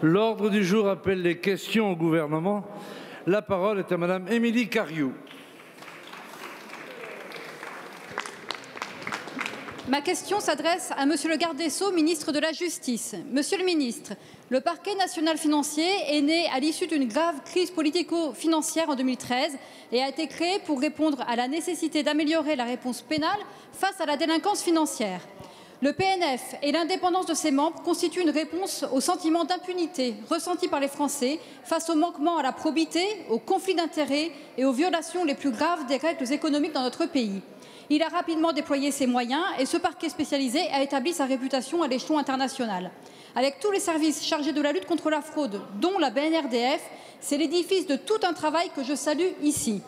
L'ordre du jour appelle les questions au gouvernement. La parole est à Madame Émilie Cariou. Ma question s'adresse à Monsieur le garde des Sceaux, ministre de la Justice. Monsieur le ministre, le parquet national financier est né à l'issue d'une grave crise politico-financière en 2013 et a été créé pour répondre à la nécessité d'améliorer la réponse pénale face à la délinquance financière. Le PNF et l'indépendance de ses membres constituent une réponse au sentiment d'impunité ressenti par les Français face aux manquements à la probité, aux conflits d'intérêts et aux violations les plus graves des règles économiques dans notre pays. Il a rapidement déployé ses moyens et ce parquet spécialisé a établi sa réputation à l'échelon international. Avec tous les services chargés de la lutte contre la fraude, dont la BNRDF, c'est l'édifice de tout un travail que je salue ici.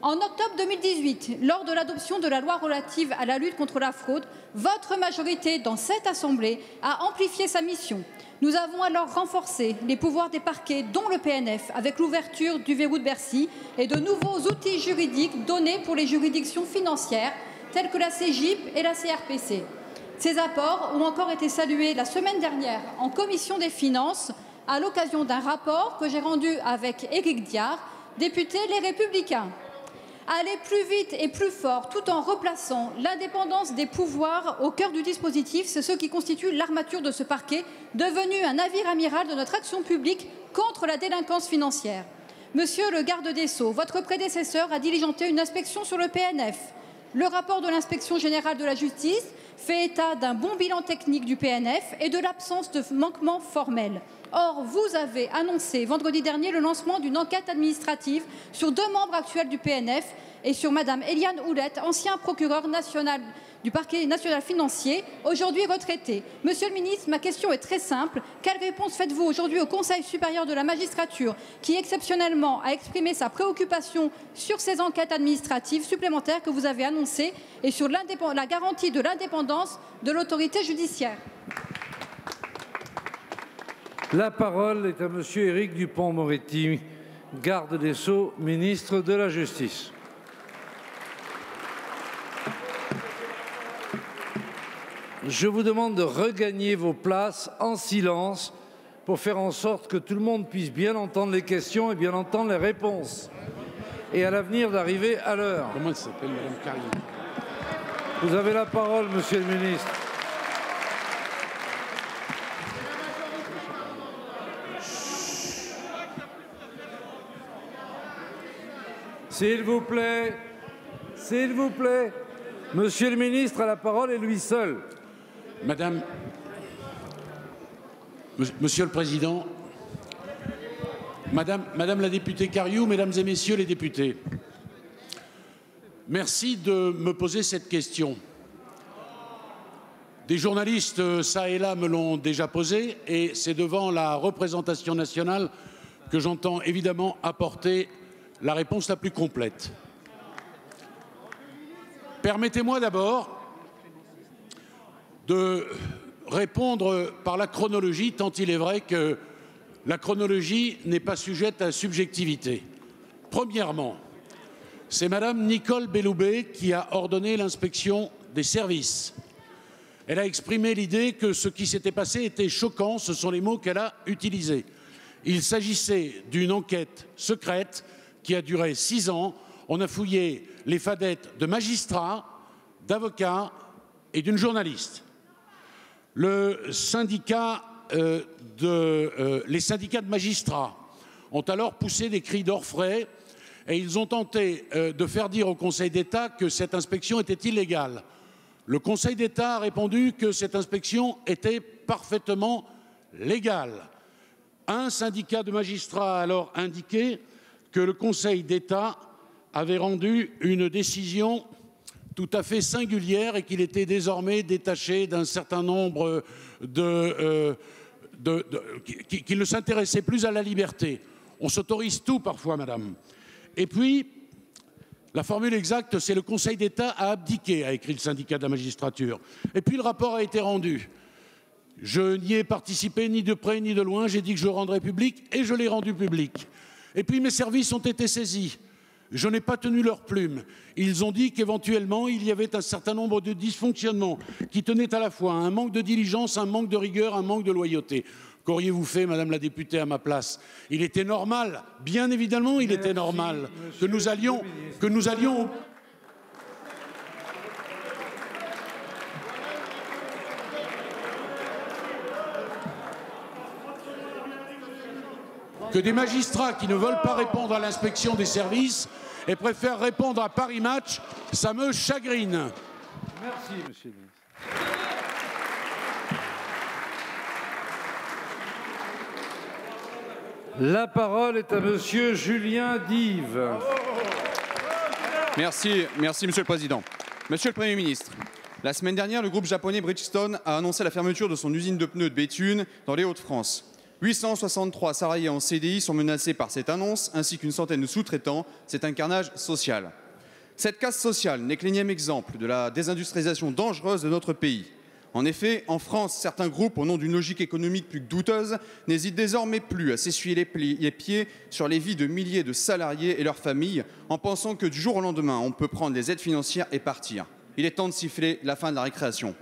En octobre 2018, lors de l'adoption de la loi relative à la lutte contre la fraude, votre majorité dans cette Assemblée a amplifié sa mission. Nous avons alors renforcé les pouvoirs des parquets, dont le PNF, avec l'ouverture du verrou de Bercy et de nouveaux outils juridiques donnés pour les juridictions financières, telles que la CJIP et la CRPC. Ces apports ont encore été salués la semaine dernière en commission des finances à l'occasion d'un rapport que j'ai rendu avec Éric Diard, député Les Républicains. Aller plus vite et plus fort tout en replaçant l'indépendance des pouvoirs au cœur du dispositif, c'est ce qui constitue l'armature de ce parquet, devenu un navire amiral de notre action publique contre la délinquance financière. Monsieur le garde des Sceaux, votre prédécesseur a diligenté une inspection sur le PNF. Le rapport de l'inspection générale de la justice fait état d'un bon bilan technique du PNF et de l'absence de manquements formels. Or, vous avez annoncé vendredi dernier le lancement d'une enquête administrative sur 2 membres actuels du PNF et sur Madame Eliane Houlette, ancien procureur national du parquet national financier, aujourd'hui retraité. Monsieur le ministre, ma question est très simple. Quelle réponse faites-vous aujourd'hui au Conseil supérieur de la magistrature qui, exceptionnellement, a exprimé sa préoccupation sur ces enquêtes administratives supplémentaires que vous avez annoncées et sur la garantie de l'indépendance de l'autorité judiciaire? La parole est à Monsieur Éric Dupond-Moretti, garde des Sceaux, ministre de la Justice. Je vous demande de regagner vos places en silence pour faire en sorte que tout le monde puisse bien entendre les questions et bien entendre les réponses. Et à l'avenir d'arriver à l'heure. Comment elle s'appelle, Madame Cariou? Vous avez la parole, Monsieur le ministre. S'il vous plaît, s'il vous plaît. Monsieur le ministre a la parole et lui seul. Monsieur le Président, Madame la députée Cariou, Mesdames et Messieurs les députés, merci de me poser cette question. Des journalistes, ça et là, me l'ont déjà posée et c'est devant la représentation nationale que j'entends évidemment apporter la réponse la plus complète. Permettez-moi d'abord de répondre par la chronologie, tant il est vrai que la chronologie n'est pas sujette à subjectivité. Premièrement, c'est Madame Nicole Belloubet qui a ordonné l'inspection des services. Elle a exprimé l'idée que ce qui s'était passé était choquant, ce sont les mots qu'elle a utilisés. Il s'agissait d'une enquête secrète qui a duré 6 ans. On a fouillé les fadettes de magistrats, d'avocats et d'une journaliste. Les syndicats de magistrats ont alors poussé des cris d'orfraie et ils ont tenté de faire dire au Conseil d'État que cette inspection était illégale. Le Conseil d'État a répondu que cette inspection était parfaitement légale. Un syndicat de magistrats a alors indiqué que le Conseil d'État avait rendu une décision tout à fait singulière et qu'il était désormais détaché d'un certain nombre qu'il ne s'intéressait plus à la liberté. On s'autorise tout parfois, madame. Et puis, la formule exacte, c'est le Conseil d'État a abdiqué, a écrit le syndicat de la magistrature. Et puis le rapport a été rendu. Je n'y ai participé ni de près ni de loin, j'ai dit que je le rendrais public et je l'ai rendu public. Et puis mes services ont été saisis. Je n'ai pas tenu leur plume. Ils ont dit qu'éventuellement, il y avait un certain nombre de dysfonctionnements qui tenaient à la fois à un manque de diligence, un manque de rigueur, un manque de loyauté. Qu'auriez-vous fait, Madame la députée, à ma place? Il était normal, bien évidemment, il était normal que nous allions que des magistrats qui ne veulent pas répondre à l'inspection des services et préfèrent répondre à Paris Match, ça me chagrine. Merci, monsieur le ministre. La parole est à monsieur Julien Dive. Merci, monsieur le Président. Monsieur le Premier ministre, la semaine dernière, le groupe japonais Bridgestone a annoncé la fermeture de son usine de pneus de Béthune dans les Hauts-de-France. 863 salariés en CDI sont menacés par cette annonce, ainsi qu'une centaine de sous-traitants. C'est un carnage social. Cette casse sociale n'est que l'énième exemple de la désindustrialisation dangereuse de notre pays. En effet, en France, certains groupes, au nom d'une logique économique plus que douteuse, n'hésitent désormais plus à s'essuyer les pieds sur les vies de milliers de salariés et leurs familles, en pensant que du jour au lendemain, on peut prendre les aides financières et partir. Il est temps de siffler la fin de la récréation.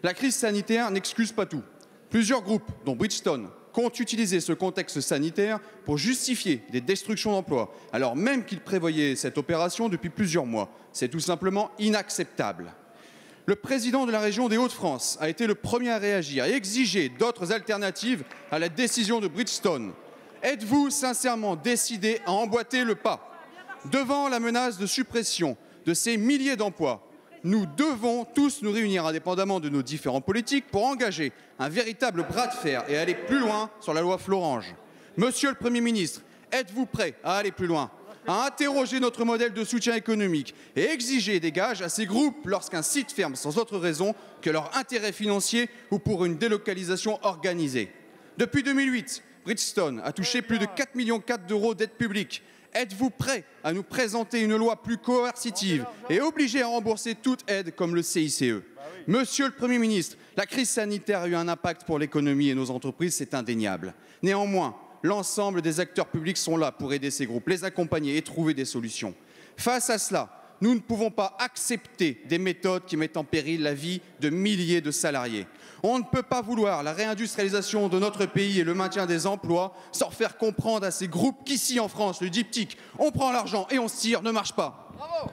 La crise sanitaire n'excuse pas tout. Plusieurs groupes, dont Bridgestone, comptent utiliser ce contexte sanitaire pour justifier des destructions d'emplois, alors même qu'ils prévoyaient cette opération depuis plusieurs mois. C'est tout simplement inacceptable. Le président de la région des Hauts-de-France a été le premier à réagir et exiger d'autres alternatives à la décision de Bridgestone. Êtes-vous sincèrement décidé à emboîter le pas? Devant la menace de suppression de ces milliers d'emplois, nous devons tous nous réunir, indépendamment de nos différents politiques, pour engager un véritable bras de fer et aller plus loin sur la loi Florange. Monsieur le Premier ministre, êtes-vous prêt à aller plus loin, à interroger notre modèle de soutien économique et exiger des gages à ces groupes lorsqu'un site ferme sans autre raison que leur intérêt financier ou pour une délocalisation organisée? Depuis 2008, Bridgestone a touché plus de 4,4 millions d'euros d'aide publique. Êtes-vous prêt à nous présenter une loi plus coercitive et obligée à rembourser toute aide comme le CICE? Monsieur le Premier ministre, la crise sanitaire a eu un impact pour l'économie et nos entreprises, c'est indéniable. Néanmoins, l'ensemble des acteurs publics sont là pour aider ces groupes, les accompagner et trouver des solutions. Face à cela, nous ne pouvons pas accepter des méthodes qui mettent en péril la vie de milliers de salariés. On ne peut pas vouloir la réindustrialisation de notre pays et le maintien des emplois sans faire comprendre à ces groupes qu'ici en France, le diptyque « on prend l'argent et on se tire » ne marche pas. Bravo.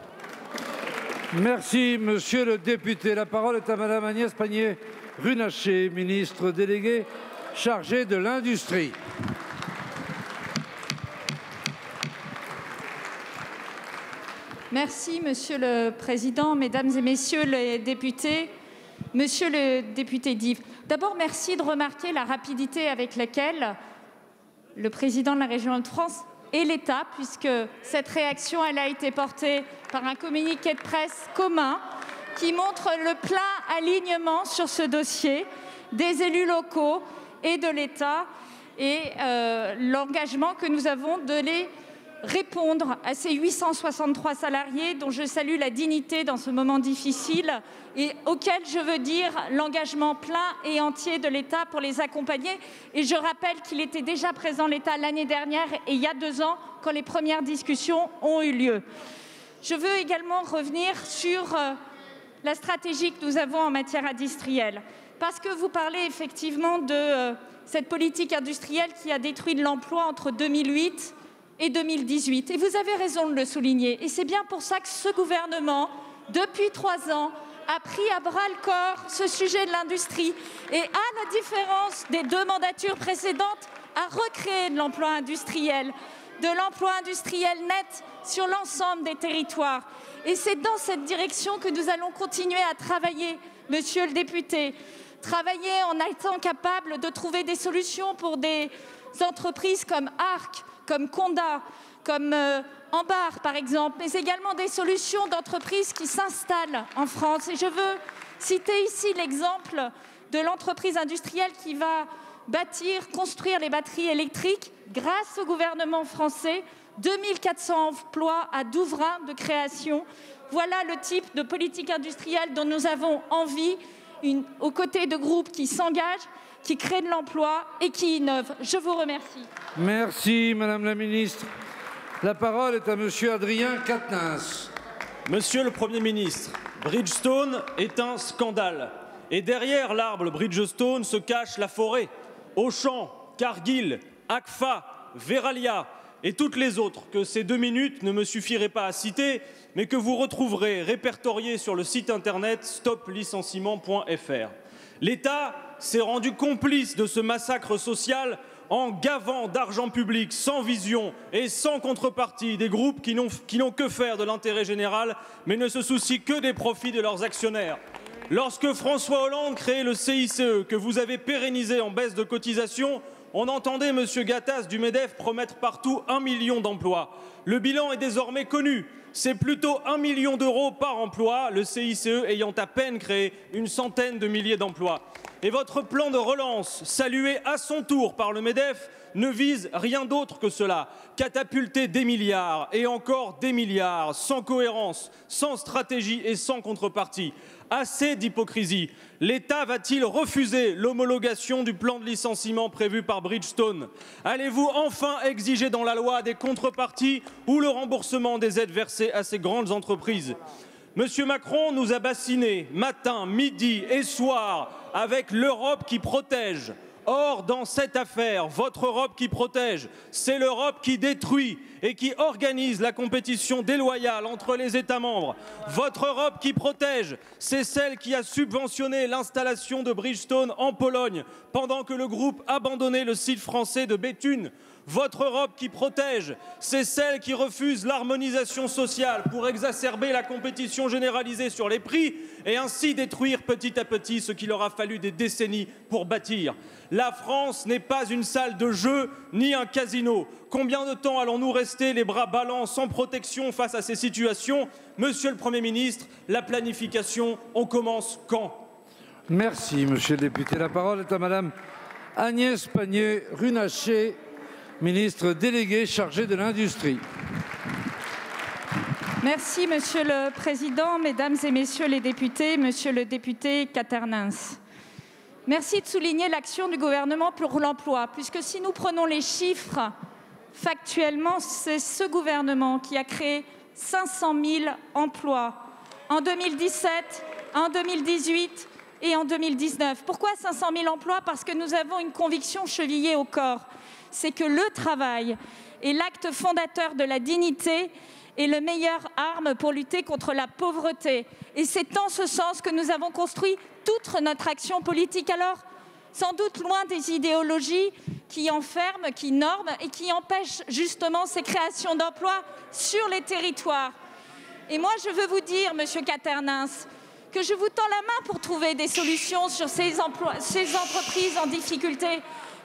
Merci, monsieur le député. La parole est à madame Agnès Pannier-Runacher, ministre déléguée chargée de l'Industrie. Merci, Monsieur le Président, Mesdames et Messieurs les députés. Monsieur le député Dive, d'abord, merci de remarquer la rapidité avec laquelle le président de la région Hauts-de-France et l'État, puisque cette réaction elle a été portée par un communiqué de presse commun qui montre le plein alignement sur ce dossier des élus locaux et de l'État et l'engagement que nous avons de les répondre à ces 863 salariés dont je salue la dignité dans ce moment difficile et auquel je veux dire l'engagement plein et entier de l'État pour les accompagner. Et je rappelle qu'il était déjà présent l'État l'année dernière et il y a 2 ans quand les premières discussions ont eu lieu. Je veux également revenir sur la stratégie que nous avons en matière industrielle, parce que vous parlez effectivement de cette politique industrielle qui a détruit de l'emploi entre 2008 et 2018. Et vous avez raison de le souligner. Et c'est bien pour ça que ce gouvernement, depuis 3 ans, a pris à bras-le-corps ce sujet de l'industrie et, à la différence des 2 mandatures précédentes, a recréé de l'emploi industriel net sur l'ensemble des territoires. Et c'est dans cette direction que nous allons continuer à travailler, monsieur le député. Travailler en étant capable de trouver des solutions pour des entreprises comme Arc, comme Conda, comme Ambar par exemple, mais également des solutions d'entreprises qui s'installent en France. Et je veux citer ici l'exemple de l'entreprise industrielle qui va construire les batteries électriques grâce au gouvernement français. 2400 emplois à Douvrin de création. Voilà le type de politique industrielle dont nous avons envie, aux côtés de groupes qui s'engagent, qui créent de l'emploi et qui innovent. Je vous remercie. Merci, Madame la Ministre. La parole est à Monsieur Adrien Quatennens. Monsieur le Premier ministre, Bridgestone est un scandale. Et derrière l'arbre Bridgestone se cache la forêt. Auchan, Cargill, Agfa, Verallia et toutes les autres que ces 2 minutes ne me suffiraient pas à citer, mais que vous retrouverez répertoriées sur le site internet stoplicenciement.fr. L'État s'est rendu complice de ce massacre social en gavant d'argent public, sans vision et sans contrepartie, des groupes qui n'ont que faire de l'intérêt général, mais ne se soucient que des profits de leurs actionnaires. Lorsque François Hollande créait le CICE, que vous avez pérennisé en baisse de cotisation, on entendait M. Gattaz du MEDEF promettre partout 1 million d'emplois. Le bilan est désormais connu. C'est plutôt 1 million d'euros par emploi, le CICE ayant à peine créé une centaine de milliers d'emplois. Et votre plan de relance, salué à son tour par le MEDEF, ne vise rien d'autre que cela, catapulter des milliards et encore des milliards, sans cohérence, sans stratégie et sans contrepartie. Assez d'hypocrisie. L'État va-t-il refuser l'homologation du plan de licenciement prévu par Bridgestone? Allez-vous enfin exiger dans la loi des contreparties ou le remboursement des aides versées à ces grandes entreprises? Monsieur Macron nous a bassinés matin, midi et soir avec l'Europe qui protège. Or, dans cette affaire, votre Europe qui protège, c'est l'Europe qui détruit et qui organise la compétition déloyale entre les États membres. Votre Europe qui protège, c'est celle qui a subventionné l'installation de Bridgestone en Pologne, pendant que le groupe abandonnait le site français de Béthune. Votre Europe qui protège, c'est celle qui refuse l'harmonisation sociale pour exacerber la compétition généralisée sur les prix et ainsi détruire petit à petit ce qu'il aura fallu des décennies pour bâtir. La France n'est pas une salle de jeu ni un casino. Combien de temps allons-nous rester les bras ballants sans protection face à ces situations? Monsieur le Premier ministre, la planification, on commence quand? Merci, monsieur le député. La parole est à madame Agnès Pannier-Runacher, ministre déléguée chargée de l'Industrie. Merci, Monsieur le Président, Mesdames et Messieurs les députés, Monsieur le député Caterninx. Merci de souligner l'action du gouvernement pour l'emploi, puisque si nous prenons les chiffres, factuellement, c'est ce gouvernement qui a créé 500 000 emplois en 2017, en 2018 et en 2019. Pourquoi 500 000 emplois? Parce que nous avons une conviction chevillée au corps, c'est que le travail est l'acte fondateur de la dignité et la meilleure arme pour lutter contre la pauvreté. Et c'est en ce sens que nous avons construit toute notre action politique. Alors, sans doute loin des idéologies qui enferment, qui norment et qui empêchent justement ces créations d'emplois sur les territoires. Et moi, je veux vous dire, Monsieur Caterninx, que je vous tends la main pour trouver des solutions sur ces entreprises en difficulté.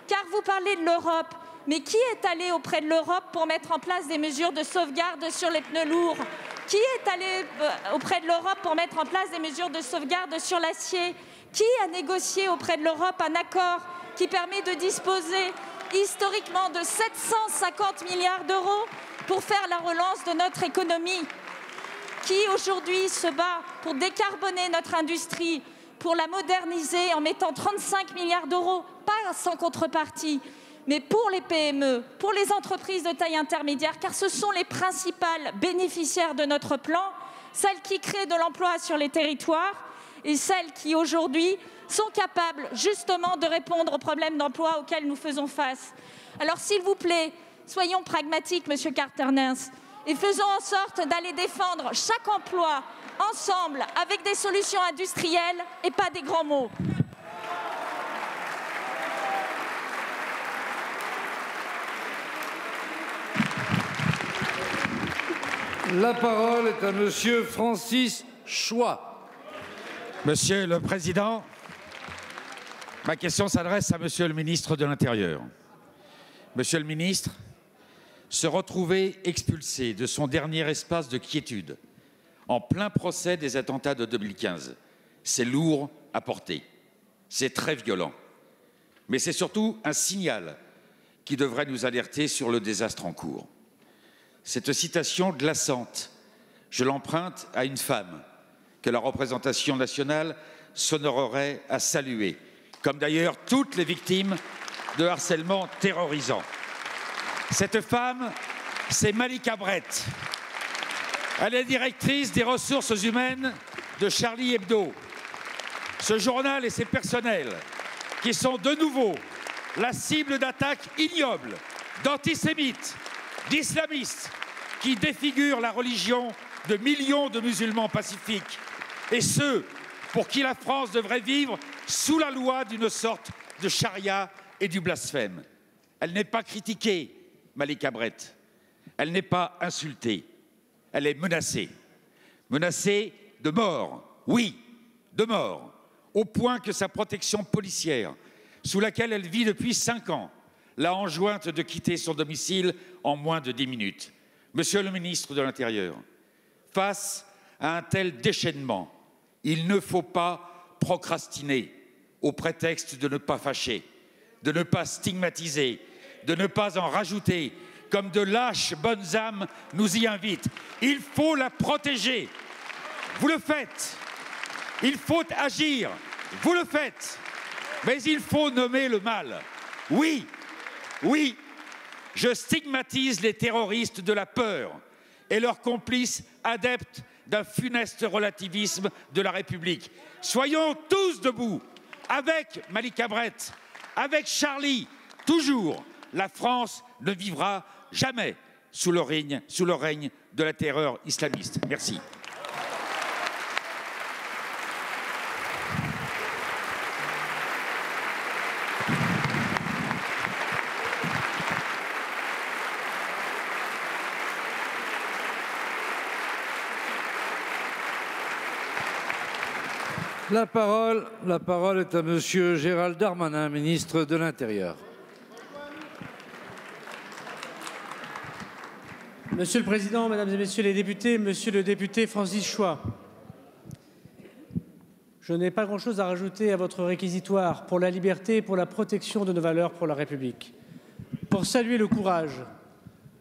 Car vous parlez de l'Europe, mais qui est allé auprès de l'Europe pour mettre en place des mesures de sauvegarde sur les pneus lourds? Qui est allé auprès de l'Europe pour mettre en place des mesures de sauvegarde sur l'acier? Qui a négocié auprès de l'Europe un accord qui permet de disposer historiquement de 750 milliards d'euros pour faire la relance de notre économie? Qui aujourd'hui se bat pour décarboner notre industrie, pour la moderniser en mettant 35 milliards d'euros, pas sans contrepartie, mais pour les PME, pour les entreprises de taille intermédiaire, car ce sont les principales bénéficiaires de notre plan, celles qui créent de l'emploi sur les territoires et celles qui aujourd'hui sont capables justement de répondre aux problèmes d'emploi auxquels nous faisons face. Alors s'il vous plaît, soyons pragmatiques, Monsieur Caterninx, et faisons en sorte d'aller défendre chaque emploi ensemble avec des solutions industrielles et pas des grands mots. La parole est à monsieur Francis Choix. Monsieur le Président, ma question s'adresse à monsieur le ministre de l'Intérieur. Monsieur le ministre, se retrouver expulsé de son dernier espace de quiétude en plein procès des attentats de 2015, c'est lourd à porter, c'est très violent, mais c'est surtout un signal qui devrait nous alerter sur le désastre en cours. Cette citation glaçante, je l'emprunte à une femme que la représentation nationale s'honorerait à saluer, comme d'ailleurs toutes les victimes de harcèlement terrorisant. Cette femme, c'est Malika Brett. Elle est directrice des ressources humaines de Charlie Hebdo. Ce journal et ses personnels, qui sont de nouveau la cible d'attaques ignobles, d'antisémites, d'islamistes, qui défigurent la religion de millions de musulmans pacifiques, et ceux pour qui la France devrait vivre sous la loi d'une sorte de charia et du blasphème. Elle n'est pas critiquée, Malika Brett. Elle n'est pas insultée. Elle est menacée. Menacée de mort. Oui, de mort. Au point que sa protection policière, sous laquelle elle vit depuis 5 ans, l'a enjointe de quitter son domicile en moins de 10 minutes. Monsieur le ministre de l'Intérieur, face à un tel déchaînement, il ne faut pas procrastiner au prétexte de ne pas fâcher, de ne pas stigmatiser, de ne pas en rajouter, comme de lâches bonnes âmes nous y invitent. Il faut la protéger. Vous le faites. Il faut agir. Vous le faites. Mais il faut nommer le mal. Oui, oui, je stigmatise les terroristes de la peur et leurs complices adeptes d'un funeste relativisme de la République. Soyons tous debout, avec Malika Brett, avec Charlie, toujours. La France ne vivra jamais sous le règne de la terreur islamiste. Merci. La parole est à Monsieur Gérald Darmanin, ministre de l'Intérieur. Monsieur le Président, Mesdames et Messieurs les députés, Monsieur le député Francis Choix, je n'ai pas grand-chose à rajouter à votre réquisitoire pour la liberté et pour la protection de nos valeurs pour la République. Pour saluer le courage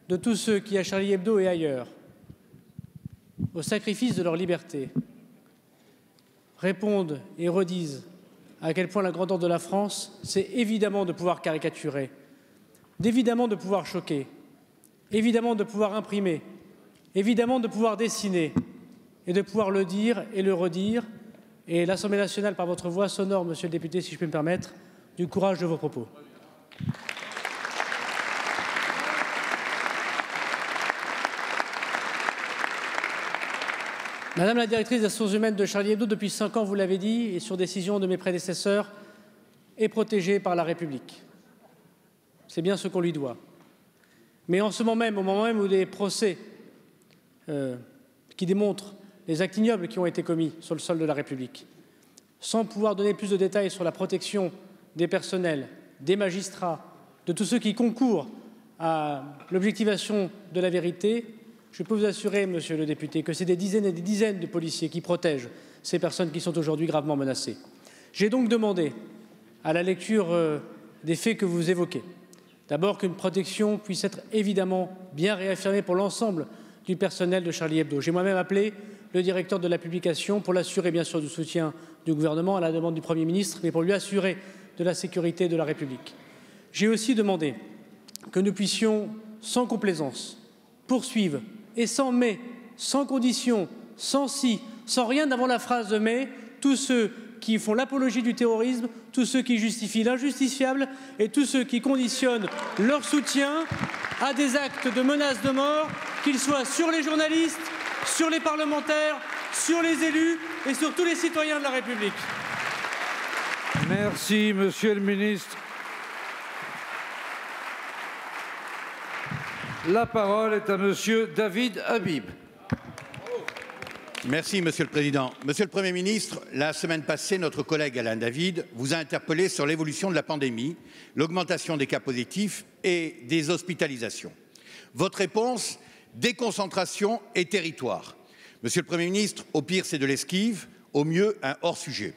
de tous ceux qui, à Charlie Hebdo et ailleurs, au sacrifice de leur liberté, répondent et redisent à quel point la grandeur de la France, c'est évidemment de pouvoir caricaturer, évidemment de pouvoir choquer, évidemment de pouvoir imprimer, évidemment de pouvoir dessiner et de pouvoir le dire et le redire. Et l'Assemblée nationale, par votre voix sonore, Monsieur le député, si je peux me permettre, du courage de vos propos. Madame la directrice des ressources humaines de Charlie Hebdo, depuis 5 ans, vous l'avez dit, et sur décision de mes prédécesseurs, est protégée par la République. C'est bien ce qu'on lui doit. Mais en ce moment même, au moment même où des procès qui démontrent les actes ignobles qui ont été commis sur le sol de la République, sans pouvoir donner plus de détails sur la protection des personnels, des magistrats, de tous ceux qui concourent à l'objectivation de la vérité, je peux vous assurer, Monsieur le député, que c'est des dizaines et des dizaines de policiers qui protègent ces personnes qui sont aujourd'hui gravement menacées. J'ai donc demandé, à la lecture des faits que vous évoquez, d'abord qu'une protection puisse être évidemment bien réaffirmée pour l'ensemble du personnel de Charlie Hebdo. J'ai moi-même appelé le directeur de la publication pour l'assurer bien sûr du soutien du gouvernement à la demande du Premier ministre, mais pour lui assurer de la sécurité de la République. J'ai aussi demandé que nous puissions, sans complaisance, poursuivre et sans mais, sans condition, sans si, sans rien avant la phrase de mais, tous ceux qui font l'apologie du terrorisme, tous ceux qui justifient l'injustifiable et tous ceux qui conditionnent leur soutien à des actes de menaces de mort, qu'ils soient sur les journalistes, sur les parlementaires, sur les élus et sur tous les citoyens de la République. Merci, Monsieur le ministre. La parole est à Monsieur David Habib. Merci, Monsieur le Président. Monsieur le Premier ministre, la semaine passée, notre collègue Alain David vous a interpellé sur l'évolution de la pandémie, l'augmentation des cas positifs et des hospitalisations. Votre réponse, déconcentration et territoire. Monsieur le Premier ministre, au pire, c'est de l'esquive, au mieux, un hors-sujet.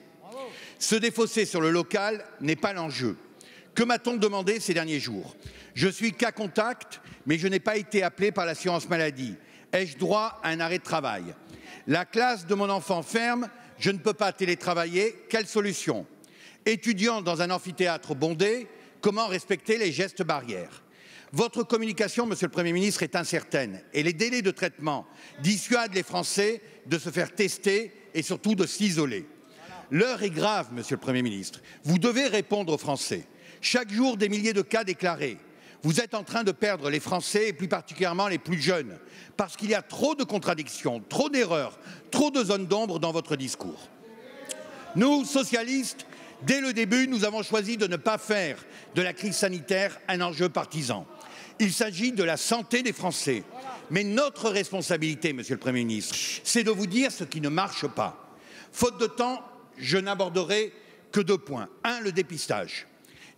Se défausser sur le local n'est pas l'enjeu. Que m'a-t-on demandé ces derniers jours? Je suis cas contact, mais je n'ai pas été appelé par l'assurance maladie. Ai-je droit à un arrêt de travail? La classe de mon enfant ferme, je ne peux pas télétravailler, quelle solution? Étudiant dans un amphithéâtre bondé, comment respecter les gestes barrières? Votre communication, Monsieur le Premier ministre, est incertaine et les délais de traitement dissuadent les Français de se faire tester et surtout de s'isoler. L'heure est grave, Monsieur le Premier ministre. Vous devez répondre aux Français. Chaque jour, des milliers de cas déclarés. Vous êtes en train de perdre les Français, et plus particulièrement les plus jeunes, parce qu'il y a trop de contradictions, trop d'erreurs, trop de zones d'ombre dans votre discours. Nous, socialistes, dès le début, nous avons choisi de ne pas faire de la crise sanitaire un enjeu partisan. Il s'agit de la santé des Français. Mais notre responsabilité, Monsieur le Premier ministre, c'est de vous dire ce qui ne marche pas. Faute de temps, je n'aborderai que 2 points. 1, le dépistage.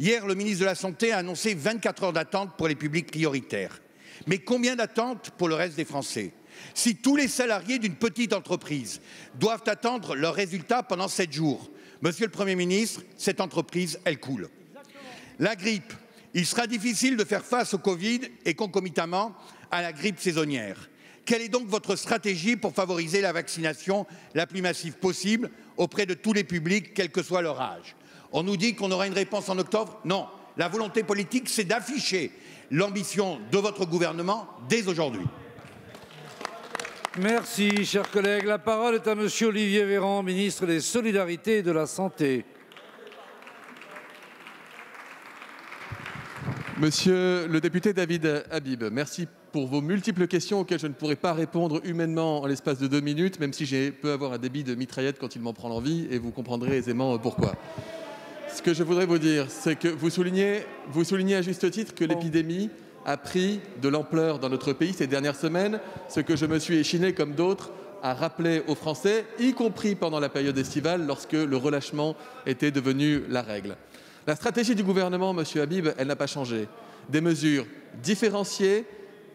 Hier, le ministre de la Santé a annoncé 24 heures d'attente pour les publics prioritaires. Mais combien d'attentes pour le reste des Français? Si tous les salariés d'une petite entreprise doivent attendre leurs résultats pendant 7 jours, Monsieur le Premier ministre, cette entreprise, elle coule. La grippe. Il sera difficile de faire face au Covid et concomitamment à la grippe saisonnière. Quelle est donc votre stratégie pour favoriser la vaccination la plus massive possible auprès de tous les publics, quel que soit leur âge? On nous dit qu'on aura une réponse en octobre. Non, la volonté politique, c'est d'afficher l'ambition de votre gouvernement dès aujourd'hui. Merci, chers collègues. La parole est à Monsieur Olivier Véran, ministre des Solidarités et de la Santé. Monsieur le député David Habib, merci pour vos multiples questions auxquelles je ne pourrai pas répondre humainement en l'espace de 2 minutes, même si je peux avoir un débit de mitraillette quand il m'en prend l'envie, et vous comprendrez aisément pourquoi. Ce que je voudrais vous dire, c'est que vous soulignez à juste titre que l'épidémie a pris de l'ampleur dans notre pays ces dernières semaines, ce que je me suis échiné, comme d'autres, à rappeler aux Français, y compris pendant la période estivale, lorsque le relâchement était devenu la règle. La stratégie du gouvernement, Monsieur Habib, elle n'a pas changé. Des mesures différenciées,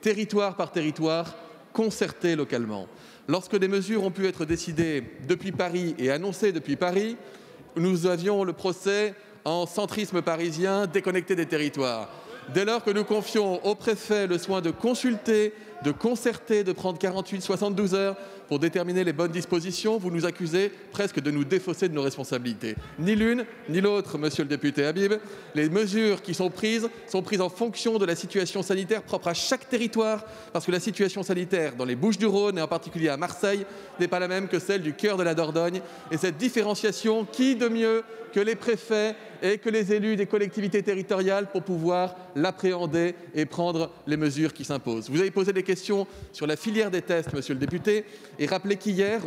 territoire par territoire, concertées localement. Lorsque des mesures ont pu être décidées depuis Paris et annoncées depuis Paris, nous avions le procès en centrisme parisien déconnecté des territoires. Dès lors que nous confions au préfet le soin de consulter, de concerter, de prendre 48, 72 heures pour déterminer les bonnes dispositions, vous nous accusez presque de nous défausser de nos responsabilités. Ni l'une, ni l'autre, Monsieur le député Habib. Les mesures qui sont prises en fonction de la situation sanitaire propre à chaque territoire, parce que la situation sanitaire dans les Bouches-du-Rhône, et en particulier à Marseille, n'est pas la même que celle du cœur de la Dordogne. Et cette différenciation, qui de mieux que les préfets et que les élus des collectivités territoriales pour pouvoir l'appréhender et prendre les mesures qui s'imposent. Vous avez posé des questions sur la filière des tests, Monsieur le député, et rappelez qu'hier,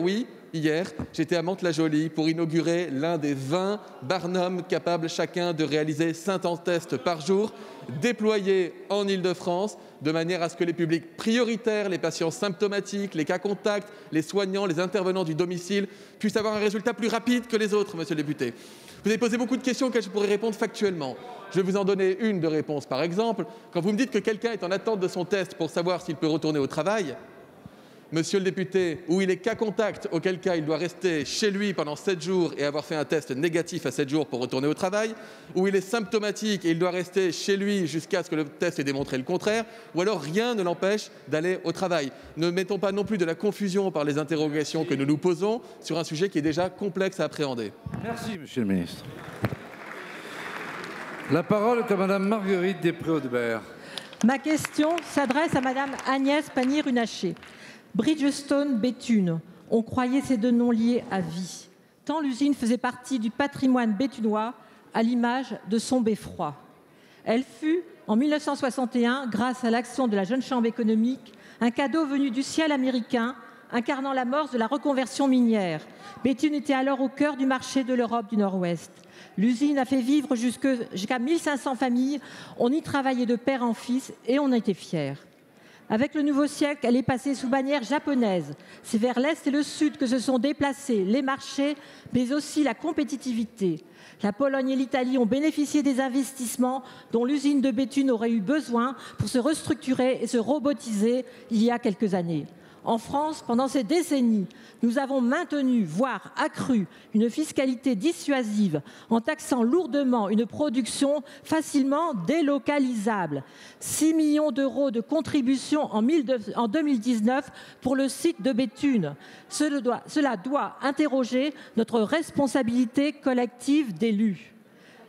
j'étais à Mantes-la-Jolie pour inaugurer l'un des 20 barnums capables chacun de réaliser 500 tests par jour, déployés en Île-de-France, de manière à ce que les publics prioritaires, les patients symptomatiques, les cas contacts, les soignants, les intervenants du domicile, puissent avoir un résultat plus rapide que les autres, Monsieur le député. Vous avez posé beaucoup de questions auxquelles je pourrais répondre factuellement. Je vais vous en donner une de réponse. Par exemple, quand vous me dites que quelqu'un est en attente de son test pour savoir s'il peut retourner au travail, Monsieur le député, où il est cas contact, auquel cas il doit rester chez lui pendant 7 jours et avoir fait un test négatif à 7 jours pour retourner au travail, où il est symptomatique et il doit rester chez lui jusqu'à ce que le test ait démontré le contraire, ou alors rien ne l'empêche d'aller au travail. Ne mettons pas non plus de la confusion par les interrogations que nous nous posons sur un sujet qui est déjà complexe à appréhender. Merci, Monsieur le ministre. La parole est à Madame Marguerite Després-Audebert. Ma question s'adresse à Madame Agnès Pannier-Runacher. Bridgestone, Béthune, on croyait ces 2 noms liés à vie. Tant l'usine faisait partie du patrimoine béthunois, à l'image de son beffroi. Elle fut, en 1961, grâce à l'action de la Jeune Chambre économique, un cadeau venu du ciel américain, incarnant l'amorce de la reconversion minière. Béthune était alors au cœur du marché de l'Europe du Nord-Ouest. L'usine a fait vivre jusqu'à 1500 familles. On y travaillait de père en fils et on était fiers. Avec le nouveau siècle, elle est passée sous bannière japonaise. C'est vers l'Est et le Sud que se sont déplacés les marchés, mais aussi la compétitivité. La Pologne et l'Italie ont bénéficié des investissements dont l'usine de Béthune aurait eu besoin pour se restructurer et se robotiser il y a quelques années. En France, pendant ces décennies, nous avons maintenu, voire accru, une fiscalité dissuasive en taxant lourdement une production facilement délocalisable. 6 millions d'euros de contribution en 2019 pour le site de Béthune. Cela doit interroger notre responsabilité collective d'élus.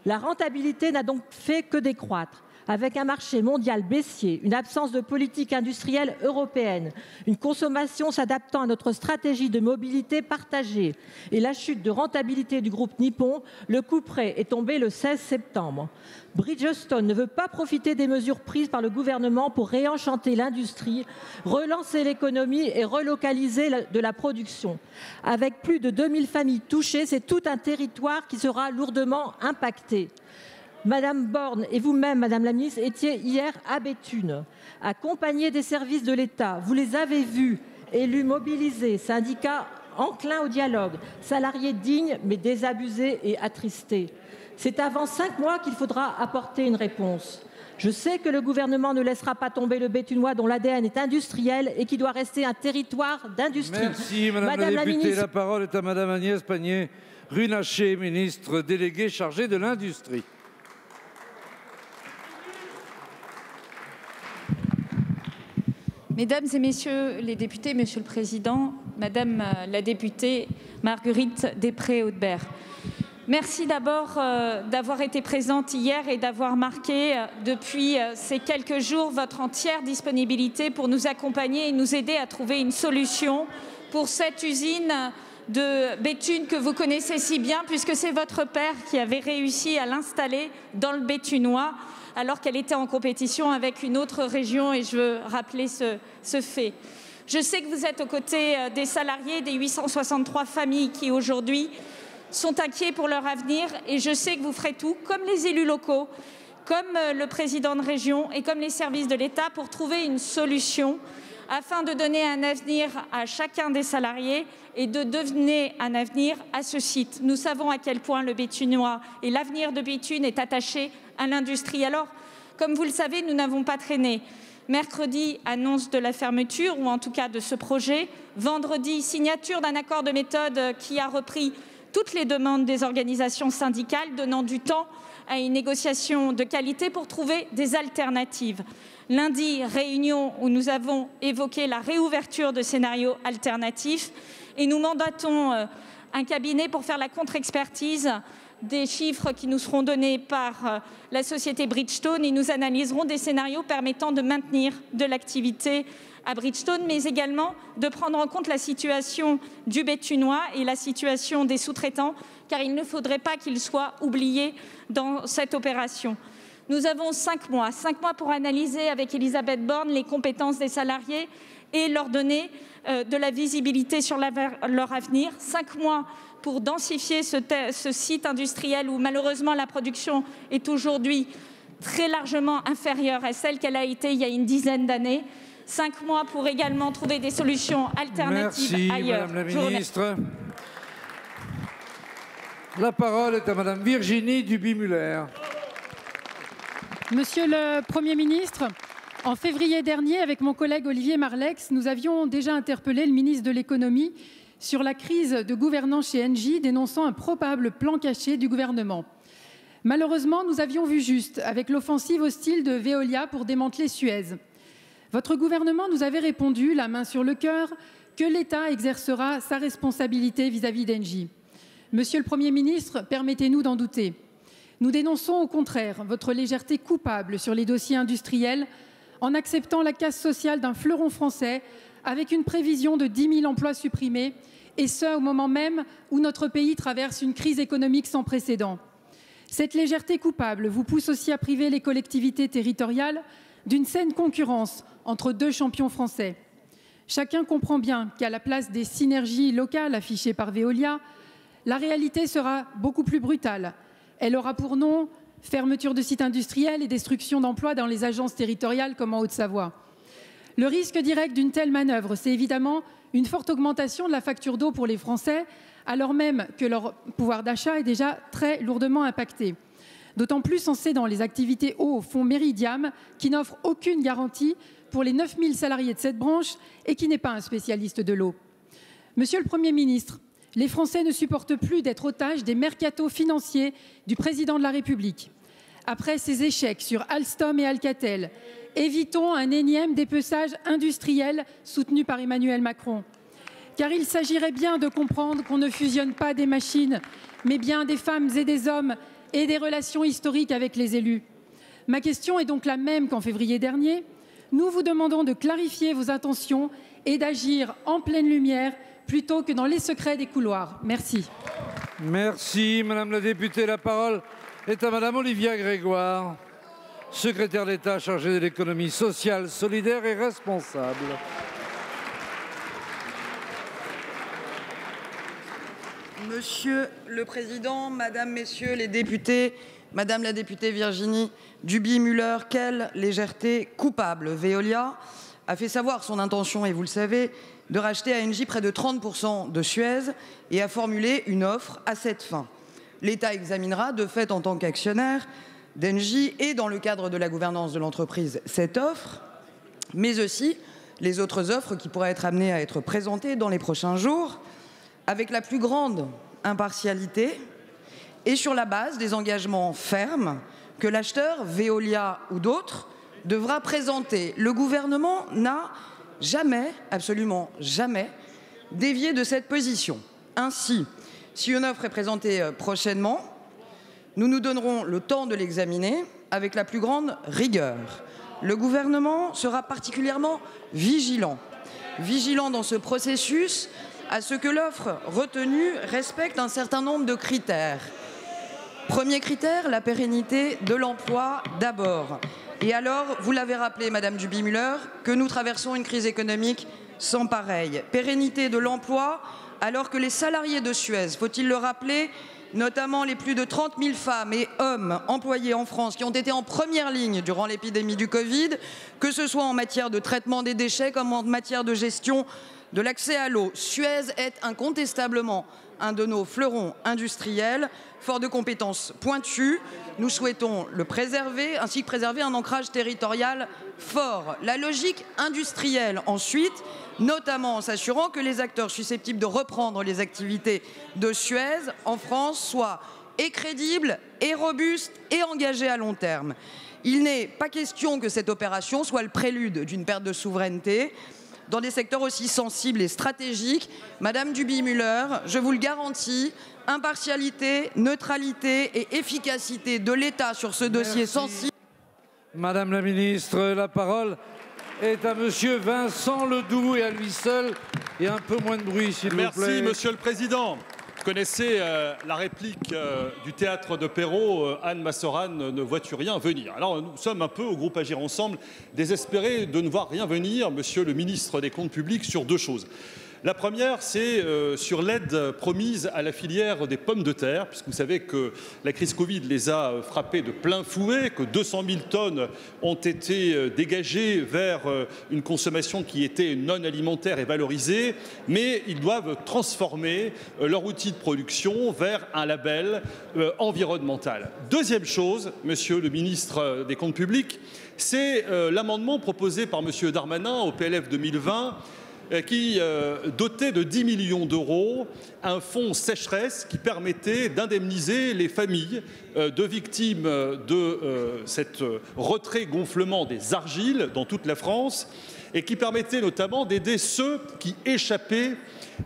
La rentabilité n'a donc fait que décroître. Avec un marché mondial baissier, une absence de politique industrielle européenne, une consommation s'adaptant à notre stratégie de mobilité partagée et la chute de rentabilité du groupe Nippon, le couperet est tombé le 16 septembre. Bridgestone ne veut pas profiter des mesures prises par le gouvernement pour réenchanter l'industrie, relancer l'économie et relocaliser de la production. Avec plus de 2000 familles touchées, c'est tout un territoire qui sera lourdement impacté. Madame Borne et vous-même, Madame la Ministre, étiez hier à Béthune, accompagnée des services de l'État. Vous les avez vus, élus mobilisés, syndicats enclins au dialogue, salariés dignes mais désabusés et attristés. C'est avant 5 mois qu'il faudra apporter une réponse. Je sais que le gouvernement ne laissera pas tomber le Béthunois dont l'ADN est industriel et qui doit rester un territoire d'industrie. Merci Madame la députée. La parole est à Madame Agnès Pannier-Runacher, ministre déléguée chargée de l'Industrie. Mesdames et Messieurs les députés, Monsieur le Président, Madame la députée Marguerite Després-Audebert, merci d'abord d'avoir été présente hier et d'avoir marqué depuis ces quelques jours votre entière disponibilité pour nous accompagner et nous aider à trouver une solution pour cette usine de Béthune que vous connaissez si bien, puisque c'est votre père qui avait réussi à l'installer dans le Béthunois alors qu'elle était en compétition avec une autre région, et je veux rappeler ce fait. Je sais que vous êtes aux côtés des salariés, des 863 familles qui aujourd'hui sont inquiets pour leur avenir, et je sais que vous ferez tout, comme les élus locaux, comme le président de région et comme les services de l'État, pour trouver une solution afin de donner un avenir à chacun des salariés et de donner un avenir à ce site. Nous savons à quel point le Béthunois et l'avenir de Béthune est attaché à l'industrie. Alors, comme vous le savez, nous n'avons pas traîné. Mercredi, annonce de la fermeture, ou en tout cas de ce projet. Vendredi, signature d'un accord de méthode qui a repris toutes les demandes des organisations syndicales, donnant du temps à une négociation de qualité pour trouver des alternatives. Lundi, réunion où nous avons évoqué la réouverture de scénarios alternatifs et nous mandatons un cabinet pour faire la contre-expertise des chiffres qui nous seront donnés par la société Bridgestone, et nous analyserons des scénarios permettant de maintenir de l'activité à Bridgestone, mais également de prendre en compte la situation du Béthunois et la situation des sous-traitants, car il ne faudrait pas qu'ils soient oubliés dans cette opération. Nous avons 5 mois pour analyser avec Elisabeth Borne les compétences des salariés et leur donner de la visibilité sur leur avenir. 5 mois pour densifier ce site industriel où malheureusement la production est aujourd'hui très largement inférieure à celle qu'elle a été il y a une dizaine d'années. 5 mois pour également trouver des solutions alternatives ailleurs. Madame la ministre. La parole est à Madame Virginie Duby-Muller. Monsieur le Premier ministre, en février dernier, avec mon collègue Olivier Marleix, nous avions déjà interpellé le ministre de l'économie sur la crise de gouvernance chez Engie, dénonçant un probable plan caché du gouvernement. Malheureusement, nous avions vu juste avec l'offensive hostile de Veolia pour démanteler Suez. Votre gouvernement nous avait répondu, la main sur le cœur, que l'État exercera sa responsabilité vis-à-vis d'Engie. Monsieur le Premier ministre, permettez-nous d'en douter. Nous dénonçons au contraire votre légèreté coupable sur les dossiers industriels en acceptant la casse sociale d'un fleuron français avec une prévision de 10 000 emplois supprimés, et ce au moment même où notre pays traverse une crise économique sans précédent. Cette légèreté coupable vous pousse aussi à priver les collectivités territoriales d'une saine concurrence entre 2 champions français. Chacun comprend bien qu'à la place des synergies locales affichées par Veolia, la réalité sera beaucoup plus brutale. Elle aura pour nom fermeture de sites industriels et destruction d'emplois dans les agences territoriales comme en Haute-Savoie. Le risque direct d'une telle manœuvre, c'est évidemment une forte augmentation de la facture d'eau pour les Français, alors même que leur pouvoir d'achat est déjà très lourdement impacté. D'autant plus en cédant les activités eau au fonds Meridiam, qui n'offre aucune garantie pour les 9 000 salariés de cette branche et qui n'est pas un spécialiste de l'eau. Monsieur le Premier ministre, les Français ne supportent plus d'être otages des mercatos financiers du président de la République. Après ces échecs sur Alstom et Alcatel, évitons un énième dépeçage industriel soutenu par Emmanuel Macron. Car il s'agirait bien de comprendre qu'on ne fusionne pas des machines, mais bien des femmes et des hommes et des relations historiques avec les élus. Ma question est donc la même qu'en février dernier. Nous vous demandons de clarifier vos intentions et d'agir en pleine lumière plutôt que dans les secrets des couloirs. Merci. Merci, Madame la députée. La parole est à Madame Olivia Grégoire, secrétaire d'État chargée de l'économie sociale, solidaire et responsable. Monsieur le Président, Madame, Messieurs les députés, Madame la députée Virginie Duby-Muller, quelle légèreté coupable. Veolia a fait savoir son intention, et vous le savez, de racheter à Engie près de 30% de Suez et a formulé une offre à cette fin. L'État examinera de fait en tant qu'actionnaire d'Engie et dans le cadre de la gouvernance de l'entreprise cette offre, mais aussi les autres offres qui pourraient être amenées à être présentées dans les prochains jours avec la plus grande impartialité et sur la base des engagements fermes que l'acheteur, Veolia ou d'autres, devra présenter. Le gouvernement n'a jamais, absolument jamais, dévié de cette position. Ainsi, si une offre est présentée prochainement, nous nous donnerons le temps de l'examiner avec la plus grande rigueur. Le gouvernement sera particulièrement vigilant dans ce processus à ce que l'offre retenue respecte un certain nombre de critères. Premier critère, la pérennité de l'emploi d'abord. Et alors, vous l'avez rappelé, Madame Duby-Muller, que nous traversons une crise économique sans pareille. Pérennité de l'emploi, alors que les salariés de Suez, faut-il le rappeler, notamment les plus de 30 000 femmes et hommes employés en France qui ont été en première ligne durant l'épidémie du Covid, que ce soit en matière de traitement des déchets comme en matière de gestion de l'accès à l'eau. Suez est incontestablement un de nos fleurons industriels, fort de compétences pointues. Nous souhaitons le préserver, ainsi que préserver un ancrage territorial fort. La logique industrielle ensuite, notamment en s'assurant que les acteurs susceptibles de reprendre les activités de Suez en France soient et crédibles, et robustes, et engagés à long terme. Il n'est pas question que cette opération soit le prélude d'une perte de souveraineté dans des secteurs aussi sensibles et stratégiques. Madame Duby-Muller, je vous le garantis, impartialité, neutralité et efficacité de l'État sur ce dossier sensible. Madame la ministre, la parole est à Monsieur Vincent Ledoux et à lui seul. Et un peu moins de bruit, s'il vous plaît. Merci, Monsieur le Président. Vous connaissez la réplique du théâtre de Perrault, Anne Massoran ne vois-tu rien venir. Alors nous sommes un peu au groupe Agir Ensemble désespérés de ne voir rien venir, Monsieur le ministre des Comptes publics, sur deux choses. La première, c'est sur l'aide promise à la filière des pommes de terre, puisque vous savez que la crise Covid les a frappés de plein fouet, que 200 000 tonnes ont été dégagées vers une consommation qui était non alimentaire et valorisée, mais ils doivent transformer leur outil de production vers un label environnemental. Deuxième chose, Monsieur le ministre des Comptes publics, c'est l'amendement proposé par Monsieur Darmanin au PLF 2020 qui dotait de 10 millions d'euros un fonds sécheresse qui permettait d'indemniser les familles de victimes de cet retrait-gonflement des argiles dans toute la France et qui permettait notamment d'aider ceux qui échappaient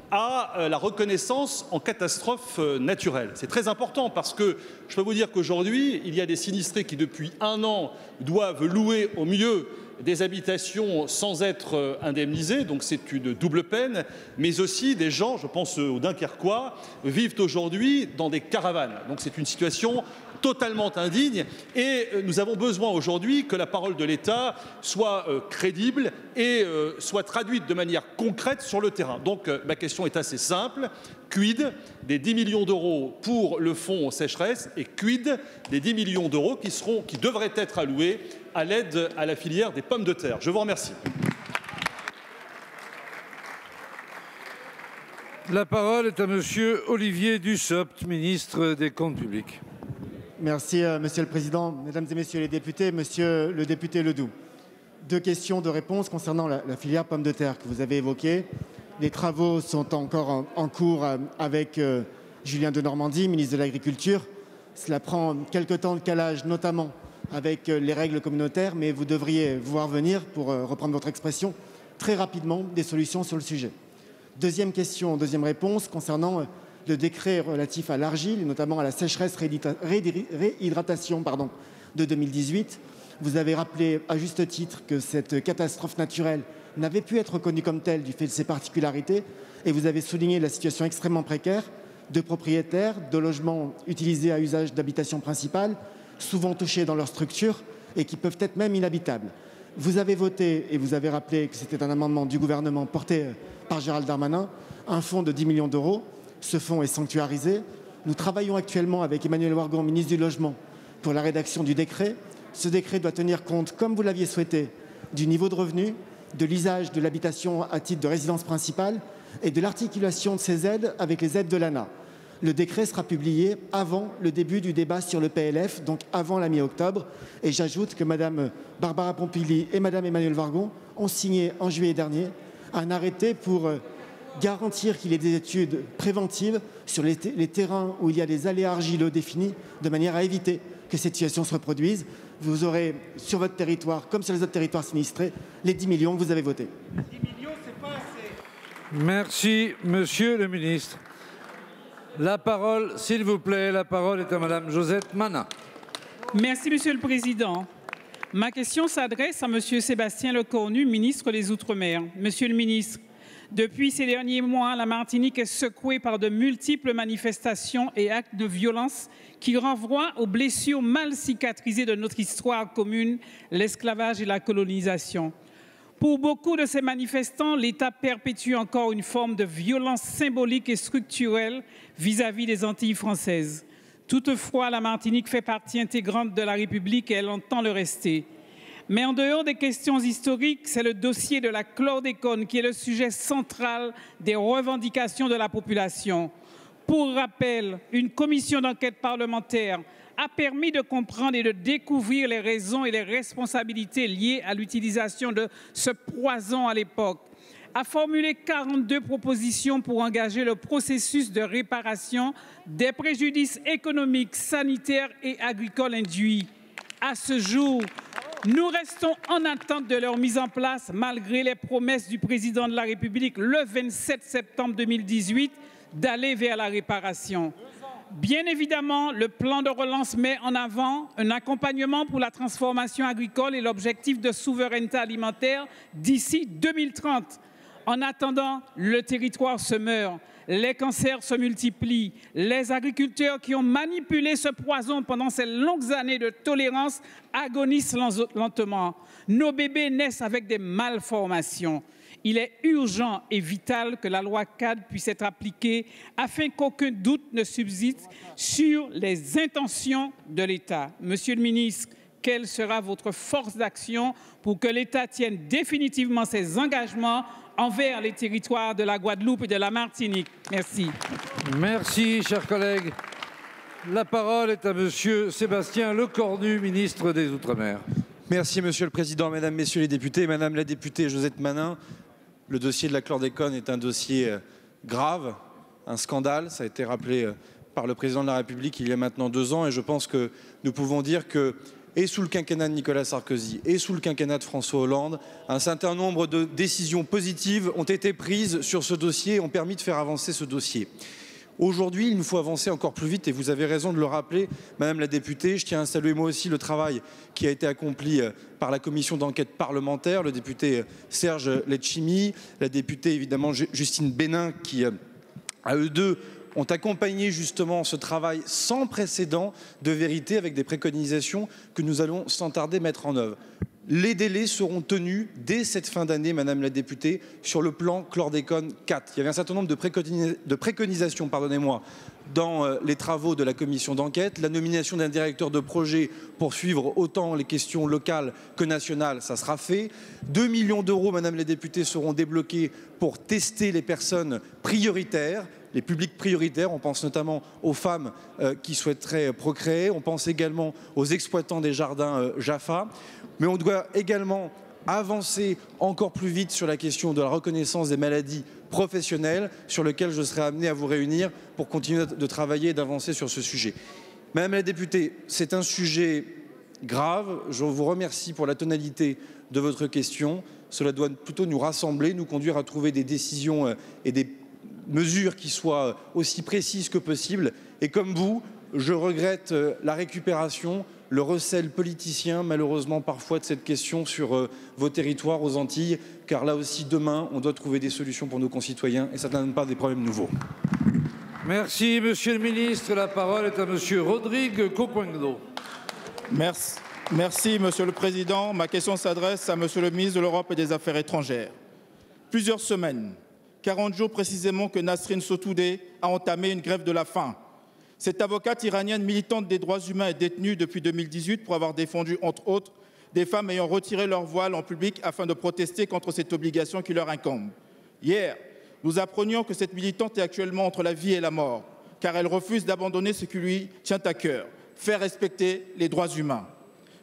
à la reconnaissance en catastrophe naturelle. C'est très important parce que je peux vous dire qu'aujourd'hui, il y a des sinistrés qui, depuis un an, doivent louer au mieux des habitations sans être indemnisés, donc c'est une double peine, mais aussi des gens, je pense aux Dunkerquois, vivent aujourd'hui dans des caravanes. Donc c'est une situation totalement indigne et nous avons besoin aujourd'hui que la parole de l'État soit crédible et soit traduite de manière concrète sur le terrain. Donc ma question est assez simple. Quid des 10 millions d'euros pour le fonds sécheresse et quid des 10 millions d'euros qui devraient être alloués à l'aide à la filière des pommes de terre? Je vous remercie. La parole est à Monsieur Olivier Dussopt, ministre des Comptes publics. Merci, Monsieur le Président. Mesdames et Messieurs les députés, Monsieur le député Ledoux. Deux questions de réponse concernant la filière pommes de terre que vous avez évoquée. Les travaux sont encore en cours avec Julien Denormandie, ministre de l'Agriculture. Cela prend quelque temps de calage, notamment avec les règles communautaires, mais vous devriez voir venir, pour reprendre votre expression, très rapidement des solutions sur le sujet. Deuxième question, deuxième réponse concernant le décret relatif à l'argile, et notamment à la sécheresse réhydratation de 2018. Vous avez rappelé à juste titre que cette catastrophe naturelle n'avait pu être reconnue comme telle du fait de ses particularités et vous avez souligné la situation extrêmement précaire de propriétaires de logements utilisés à usage d'habitation principale, souvent touchés dans leur structure et qui peuvent être même inhabitables. Vous avez voté et vous avez rappelé que c'était un amendement du gouvernement porté par Gérald Darmanin, un fonds de 10 millions d'euros. Ce fonds est sanctuarisé. Nous travaillons actuellement avec Emmanuel Wargon, ministre du Logement, pour la rédaction du décret. Ce décret doit tenir compte, comme vous l'aviez souhaité, du niveau de revenu, de l'usage de l'habitation à titre de résidence principale et de l'articulation de ces aides avec les aides de l'ANA. Le décret sera publié avant le début du débat sur le PLF, donc avant la mi-octobre. Et j'ajoute que Mme Barbara Pompili et Mme Emmanuel Wargon ont signé en juillet dernier un arrêté pour garantir qu'il y ait des études préventives sur les terrains où il y a des aléas argileux définis, de manière à éviter que cette situation se reproduise. Vous aurez sur votre territoire, comme sur les autres territoires sinistrés, les 10 millions que vous avez votés. 10 millions, c'est pas assez. Merci, Monsieur le Ministre. La parole, s'il vous plaît, la parole est à Madame Josette Mana. Merci, Monsieur le Président. Ma question s'adresse à Monsieur Sébastien Lecornu, ministre des Outre-mer. Monsieur le ministre, depuis ces derniers mois, la Martinique est secouée par de multiples manifestations et actes de violence qui renvoient aux blessures mal cicatrisées de notre histoire commune, l'esclavage et la colonisation. Pour beaucoup de ces manifestants, l'État perpétue encore une forme de violence symbolique et structurelle vis-à-vis des Antilles françaises. Toutefois, la Martinique fait partie intégrante de la République et elle entend le rester. Mais en dehors des questions historiques, c'est le dossier de la chlordécone qui est le sujet central des revendications de la population. Pour rappel, une commission d'enquête parlementaire a permis de comprendre et de découvrir les raisons et les responsabilités liées à l'utilisation de ce poison à l'époque, a formulé 42 propositions pour engager le processus de réparation des préjudices économiques, sanitaires et agricoles induits. À ce jour, nous restons en attente de leur mise en place, malgré les promesses du président de la République le 27 septembre 2018 d'aller vers la réparation. Bien évidemment, le plan de relance met en avant un accompagnement pour la transformation agricole et l'objectif de souveraineté alimentaire d'ici 2030. En attendant, le territoire se meurt, les cancers se multiplient, les agriculteurs qui ont manipulé ce poison pendant ces longues années de tolérance agonisent lentement. Nos bébés naissent avec des malformations. Il est urgent et vital que la loi cadre puisse être appliquée afin qu'aucun doute ne subsiste sur les intentions de l'État. Monsieur le ministre, quelle sera votre force d'action pour que l'État tienne définitivement ses engagements envers les territoires de la Guadeloupe et de la Martinique? Merci. Merci, chers collègues. La parole est à Monsieur Sébastien Lecornu, ministre des Outre-mer. Merci, Monsieur le Président, Mesdames, Messieurs les députés. Madame la députée Josette Manin, le dossier de la chlordécone est un dossier grave, un scandale. Ça a été rappelé par le Président de la République il y a maintenant 2 ans et je pense que nous pouvons dire que, et sous le quinquennat de Nicolas Sarkozy et sous le quinquennat de François Hollande, un certain nombre de décisions positives ont été prises sur ce dossier et ont permis de faire avancer ce dossier. Aujourd'hui, il nous faut avancer encore plus vite et vous avez raison de le rappeler, Madame la députée. Je tiens à saluer moi aussi le travail qui a été accompli par la commission d'enquête parlementaire, le député Serge Letchimy, la députée évidemment Justine Bénin qui, à eux deux, ont accompagné justement ce travail sans précédent de vérité avec des préconisations que nous allons sans tarder mettre en œuvre. Les délais seront tenus dès cette fin d'année, Madame la députée, sur le plan chlordécone 4. Il y avait un certain nombre de préconisations dans les travaux de la commission d'enquête. La nomination d'un directeur de projet pour suivre autant les questions locales que nationales, ça sera fait. 2 millions d'euros, Madame la députée, seront débloqués pour tester les personnes prioritaires, les publics prioritaires. On pense notamment aux femmes qui souhaiteraient procréer. On pense également aux exploitants des jardins Jaffa. Mais on doit également avancer encore plus vite sur la question de la reconnaissance des maladies professionnelles, sur lequel je serai amené à vous réunir pour continuer de travailler et d'avancer sur ce sujet. Madame la députée, c'est un sujet grave. Je vous remercie pour la tonalité de votre question. Cela doit plutôt nous rassembler, nous conduire à trouver des décisions et des mesures qui soient aussi précises que possible. Et comme vous, je regrette la récupération le recel politicien, malheureusement parfois, de cette question sur vos territoires aux Antilles, car là aussi, demain, on doit trouver des solutions pour nos concitoyens et ça n'amène pas des problèmes nouveaux. Merci, Monsieur le Ministre. La parole est à Monsieur Rodrigue Coquendo. Merci, Monsieur le Président. Ma question s'adresse à Monsieur le ministre de l'Europe et des Affaires étrangères. Plusieurs semaines, 40 jours précisément, que Nasrin Sotoudeh a entamé une grève de la faim. Cette avocate iranienne militante des droits humains est détenue depuis 2018 pour avoir défendu, entre autres, des femmes ayant retiré leur voile en public afin de protester contre cette obligation qui leur incombe. Hier, nous apprenions que cette militante est actuellement entre la vie et la mort, car elle refuse d'abandonner ce qui lui tient à cœur, faire respecter les droits humains.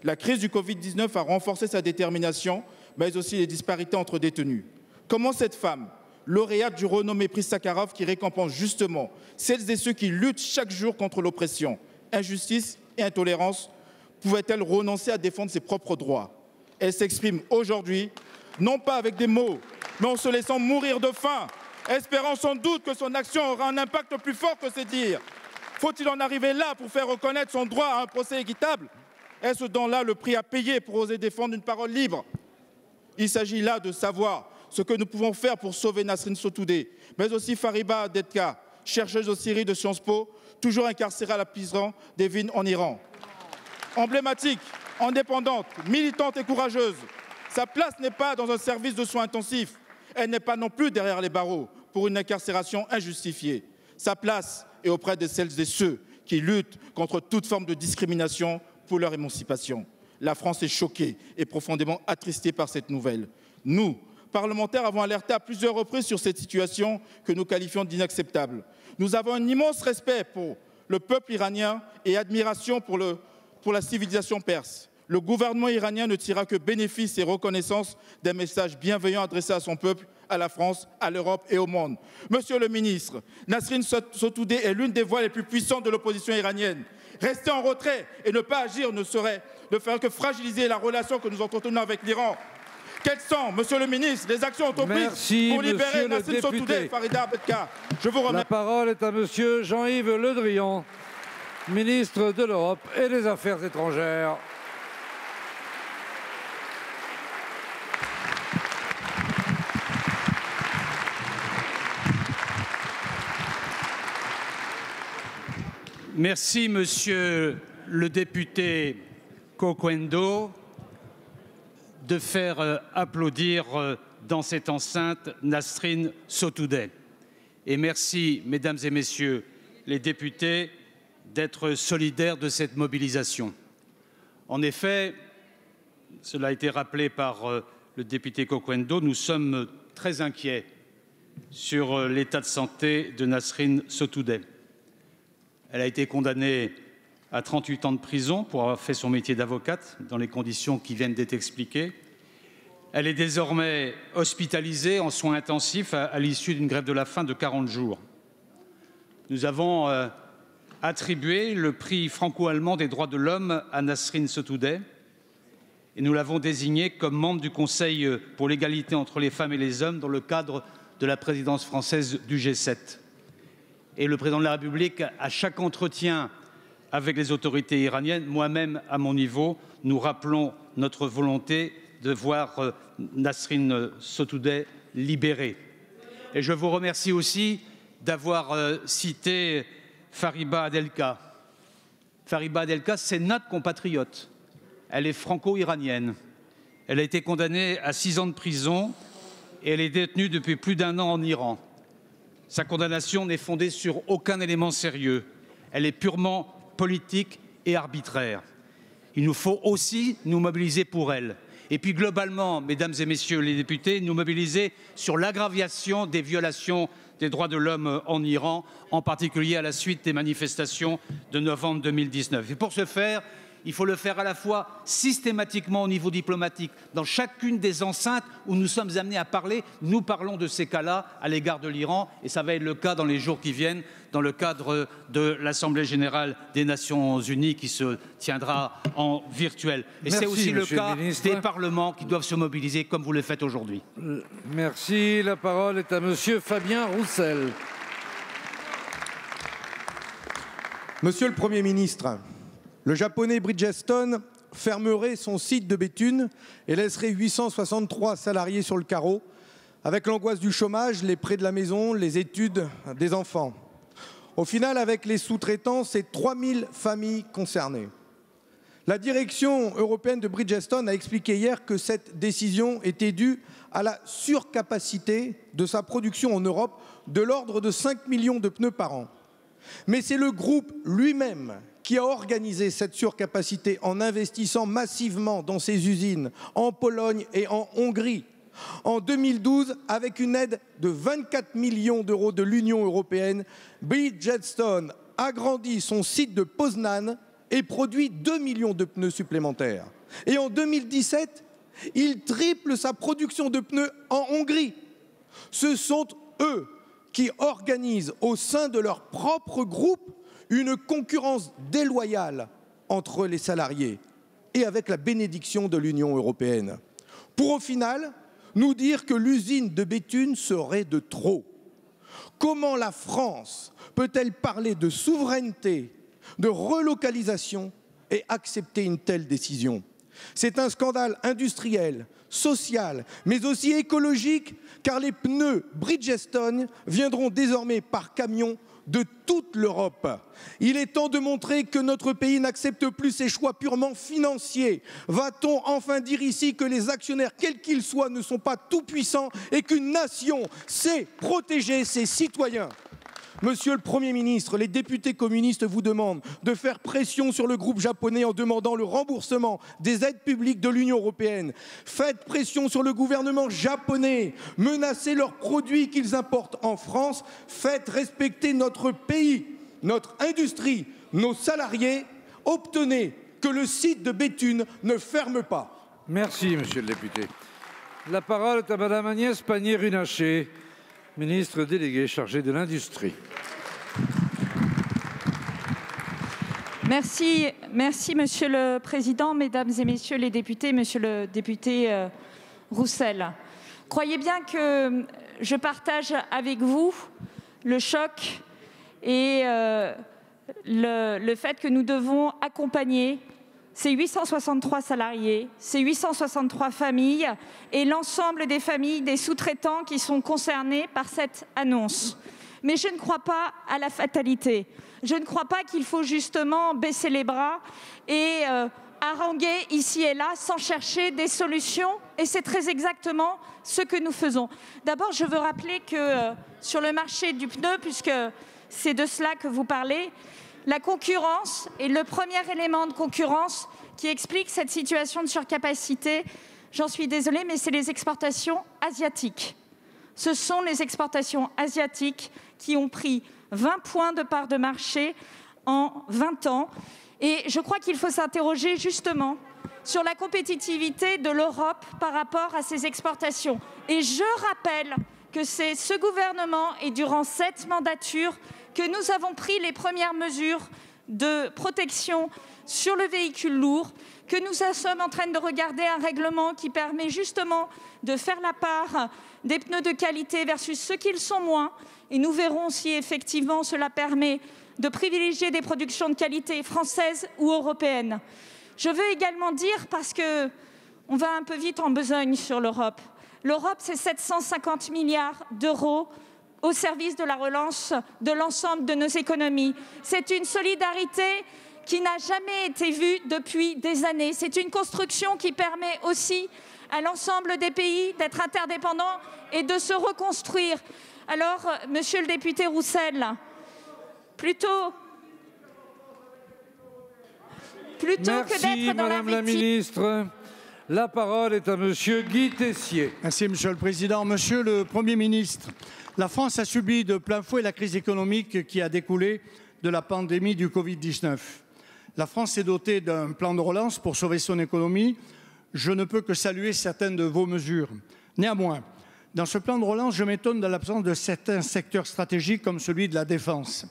La crise du Covid-19 a renforcé sa détermination, mais aussi les disparités entre détenus. Comment cette femme, lauréate du renommé prix Sakharov qui récompense justement celles et ceux qui luttent chaque jour contre l'oppression, injustice et intolérance, pouvait-elle renoncer à défendre ses propres droits? Elle s'exprime aujourd'hui, non pas avec des mots, mais en se laissant mourir de faim, espérant sans doute que son action aura un impact plus fort que ses dires. Faut-il en arriver là pour faire reconnaître son droit à un procès équitable? Est-ce donc là le prix à payer pour oser défendre une parole libre? Il s'agit là de savoir ce que nous pouvons faire pour sauver Nasrin Sotoudeh, mais aussi Fariba Adelka, chercheuse au Syrie de Sciences Po, toujours incarcérée à la prison d'Evin en Iran. Emblématique, indépendante, militante et courageuse, sa place n'est pas dans un service de soins intensifs, elle n'est pas non plus derrière les barreaux pour une incarcération injustifiée. Sa place est auprès de celles et ceux qui luttent contre toute forme de discrimination pour leur émancipation. La France est choquée et profondément attristée par cette nouvelle. Nous, parlementaires, avons alerté à plusieurs reprises sur cette situation que nous qualifions d'inacceptable. Nous avons un immense respect pour le peuple iranien et admiration pour la civilisation perse. Le gouvernement iranien ne tirera que bénéfice et reconnaissance des messages bienveillants adressés à son peuple, à la France, à l'Europe et au monde. Monsieur le ministre, Nasrin Sotoudeh est l'une des voix les plus puissantes de l'opposition iranienne. Rester en retrait et ne pas agir ne ferait que fragiliser la relation que nous entretenons avec l'Iran. Quelles sont, Monsieur le ministre, les actions entreprises pour libérer Nasrin Sotoudeh et Farida Adelka? Je vous remercie. La parole est à Monsieur Jean-Yves Le Drian, ministre de l'Europe et des Affaires étrangères. Merci, Monsieur le député Coquendo, de faire applaudir dans cette enceinte Nasrin Sotoudeh. Et merci, Mesdames et Messieurs les députés, d'être solidaires de cette mobilisation. En effet, cela a été rappelé par le député Coquendo, nous sommes très inquiets sur l'état de santé de Nasrin Sotoudeh. Elle a été condamnée à 38 ans de prison pour avoir fait son métier d'avocate dans les conditions qui viennent d'être expliquées. Elle est désormais hospitalisée en soins intensifs à l'issue d'une grève de la faim de 40 jours. Nous avons attribué le prix franco-allemand des droits de l'homme à Nasrin Sotoudeh et nous l'avons désignée comme membre du Conseil pour l'égalité entre les femmes et les hommes dans le cadre de la présidence française du G7. Et le président de la République, à chaque entretien avec les autorités iraniennes, moi-même à mon niveau, nous rappelons notre volonté de voir Nasrin Sotoudeh libérée. Et je vous remercie aussi d'avoir cité Fariba Adelka. Fariba Adelka, c'est notre compatriote. Elle est franco-iranienne. Elle a été condamnée à 6 ans de prison et elle est détenue depuis plus d'1 an en Iran. Sa condamnation n'est fondée sur aucun élément sérieux. Elle est purement politique et arbitraire. Il nous faut aussi nous mobiliser pour elle. Et puis globalement, Mesdames et Messieurs les députés, nous mobiliser sur l'aggravation des violations des droits de l'homme en Iran, en particulier à la suite des manifestations de novembre 2019. Et pour ce faire, il faut le faire à la fois systématiquement au niveau diplomatique. Dans chacune des enceintes où nous sommes amenés à parler, nous parlons de ces cas-là à l'égard de l'Iran et ça va être le cas dans les jours qui viennent dans le cadre de l'Assemblée générale des Nations unies qui se tiendra en virtuel. Et c'est aussi le cas des parlements qui doivent se mobiliser comme vous le faites aujourd'hui. Merci. La parole est à Monsieur Fabien Roussel. Monsieur le Premier ministre, Le japonais Bridgestone fermerait son site de Béthune et laisserait 863 salariés sur le carreau, avec l'angoisse du chômage, les prêts de la maison, les études des enfants. Au final, avec les sous-traitants, c'est 3000 familles concernées. La direction européenne de Bridgestone a expliqué hier que cette décision était due à la surcapacité de sa production en Europe de l'ordre de 5 millions de pneus par an. Mais c'est le groupe lui-même qui a organisé cette surcapacité en investissant massivement dans ses usines en Pologne et en Hongrie. En 2012, avec une aide de 24 millions d'euros de l'Union européenne, Bridgestone agrandit son site de Poznań et produit 2 millions de pneus supplémentaires. Et en 2017, il triple sa production de pneus en Hongrie. Ce sont eux qui organisent au sein de leur propre groupe une concurrence déloyale entre les salariés et avec la bénédiction de l'Union européenne. Pour au final nous dire que l'usine de Béthune serait de trop. Comment la France peut-elle parler de souveraineté, de relocalisation et accepter une telle décision? C'est un scandale industriel, social, mais aussi écologique, car les pneus Bridgestone viendront désormais par camion de toute l'Europe. Il est temps de montrer que notre pays n'accepte plus ces choix purement financiers. Va-t-on enfin dire ici que les actionnaires, quels qu'ils soient, ne sont pas tout-puissants et qu'une nation sait protéger ses citoyens? Monsieur le Premier ministre, les députés communistes vous demandent de faire pression sur le groupe japonais en demandant le remboursement des aides publiques de l'Union européenne. Faites pression sur le gouvernement japonais, menacez leurs produits qu'ils importent en France, faites respecter notre pays, notre industrie, nos salariés, obtenez que le site de Béthune ne ferme pas. Merci, monsieur le député. La parole est à madame Agnès Pannier-Runacher, ministre déléguée chargée de l'Industrie. Merci, Monsieur le Président, Mesdames et Messieurs les députés, Monsieur le député Roussel. Croyez bien que je partage avec vous le choc et le fait que nous devons accompagner ces 863 salariés, ces 863 familles et l'ensemble des familles des sous-traitants qui sont concernés par cette annonce. Mais je ne crois pas à la fatalité. Je ne crois pas qu'il faut justement baisser les bras et haranguer ici et là sans chercher des solutions. Et c'est très exactement ce que nous faisons. D'abord, je veux rappeler que sur le marché du pneu, puisque c'est de cela que vous parlez, la concurrence est le premier élément de concurrence qui explique cette situation de surcapacité. J'en suis désolée, mais c'est les exportations asiatiques. Ce sont les exportations asiatiques qui ont pris 20 points de part de marché en 20 ans. Et je crois qu'il faut s'interroger justement sur la compétitivité de l'Europe par rapport à ces exportations. Et je rappelle que c'est ce gouvernement et durant cette mandature que nous avons pris les premières mesures de protection sur le véhicule lourd, que nous sommes en train de regarder un règlement qui permet justement de faire la part des pneus de qualité versus ceux qui le sont moins. Et nous verrons si effectivement cela permet de privilégier des productions de qualité françaises ou européennes. Je veux également dire, parce qu'on va un peu vite en besogne sur l'Europe, l'Europe c'est 750 milliards d'euros au service de la relance de l'ensemble de nos économies. C'est une solidarité qui n'a jamais été vue depuis des années. C'est une construction qui permet aussi à l'ensemble des pays d'être interdépendants et de se reconstruire. Alors, monsieur le député Roussel, plutôt que d'être dans Madame la ministre. La parole est à monsieur Guy Tessier. Merci, monsieur le président. Monsieur le Premier ministre, la France a subi de plein fouet la crise économique qui a découlé de la pandémie du Covid-19. La France s'est dotée d'un plan de relance pour sauver son économie. Je ne peux que saluer certaines de vos mesures. Néanmoins, dans ce plan de relance, je m'étonne de l'absence de certains secteurs stratégiques comme celui de la défense.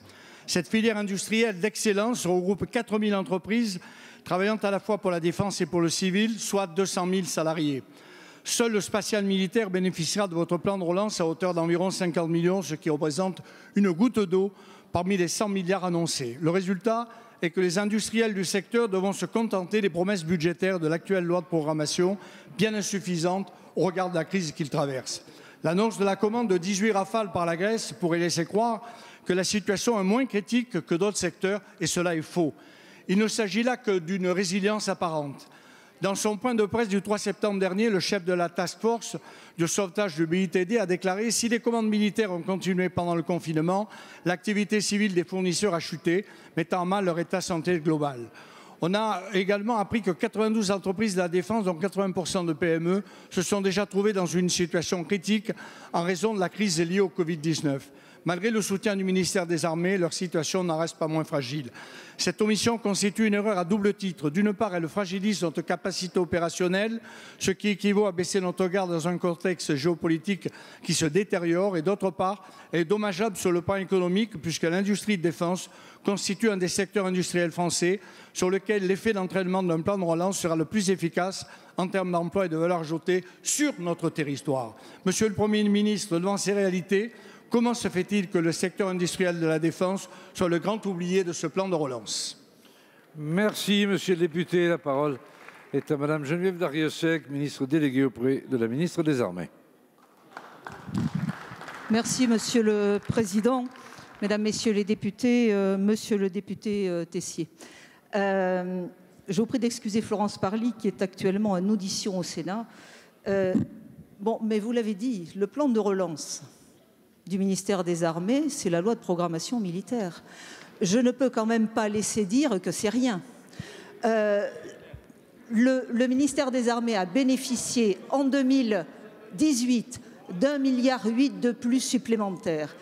Cette filière industrielle d'excellence regroupe 4000 entreprises travaillant à la fois pour la défense et pour le civil, soit 200 000 salariés. Seul le spatial militaire bénéficiera de votre plan de relance à hauteur d'environ 50 millions, ce qui représente une goutte d'eau parmi les 100 milliards annoncés. Le résultat, et que les industriels du secteur devront se contenter des promesses budgétaires de l'actuelle loi de programmation, bien insuffisantes au regard de la crise qu'ils traversent. L'annonce de la commande de 18 Rafales par la Grèce pourrait laisser croire que la situation est moins critique que d'autres secteurs, et cela est faux. Il ne s'agit là que d'une résilience apparente. Dans son point de presse du 3 septembre dernier, le chef de la task force de sauvetage du BITD a déclaré « Si les commandes militaires ont continué pendant le confinement, l'activité civile des fournisseurs a chuté, mettant à mal leur état de santé global ». On a également appris que 92 entreprises de la défense, dont 80% de PME, se sont déjà trouvées dans une situation critique en raison de la crise liée au Covid-19. Malgré le soutien du ministère des Armées, leur situation n'en reste pas moins fragile. Cette omission constitue une erreur à double titre. D'une part, elle fragilise notre capacité opérationnelle, ce qui équivaut à baisser notre garde dans un contexte géopolitique qui se détériore. Et d'autre part, elle est dommageable sur le plan économique, puisque l'industrie de défense constitue un des secteurs industriels français sur lequel l'effet d'entraînement d'un plan de relance sera le plus efficace en termes d'emploi et de valeur ajoutée sur notre territoire. Monsieur le Premier ministre, devant ces réalités, comment se fait-il que le secteur industriel de la défense soit le grand oublié de ce plan de relance? Merci, monsieur le député. La parole est à madame Geneviève Darrieussecq, ministre déléguée auprès de la ministre des Armées. Merci, monsieur le président. Mesdames, messieurs les députés, monsieur le député Tessier. Je vous prie d'excuser Florence Parly, qui est actuellement en audition au Sénat. Bon, mais vous l'avez dit, le plan de relance du ministère des Armées, c'est la loi de programmation militaire. Je ne peux quand même pas laisser dire que c'est rien. Le ministère des Armées a bénéficié en 2018 d'1,8 milliard de plus supplémentaire.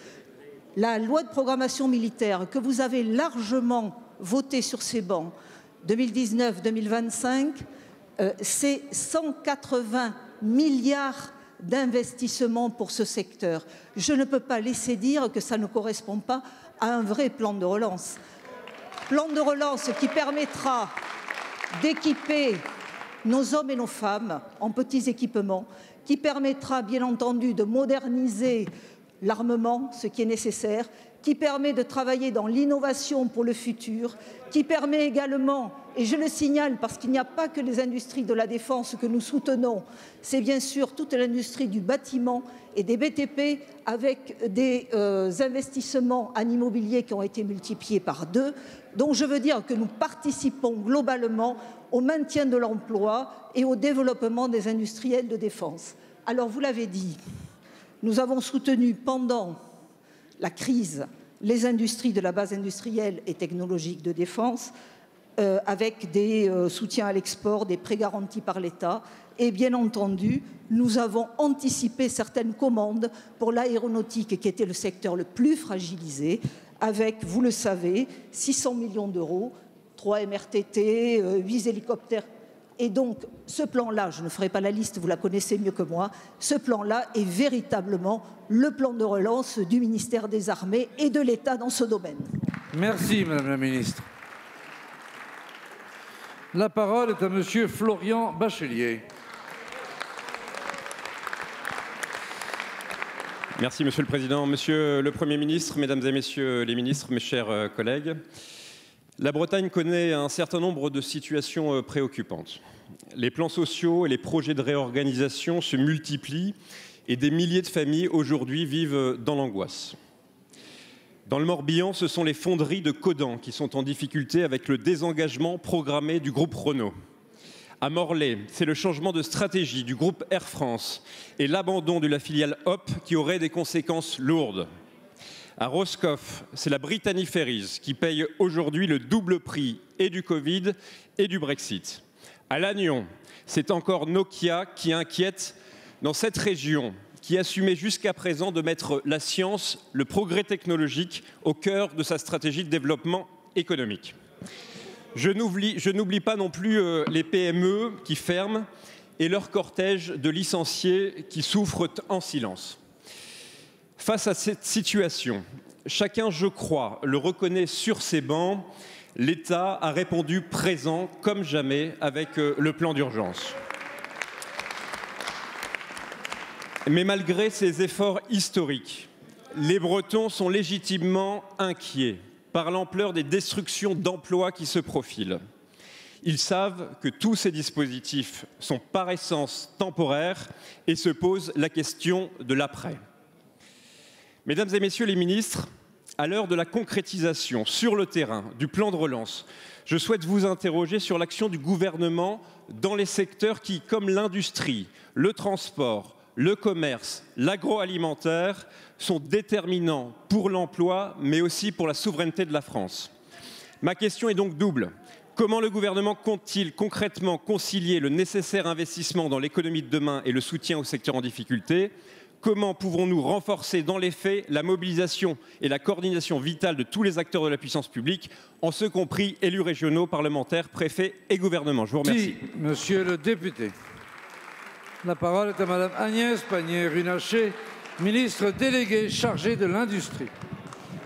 La loi de programmation militaire que vous avez largement votée sur ces bancs, 2019-2025, c'est 180 milliards d'investissement pour ce secteur. Je ne peux pas laisser dire que ça ne correspond pas à un vrai plan de relance. Plan de relance qui permettra d'équiper nos hommes et nos femmes en petits équipements, qui permettra bien entendu de moderniser l'armement, ce qui est nécessaire, qui permet de travailler dans l'innovation pour le futur, qui permet également, et je le signale parce qu'il n'y a pas que les industries de la défense que nous soutenons, c'est bien sûr toute l'industrie du bâtiment et des BTP avec des investissements en immobilier qui ont été multipliés par 2. Donc je veux dire que nous participons globalement au maintien de l'emploi et au développement des industriels de défense. Alors vous l'avez dit, nous avons soutenu pendant la crise les industries de la base industrielle et technologique de défense avec des soutiens à l'export, des prêts garantis par l'État et bien entendu, nous avons anticipé certaines commandes pour l'aéronautique qui était le secteur le plus fragilisé avec, vous le savez, 600 millions d'euros, 3 MRTT, 8 hélicoptères. Et donc, ce plan-là, je ne ferai pas la liste, vous la connaissez mieux que moi, ce plan-là est véritablement le plan de relance du ministère des Armées et de l'État dans ce domaine. Merci, madame la ministre. La parole est à monsieur Florian Bachelier. Merci, monsieur le président. Monsieur le Premier ministre, mesdames et messieurs les ministres, mes chers collègues, la Bretagne connaît un certain nombre de situations préoccupantes. Les plans sociaux et les projets de réorganisation se multiplient et des milliers de familles aujourd'hui vivent dans l'angoisse. Dans le Morbihan, ce sont les fonderies de Codan qui sont en difficulté avec le désengagement programmé du groupe Renault. À Morlaix, c'est le changement de stratégie du groupe Air France et l'abandon de la filiale Hop qui aurait des conséquences lourdes. À Roscoff, c'est la Brittany Ferries qui paye aujourd'hui le double prix et du Covid et du Brexit. À Lannion, c'est encore Nokia qui inquiète dans cette région, qui assumait jusqu'à présent de mettre la science, le progrès technologique au cœur de sa stratégie de développement économique. Je n'oublie pas non plus les PME qui ferment et leur cortège de licenciés qui souffrent en silence. Face à cette situation, chacun, je crois, le reconnaît sur ces bancs, l'État a répondu présent comme jamais avec le plan d'urgence. Mais malgré ces efforts historiques, les Bretons sont légitimement inquiets par l'ampleur des destructions d'emplois qui se profilent. Ils savent que tous ces dispositifs sont par essence temporaires et se posent la question de l'après. Mesdames et messieurs les ministres, à l'heure de la concrétisation sur le terrain du plan de relance, je souhaite vous interroger sur l'action du gouvernement dans les secteurs qui, comme l'industrie, le transport, le commerce, l'agroalimentaire, sont déterminants pour l'emploi, mais aussi pour la souveraineté de la France. Ma question est donc double. Comment le gouvernement compte-t-il concrètement concilier le nécessaire investissement dans l'économie de demain et le soutien aux secteurs en difficulté ? Comment pouvons-nous renforcer dans les faits la mobilisation et la coordination vitale de tous les acteurs de la puissance publique, en ce compris élus régionaux, parlementaires, préfets et gouvernements? Je vous remercie. Monsieur le député. La parole est à Madame Agnès Pannier-Runacher, ministre déléguée chargée de l'Industrie.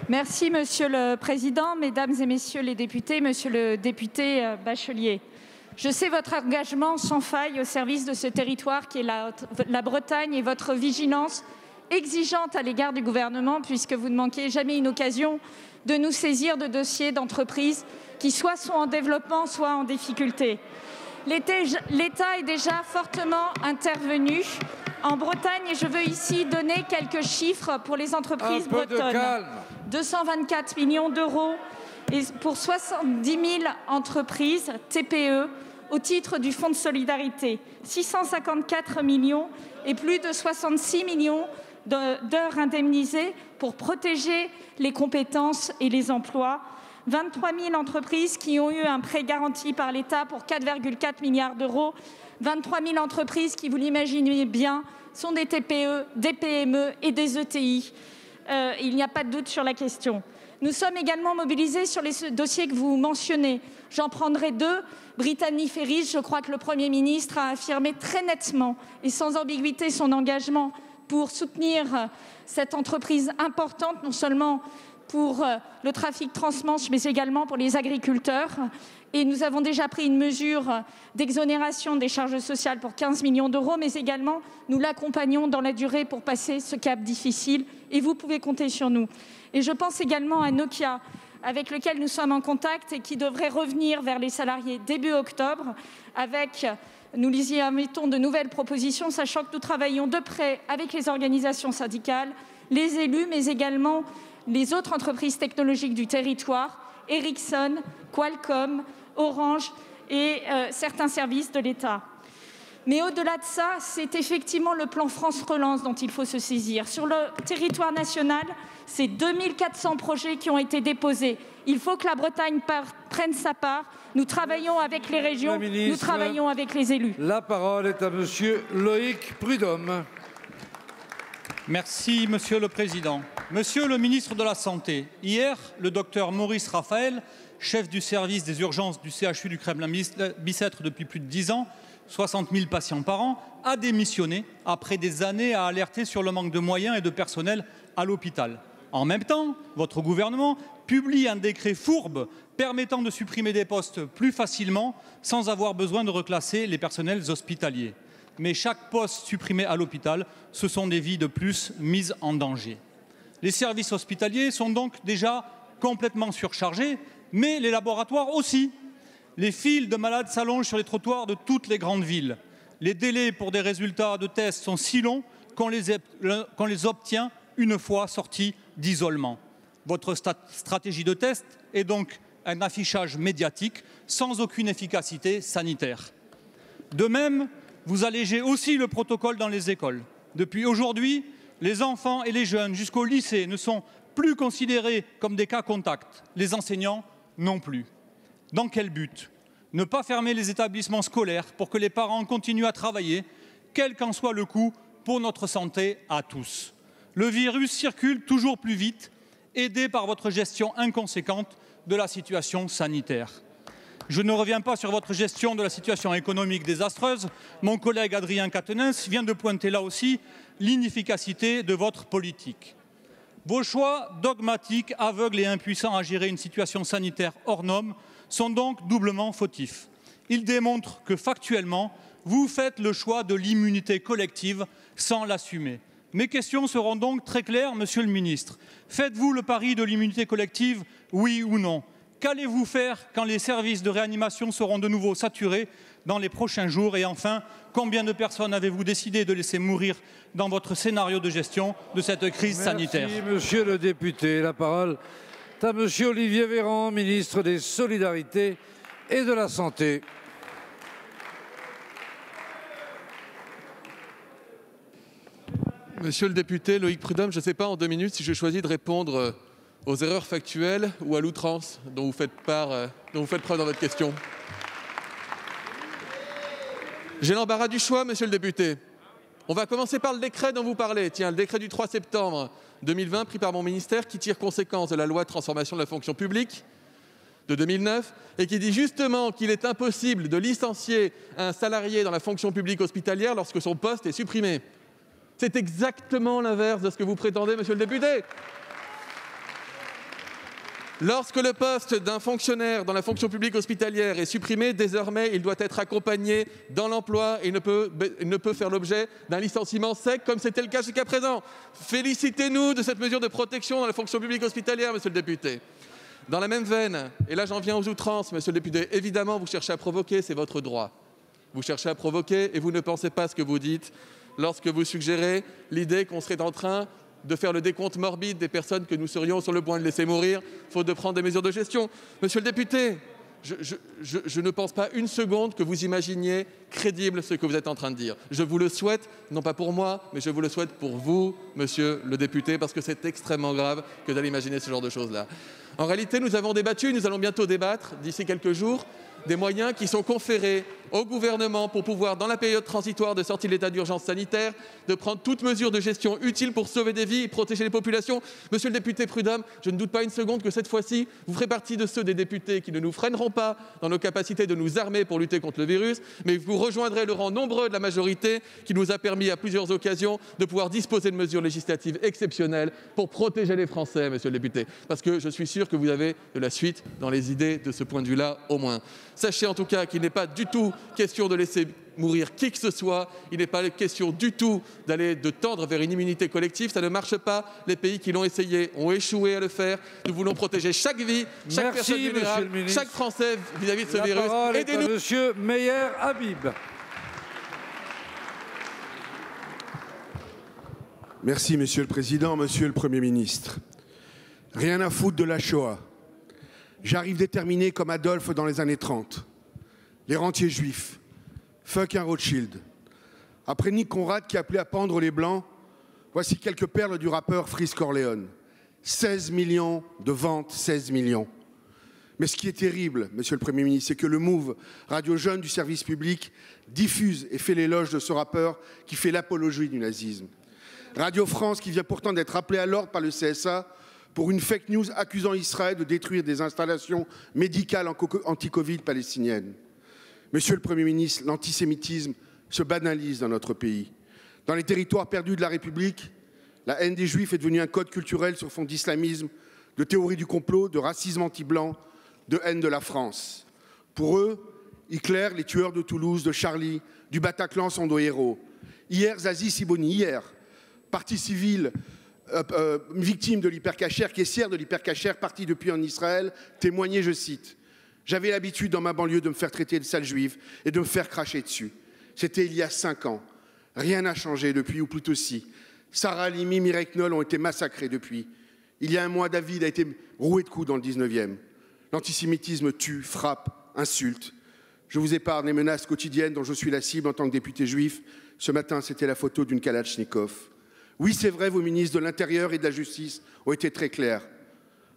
Merci, Monsieur le Président, Mesdames et Messieurs les députés, Monsieur le député Bachelier. Je sais votre engagement sans faille au service de ce territoire qui est la Bretagne et votre vigilance exigeante à l'égard du gouvernement, puisque vous ne manquez jamais une occasion de nous saisir de dossiers d'entreprises qui soit sont en développement, soit en difficulté. L'État est déjà fortement intervenu en Bretagne et je veux ici donner quelques chiffres pour les entreprises bretonnes. 224 millions d'euros pour 70 000 entreprises TPE au titre du Fonds de solidarité, 654 millions et plus de 66 millions d'heures indemnisées pour protéger les compétences et les emplois. 23 000 entreprises qui ont eu un prêt garanti par l'État pour 4,4 milliards d'euros. 23 000 entreprises qui, vous l'imaginez bien, sont des TPE, des PME et des ETI. Il n'y a pas de doute sur la question. Nous sommes également mobilisés sur les dossiers que vous mentionnez. J'en prendrai deux. Brittany Ferries, je crois que le Premier ministre a affirmé très nettement et sans ambiguïté son engagement pour soutenir cette entreprise importante, non seulement pour le trafic transmanche, mais également pour les agriculteurs. Et nous avons déjà pris une mesure d'exonération des charges sociales pour 15 millions d'euros, mais également nous l'accompagnons dans la durée pour passer ce cap difficile. Et vous pouvez compter sur nous. Et je pense également à Nokia, avec lequel nous sommes en contact et qui devrait revenir vers les salariés début octobre, avec, nous y mettons de nouvelles propositions, sachant que nous travaillons de près avec les organisations syndicales, les élus, mais également les autres entreprises technologiques du territoire, Ericsson, Qualcomm, Orange et certains services de l'État. Mais au-delà de ça, c'est effectivement le plan France Relance dont il faut se saisir. Sur le territoire national, c'est 2400 projets qui ont été déposés. Il faut que la Bretagne prenne sa part. Nous travaillons avec les régions, nous travaillons avec les élus. La parole est à Monsieur Loïc Prudhomme. Merci, Monsieur le Président. Monsieur le ministre de la Santé, hier, le docteur Maurice Raphaël, chef du service des urgences du CHU du Kremlin-Bicêtre depuis plus de 10 ans, 60 000 patients par an, a démissionné après des années à alerter sur le manque de moyens et de personnel à l'hôpital. En même temps, votre gouvernement publie un décret fourbe permettant de supprimer des postes plus facilement sans avoir besoin de reclasser les personnels hospitaliers. Mais chaque poste supprimé à l'hôpital, ce sont des vies de plus mises en danger. Les services hospitaliers sont donc déjà complètement surchargés, mais les laboratoires aussi. Les files de malades s'allongent sur les trottoirs de toutes les grandes villes. Les délais pour des résultats de tests sont si longs qu'on les obtient une fois sortis d'isolement. Votre stratégie de test est donc un affichage médiatique sans aucune efficacité sanitaire. De même, vous allégez aussi le protocole dans les écoles. Depuis aujourd'hui, les enfants et les jeunes jusqu'au lycée ne sont plus considérés comme des cas contacts. Les enseignants non plus. Dans quel but? Ne pas fermer les établissements scolaires pour que les parents continuent à travailler, quel qu'en soit le coût pour notre santé à tous. Le virus circule toujours plus vite, aidé par votre gestion inconséquente de la situation sanitaire. Je ne reviens pas sur votre gestion de la situation économique désastreuse. Mon collègue Adrien Quatennens vient de pointer là aussi l'inefficacité de votre politique. Vos choix dogmatiques, aveugles et impuissants à gérer une situation sanitaire hors norme sont donc doublement fautifs. Ils démontrent que factuellement, vous faites le choix de l'immunité collective sans l'assumer. Mes questions seront donc très claires, Monsieur le ministre. Faites-vous le pari de l'immunité collective, oui ou non? Qu'allez-vous faire quand les services de réanimation seront de nouveau saturés dans les prochains jours? Et enfin, combien de personnes avez-vous décidé de laisser mourir dans votre scénario de gestion de cette crise sanitaire? Merci, Monsieur le député. La parole est à Monsieur Olivier Véran, ministre des Solidarités et de la Santé. Monsieur le député Loïc Prudhomme, je ne sais pas en 2 minutes si je choisis de répondre aux erreurs factuelles ou à l'outrance dont vous faites preuve dans votre question. J'ai l'embarras du choix, monsieur le député. On va commencer par le décret dont vous parlez. Tiens, le décret du 3 septembre 2020 pris par mon ministère qui tire conséquence de la loi de transformation de la fonction publique de 2009 et qui dit justement qu'il est impossible de licencier un salarié dans la fonction publique hospitalière lorsque son poste est supprimé. C'est exactement l'inverse de ce que vous prétendez, monsieur le député. Lorsque le poste d'un fonctionnaire dans la fonction publique hospitalière est supprimé, désormais, il doit être accompagné dans l'emploi et il ne peut faire l'objet d'un licenciement sec comme c'était le cas jusqu'à présent. Félicitez-nous de cette mesure de protection dans la fonction publique hospitalière, monsieur le député. Dans la même veine, et là j'en viens aux outrances, monsieur le député, évidemment vous cherchez à provoquer, c'est votre droit. Vous cherchez à provoquer et vous ne pensez pas ce que vous dites lorsque vous suggérez l'idée qu'on serait en train de faire le décompte morbide des personnes que nous serions sur le point de laisser mourir, faute de prendre des mesures de gestion. Monsieur le député, je ne pense pas une seconde que vous imaginiez crédible ce que vous êtes en train de dire. Je vous le souhaite, non pas pour moi, mais je vous le souhaite pour vous, monsieur le député, parce que c'est extrêmement grave que d'aller imaginer ce genre de choses-là. En réalité, nous avons débattu, nous allons bientôt débattre, d'ici quelques jours, des moyens qui sont conférés au gouvernement pour pouvoir, dans la période transitoire de sortie de l'état d'urgence sanitaire, de prendre toute mesure de gestion utile pour sauver des vies et protéger les populations. Monsieur le député Prudhomme, je ne doute pas une seconde que cette fois-ci, vous ferez partie de ceux des députés qui ne nous freineront pas dans nos capacités de nous armer pour lutter contre le virus, mais vous rejoindrez le rang nombreux de la majorité qui nous a permis à plusieurs occasions de pouvoir disposer de mesures législatives exceptionnelles pour protéger les Français, monsieur le député. Parce que je suis sûr que vous avez de la suite dans les idées de ce point de vue-là, au moins. Sachez en tout cas qu'il n'est pas du tout question de laisser mourir qui que ce soit. Il n'est pas question du tout de tendre vers une immunité collective. Ça ne marche pas. Les pays qui l'ont essayé ont échoué à le faire. Nous voulons protéger chaque vie, chaque personne vulnérable, chaque Français vis-à-vis de ce virus. La parole est à Monsieur Meyer Habib. Merci, Monsieur le Président, Monsieur le Premier ministre. Rien à foutre de la Shoah. J'arrive déterminé comme Adolphe dans les années 30. Les rentiers juifs. Fuck un Rothschild. Après Nick Conrad qui appelait à pendre les Blancs, voici quelques perles du rappeur Freeze Corleone. 16 millions de ventes, 16 millions. Mais ce qui est terrible, Monsieur le Premier ministre, c'est que le MOVE, radio jeune du service public, diffuse et fait l'éloge de ce rappeur qui fait l'apologie du nazisme. Radio France, qui vient pourtant d'être appelée à l'ordre par le CSA, pour une fake news accusant Israël de détruire des installations médicales anti-Covid palestiniennes. Monsieur le Premier ministre, l'antisémitisme se banalise dans notre pays. Dans les territoires perdus de la République, la haine des Juifs est devenue un code culturel sur fond d'islamisme, de théorie du complot, de racisme anti-blanc, de haine de la France. Pour eux, Hitler, les tueurs de Toulouse, de Charlie, du Bataclan sont nos héros. Hier, Zazie Siboni, hier, partie civile, victime de l'hypercachère, caissière de l'hypercachère, partie depuis en Israël, témoignait, je cite, « J'avais l'habitude dans ma banlieue de me faire traiter de sale juive et de me faire cracher dessus. C'était il y a 5 ans. Rien n'a changé depuis, ou plutôt si. Sarah Halimi, Mireille Knoll ont été massacrés depuis. Il y a un mois, David a été roué de coups dans le 19e. L'antisémitisme tue, frappe, insulte. Je vous épargne les menaces quotidiennes dont je suis la cible en tant que député juif. Ce matin, c'était la photo d'une Kalachnikov. Oui, c'est vrai, vos ministres de l'Intérieur et de la Justice ont été très clairs.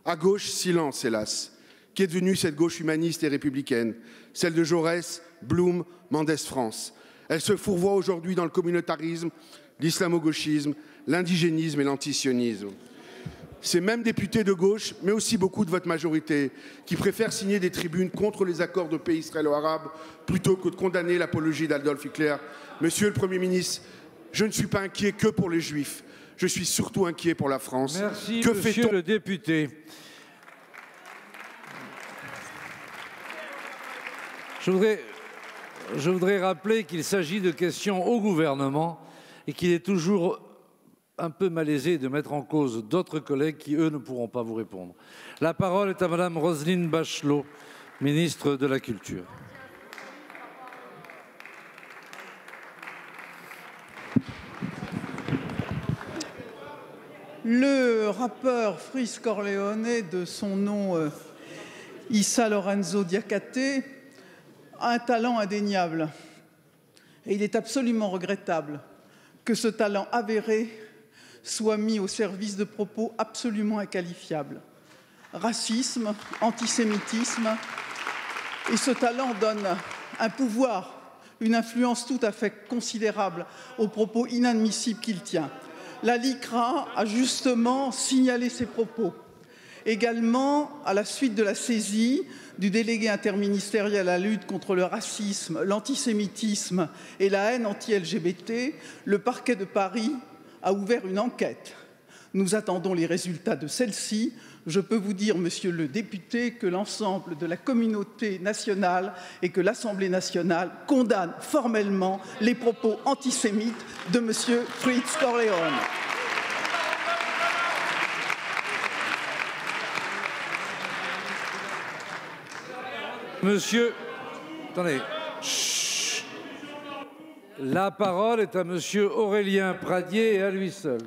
À gauche, silence, hélas. Qui est devenue cette gauche humaniste et républicaine? Celle de Jaurès, Blum, Mendès France. Elle se fourvoie aujourd'hui dans le communautarisme, l'islamo-gauchisme, l'indigénisme et l'antisionisme. Ces mêmes députés de gauche, mais aussi beaucoup de votre majorité, qui préfèrent signer des tribunes contre les accords de paix israélo-arabes plutôt que de condamner l'apologie d'Adolf Hitler. Monsieur le Premier ministre, je ne suis pas inquiet que pour les Juifs. Je suis surtout inquiet pour la France. Merci, Monsieur le député. Je voudrais rappeler qu'il s'agit de questions au gouvernement et qu'il est toujours un peu malaisé de mettre en cause d'autres collègues qui, eux, ne pourront pas vous répondre. La parole est à Madame Roselyne Bachelot, ministre de la Culture. Le rappeur Freeze Corleone, de son nom Issa Lorenzo Diakate, a un talent indéniable. Et il est absolument regrettable que ce talent avéré soit mis au service de propos absolument inqualifiables. Racisme, antisémitisme, et ce talent donne un pouvoir, une influence tout à fait considérable aux propos inadmissibles qu'il tient. La LICRA a justement signalé ces propos. Également, à la suite de la saisie du délégué interministériel à la lutte contre le racisme, l'antisémitisme et la haine anti-LGBT, le parquet de Paris a ouvert une enquête. Nous attendons les résultats de celle-ci. Je peux vous dire, monsieur le député, que l'ensemble de la communauté nationale et que l'Assemblée nationale condamnent formellement les propos antisémites de monsieur Freeze Corleone. Monsieur, attendez. Chut. La parole est à monsieur Aurélien Pradié et à lui seul.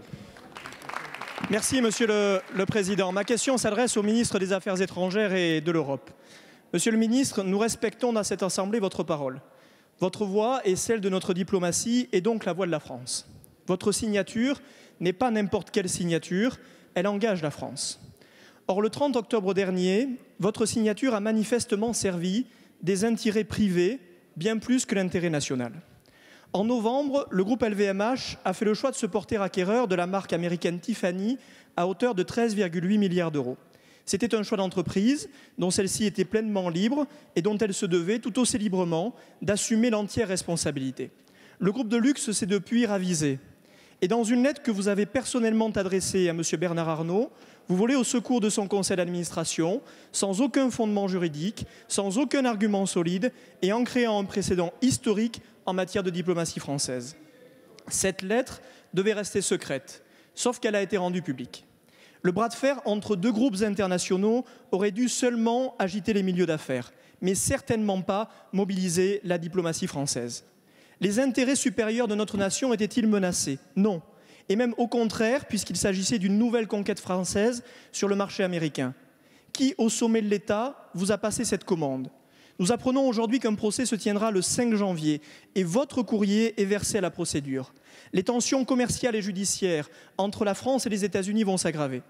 Merci, Monsieur le Président. Ma question s'adresse au ministre des Affaires étrangères et de l'Europe. Monsieur le ministre, nous respectons dans cette Assemblée votre parole. Votre voix est celle de notre diplomatie et donc la voix de la France. Votre signature n'est pas n'importe quelle signature, elle engage la France. Or, le 30 octobre dernier, votre signature a manifestement servi des intérêts privés bien plus que l'intérêt national. En novembre, le groupe LVMH a fait le choix de se porter acquéreur de la marque américaine Tiffany à hauteur de 13,8 milliards d'euros. C'était un choix d'entreprise dont celle-ci était pleinement libre et dont elle se devait tout aussi librement d'assumer l'entière responsabilité. Le groupe de luxe s'est depuis ravisé. Et dans une lettre que vous avez personnellement adressée à M. Bernard Arnault, vous volez au secours de son conseil d'administration, sans aucun fondement juridique, sans aucun argument solide et en créant un précédent historique en matière de diplomatie française. Cette lettre devait rester secrète, sauf qu'elle a été rendue publique. Le bras de fer entre deux groupes internationaux aurait dû seulement agiter les milieux d'affaires, mais certainement pas mobiliser la diplomatie française. Les intérêts supérieurs de notre nation étaient-ils menacés? Non. Et même au contraire, puisqu'il s'agissait d'une nouvelle conquête française sur le marché américain. Qui, au sommet de l'État, vous a passé cette commande? Nous apprenons aujourd'hui qu'un procès se tiendra le 5 janvier et votre courrier est versé à la procédure. Les tensions commerciales et judiciaires entre la France et les États-Unis vont s'aggraver.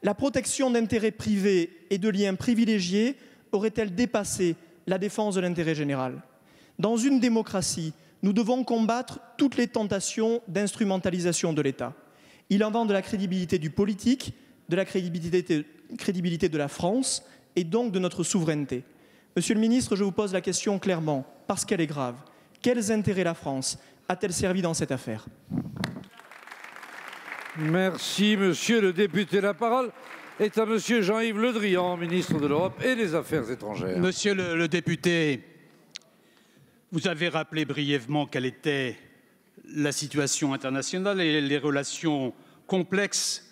La protection d'intérêts privés et de liens privilégiés aurait-elle dépassé la défense de l'intérêt général? Dans une démocratie, nous devons combattre toutes les tentations d'instrumentalisation de l'État. Il en va de la crédibilité du politique, de la crédibilité de la France et donc de notre souveraineté. Monsieur le ministre, je vous pose la question clairement, parce qu'elle est grave. Quels intérêts la France a-t-elle servi dans cette affaire? Merci, monsieur le député. La parole est à monsieur Jean-Yves Le Drian, ministre de l'Europe et des Affaires étrangères. Monsieur le député, vous avez rappelé brièvement quelle était la situation internationale et les relations complexes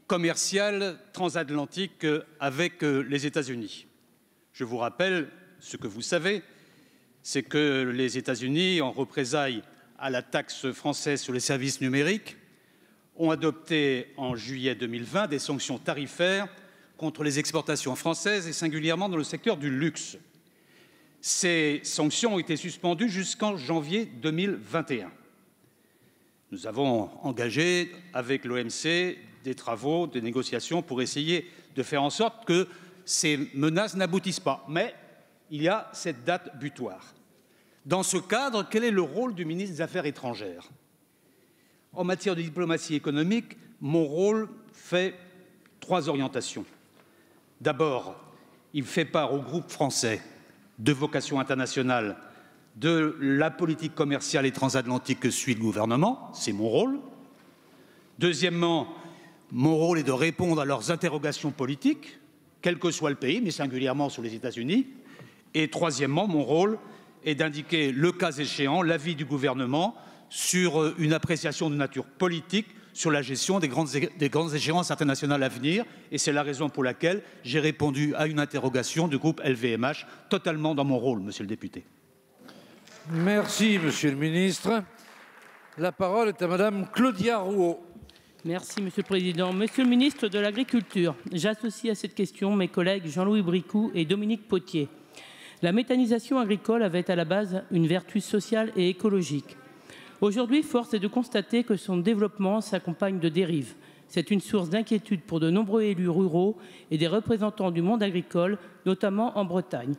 commerciales transatlantiques avec les États-Unis. Je vous rappelle ce que vous savez, c'est que les États-Unis, en représailles à la taxe française sur les services numériques, ont adopté en juillet 2020 des sanctions tarifaires contre les exportations françaises et singulièrement dans le secteur du luxe. Ces sanctions ont été suspendues jusqu'en janvier 2021. Nous avons engagé avec l'OMC des travaux, des négociations pour essayer de faire en sorte que ces menaces n'aboutissent pas. Mais il y a cette date butoir. Dans ce cadre, quel est le rôle du ministre des Affaires étrangères? En matière de diplomatie économique, mon rôle fait 3 orientations. D'abord, il fait part au groupe français de vocation internationale de la politique commerciale et transatlantique que suit le gouvernement. C'est mon rôle. Deuxièmement, mon rôle est de répondre à leurs interrogations politiques, quel que soit le pays, mais singulièrement sur les États-Unis. Et troisièmement, mon rôle est d'indiquer, le cas échéant, l'avis du gouvernement sur une appréciation de nature politique sur la gestion des grandes échéances internationales à venir. Et c'est la raison pour laquelle j'ai répondu à une interrogation du groupe LVMH, totalement dans mon rôle, monsieur le député. Merci, monsieur le ministre. La parole est à madame Claudia Rouault. Merci, monsieur le président. Monsieur le ministre de l'Agriculture, j'associe à cette question mes collègues Jean-Louis Bricout et Dominique Potier. La méthanisation agricole avait à la base une vertu sociale et écologique. Aujourd'hui, force est de constater que son développement s'accompagne de dérives. C'est une source d'inquiétude pour de nombreux élus ruraux et des représentants du monde agricole, notamment en Bretagne.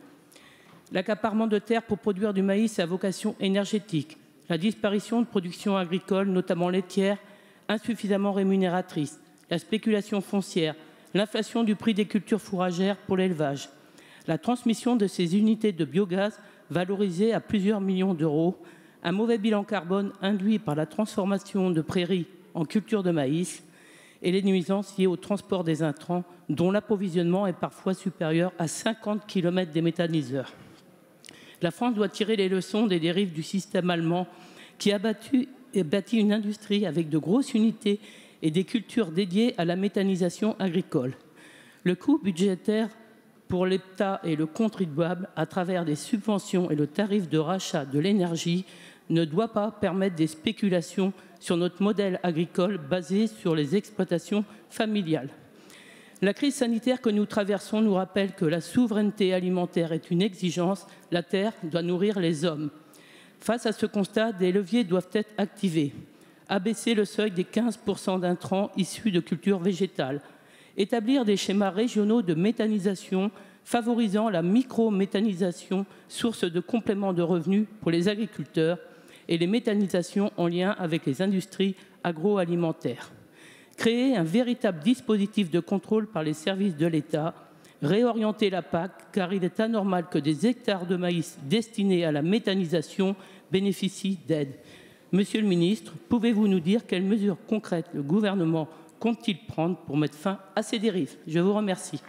L'accaparement de terres pour produire du maïs à vocation énergétique, la disparition de productions agricoles, notamment laitières, insuffisamment rémunératrices, la spéculation foncière, l'inflation du prix des cultures fourragères pour l'élevage, la transmission de ces unités de biogaz valorisées à plusieurs millions d'euros, un mauvais bilan carbone induit par la transformation de prairies en culture de maïs et les nuisances liées au transport des intrants dont l'approvisionnement est parfois supérieur à 50 km des méthaniseurs. La France doit tirer les leçons des dérives du système allemand qui a bâti une industrie avec de grosses unités et des cultures dédiées à la méthanisation agricole. Le coût budgétaire pour l'État et le contribuable, à travers des subventions et le tarif de rachat de l'énergie, ne doit pas permettre des spéculations sur notre modèle agricole basé sur les exploitations familiales. La crise sanitaire que nous traversons nous rappelle que la souveraineté alimentaire est une exigence. La terre doit nourrir les hommes. Face à ce constat, des leviers doivent être activés. Abaisser le seuil des 15% d'intrants issus de cultures végétales. Établir des schémas régionaux de méthanisation favorisant la micro-méthanisation, source de complément de revenus pour les agriculteurs, et les méthanisations en lien avec les industries agroalimentaires. Créer un véritable dispositif de contrôle par les services de l'État, réorienter la PAC, car il est anormal que des hectares de maïs destinés à la méthanisation bénéficient d'aides. Monsieur le ministre, pouvez-vous nous dire quelles mesures concrètes le gouvernement compte-t-il prendre pour mettre fin à ces dérives? Je vous remercie.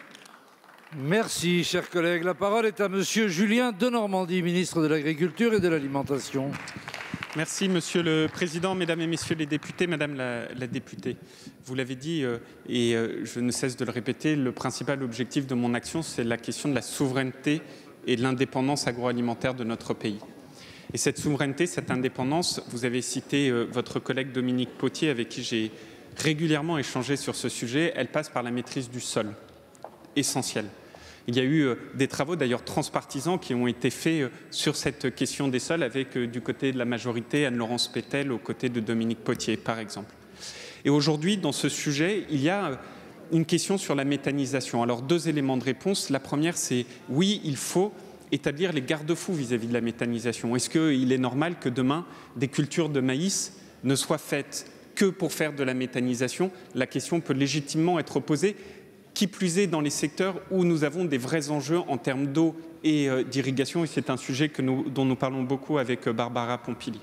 Merci, chers collègues. La parole est à monsieur Julien Denormandie, ministre de l'Agriculture et de l'Alimentation. Merci, Monsieur le Président, Mesdames et Messieurs les députés, Madame la députée. Vous l'avez dit, et je ne cesse de le répéter, le principal objectif de mon action, c'est la question de la souveraineté et de l'indépendance agroalimentaire de notre pays. Et cette souveraineté, cette indépendance, vous avez cité votre collègue Dominique Potier, avec qui j'ai régulièrement échangé sur ce sujet, elle passe par la maîtrise du sol, essentielle. Il y a eu des travaux d'ailleurs transpartisans qui ont été faits sur cette question des sols avec du côté de la majorité Anne-Laurence Pétel aux côtés de Dominique Potier par exemple. Et aujourd'hui dans ce sujet il y a une question sur la méthanisation. Alors deux éléments de réponse. La première c'est oui il faut établir les garde-fous vis-à-vis de la méthanisation. Est-ce qu'il est normal que demain des cultures de maïs ne soient faites que pour faire de la méthanisation? La question peut légitimement être posée. Qui plus est dans les secteurs où nous avons des vrais enjeux en termes d'eau et d'irrigation, et c'est un sujet dont nous parlons beaucoup avec Barbara Pompili.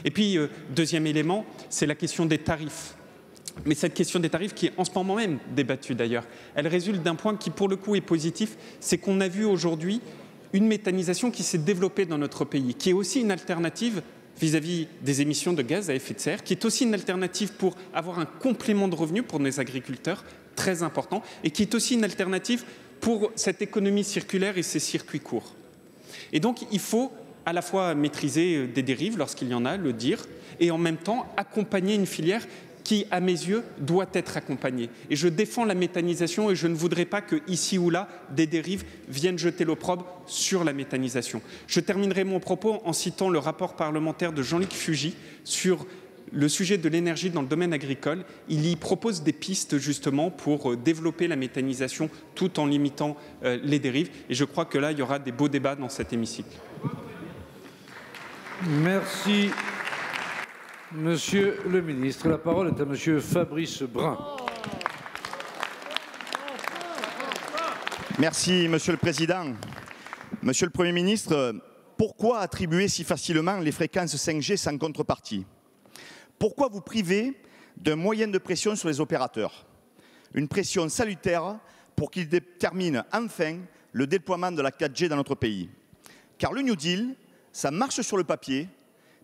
Et puis, deuxième élément, c'est la question des tarifs. Mais cette question des tarifs qui est en ce moment même débattue d'ailleurs, elle résulte d'un point qui pour le coup est positif, c'est qu'on a vu aujourd'hui une méthanisation qui s'est développée dans notre pays, qui est aussi une alternative vis-à-vis des émissions de gaz à effet de serre, qui est aussi une alternative pour avoir un complément de revenus pour nos agriculteurs, très important, et qui est aussi une alternative pour cette économie circulaire et ces circuits courts. Et donc, il faut à la fois maîtriser des dérives lorsqu'il y en a, le dire, et en même temps accompagner une filière qui, à mes yeux, doit être accompagnée. Et je défends la méthanisation et je ne voudrais pas que, ici ou là, des dérives viennent jeter l'opprobre sur la méthanisation. Je terminerai mon propos en citant le rapport parlementaire de Jean-Luc Fugit sur le sujet de l'énergie dans le domaine agricole. Il y propose des pistes justement pour développer la méthanisation tout en limitant les dérives. Et je crois que là, il y aura des beaux débats dans cet hémicycle. Merci, Monsieur le Ministre. La parole est à Monsieur Fabrice Brun. Merci, Monsieur le Président. Monsieur le Premier ministre, pourquoi attribuer si facilement les fréquences 5G sans contrepartie ? Pourquoi vous privez d'un moyen de pression sur les opérateurs? Une pression salutaire pour qu'ils déterminent enfin le déploiement de la 4G dans notre pays. Car le New Deal, ça marche sur le papier,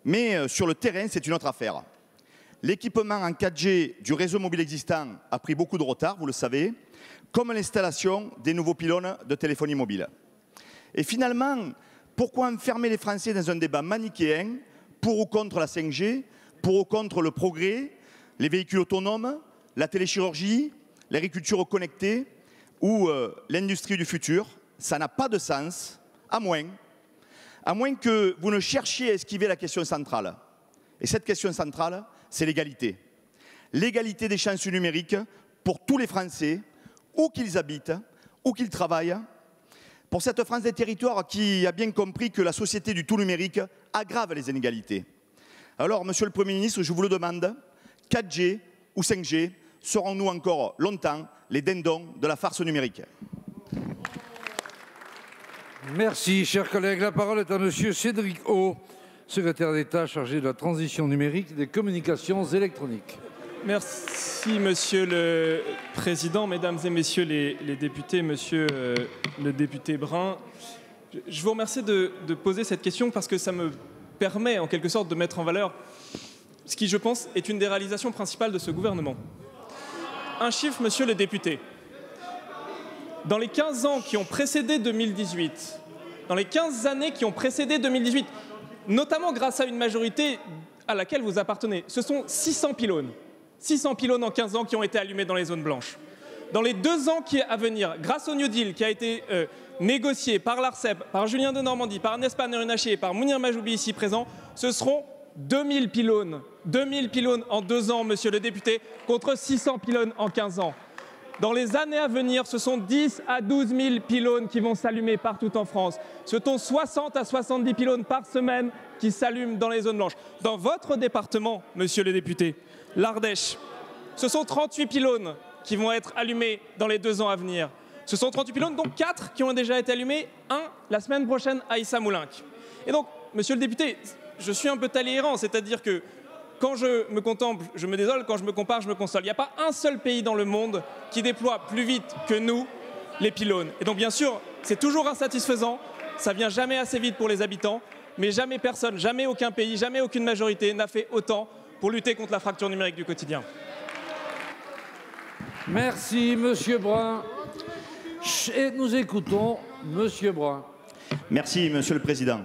mais sur le terrain, c'est une autre affaire. L'équipement en 4G du réseau mobile existant a pris beaucoup de retard, vous le savez, comme l'installation des nouveaux pylônes de téléphonie mobile. Et finalement, pourquoi enfermer les Français dans un débat manichéen pour ou contre la 5G, pour ou contre le progrès, les véhicules autonomes, la téléchirurgie, l'agriculture connectée ou l'industrie du futur? Ça n'a pas de sens, à moins que vous ne cherchiez à esquiver la question centrale. Et cette question centrale, c'est l'égalité. L'égalité des chances numériques pour tous les Français, où qu'ils habitent, où qu'ils travaillent, pour cette France des territoires qui a bien compris que la société du tout numérique aggrave les inégalités. Alors, Monsieur le Premier ministre, je vous le demande, 4G ou 5G, serons-nous encore longtemps les dindons de la farce numérique? Merci, chers collègues. La parole est à Monsieur Cédric O, secrétaire d'État chargé de la transition numérique et des communications électroniques. Merci, Monsieur le Président, Mesdames et Messieurs les députés, Monsieur le député Brun. Je vous remercie de poser cette question parce que ça me permet en quelque sorte de mettre en valeur ce qui, je pense, est une des réalisations principales de ce gouvernement. Un chiffre, Monsieur le député. Dans les 15 ans qui ont précédé 2018, dans les 15 années qui ont précédé 2018, notamment grâce à une majorité à laquelle vous appartenez, ce sont 600 pylônes. 600 pylônes en 15 ans qui ont été allumés dans les zones blanches. Dans les 2 ans à venir, grâce au New Deal qui a été négocié par l'ARCEP, par Julien de Normandie, par Agnès Pannier-Runacher et par Mounir Majoubi ici présent, ce seront 2000 pylônes. 2000 pylônes en 2 ans, Monsieur le député, contre 600 pylônes en 15 ans. Dans les années à venir, ce sont 10 à 12 000 pylônes qui vont s'allumer partout en France. Ce sont 60 à 70 pylônes par semaine qui s'allument dans les zones blanches. Dans votre département, Monsieur le député, l'Ardèche, ce sont 38 pylônes qui vont être allumés dans les 2 ans à venir. Ce sont 38 pylônes, dont 4 qui ont déjà été allumés, 1 la semaine prochaine à Issa-Moulinck. Et donc, Monsieur le député, je suis un peu talleyrand, c'est-à-dire que quand je me contemple, je me désole, quand je me compare, je me console. Il n'y a pas un seul pays dans le monde qui déploie plus vite que nous les pylônes. Et donc, bien sûr, c'est toujours insatisfaisant, ça vient jamais assez vite pour les habitants, mais jamais personne, jamais aucun pays, jamais aucune majorité n'a fait autant pour lutter contre la fracture numérique du quotidien. Merci, Monsieur Brun. Et nous écoutons Monsieur Brun. Merci, Monsieur le Président.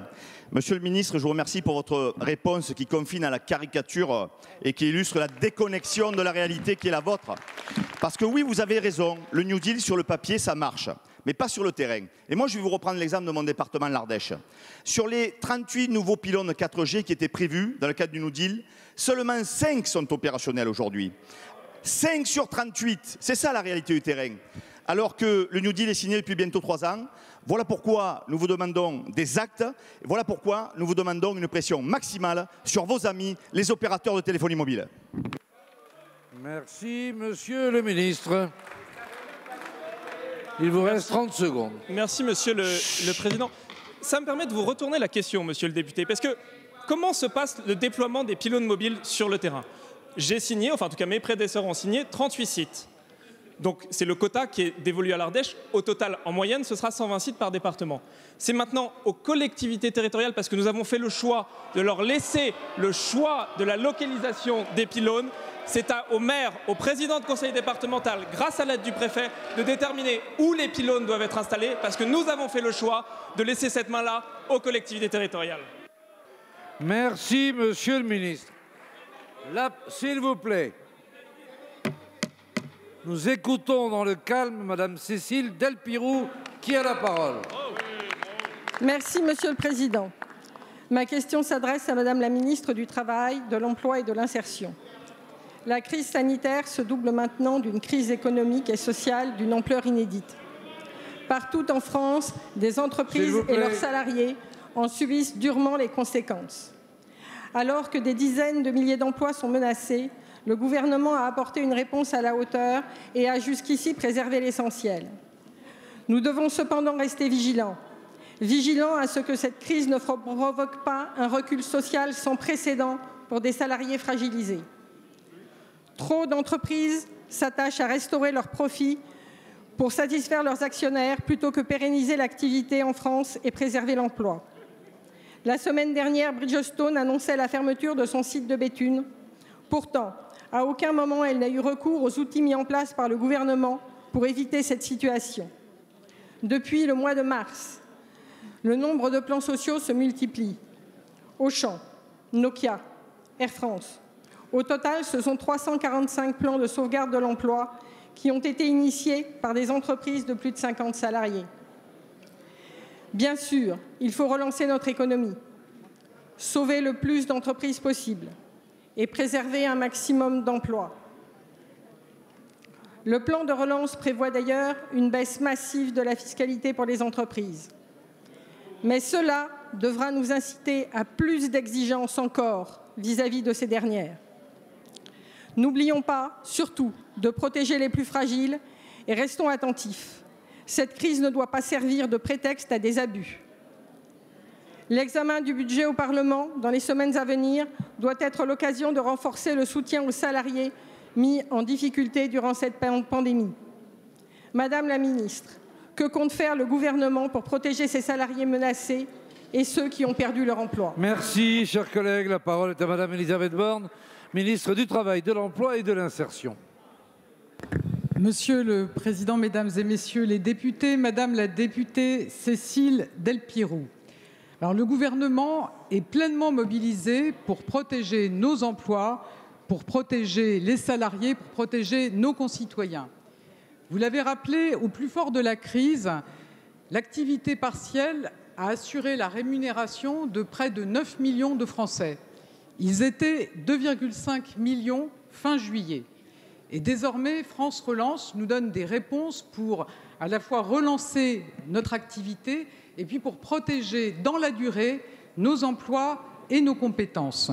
Monsieur le ministre, je vous remercie pour votre réponse qui confine à la caricature et qui illustre la déconnexion de la réalité qui est la vôtre. Parce que oui, vous avez raison, le New Deal sur le papier, ça marche, mais pas sur le terrain. Et moi, je vais vous reprendre l'exemple de mon département, l'Ardèche. Sur les 38 nouveaux pylônes 4G qui étaient prévus dans le cadre du New Deal, seulement 5 sont opérationnels aujourd'hui. 5 sur 38, c'est ça la réalité du terrain. Alors que le New Deal est signé depuis bientôt 3 ans. Voilà pourquoi nous vous demandons des actes. Voilà pourquoi nous vous demandons une pression maximale sur vos amis, les opérateurs de téléphonie mobile. Merci, Monsieur le ministre. Il vous reste 30 secondes. Merci, Monsieur le Président. Ça me permet de vous retourner la question, Monsieur le député, parce que comment se passe le déploiement des pylônes mobiles sur le terrain? J'ai signé, enfin en tout cas mes prédécesseurs ont signé 38 sites. Donc c'est le quota qui est dévolu à l'Ardèche. Au total, en moyenne, ce sera 120 sites par département. C'est maintenant aux collectivités territoriales, parce que nous avons fait le choix de leur laisser le choix de la localisation des pylônes. C'est aux maires, au président de conseil départemental, grâce à l'aide du préfet, de déterminer où les pylônes doivent être installés, parce que nous avons fait le choix de laisser cette main-là aux collectivités territoriales. Merci, Monsieur le ministre. S'il vous plaît. Nous écoutons dans le calme Madame Cécile Delpirou qui a la parole. Merci, Monsieur le Président. Ma question s'adresse à Madame la ministre du Travail, de l'Emploi et de l'Insertion. La crise sanitaire se double maintenant d'une crise économique et sociale d'une ampleur inédite. Partout en France, des entreprises et leurs salariés en subissent durement les conséquences. Alors que des dizaines de milliers d'emplois sont menacés, le gouvernement a apporté une réponse à la hauteur et a jusqu'ici préservé l'essentiel. Nous devons cependant rester vigilants à ce que cette crise ne provoque pas un recul social sans précédent pour des salariés fragilisés. Trop d'entreprises s'attachent à restaurer leurs profits pour satisfaire leurs actionnaires plutôt que pérenniser l'activité en France et préserver l'emploi. La semaine dernière, Bridgestone annonçait la fermeture de son site de Béthune Pourtant, à aucun moment elle n'a eu recours aux outils mis en place par le gouvernement pour éviter cette situation. Depuis le mois de mars, le nombre de plans sociaux se multiplie. Auchan, Nokia, Air France. Au total, ce sont 345 plans de sauvegarde de l'emploi qui ont été initiés par des entreprises de plus de 50 salariés. Bien sûr, il faut relancer notre économie, sauver le plus d'entreprises possible et préserver un maximum d'emplois. Le plan de relance prévoit d'ailleurs une baisse massive de la fiscalité pour les entreprises. Mais cela devra nous inciter à plus d'exigences encore vis-à-vis de ces dernières. N'oublions pas, surtout, de protéger les plus fragiles et restons attentifs. Cette crise ne doit pas servir de prétexte à des abus. L'examen du budget au Parlement dans les semaines à venir doit être l'occasion de renforcer le soutien aux salariés mis en difficulté durant cette pandémie. Madame la ministre, que compte faire le gouvernement pour protéger ces salariés menacés et ceux qui ont perdu leur emploi? Merci, chers collègues. La parole est à Madame Elisabeth Borne, ministre du Travail, de l'Emploi et de l'Insertion. Monsieur le Président, Mesdames et Messieurs les députés, Madame la députée Cécile Delpirou. Alors, le gouvernement est pleinement mobilisé pour protéger nos emplois, pour protéger les salariés, pour protéger nos concitoyens. Vous l'avez rappelé, au plus fort de la crise, l'activité partielle a assuré la rémunération de près de 9 millions de Français. Ils étaient 2,5 millions fin juillet. Et désormais, France Relance nous donne des réponses pour à la fois relancer notre activité et puis pour protéger dans la durée nos emplois et nos compétences.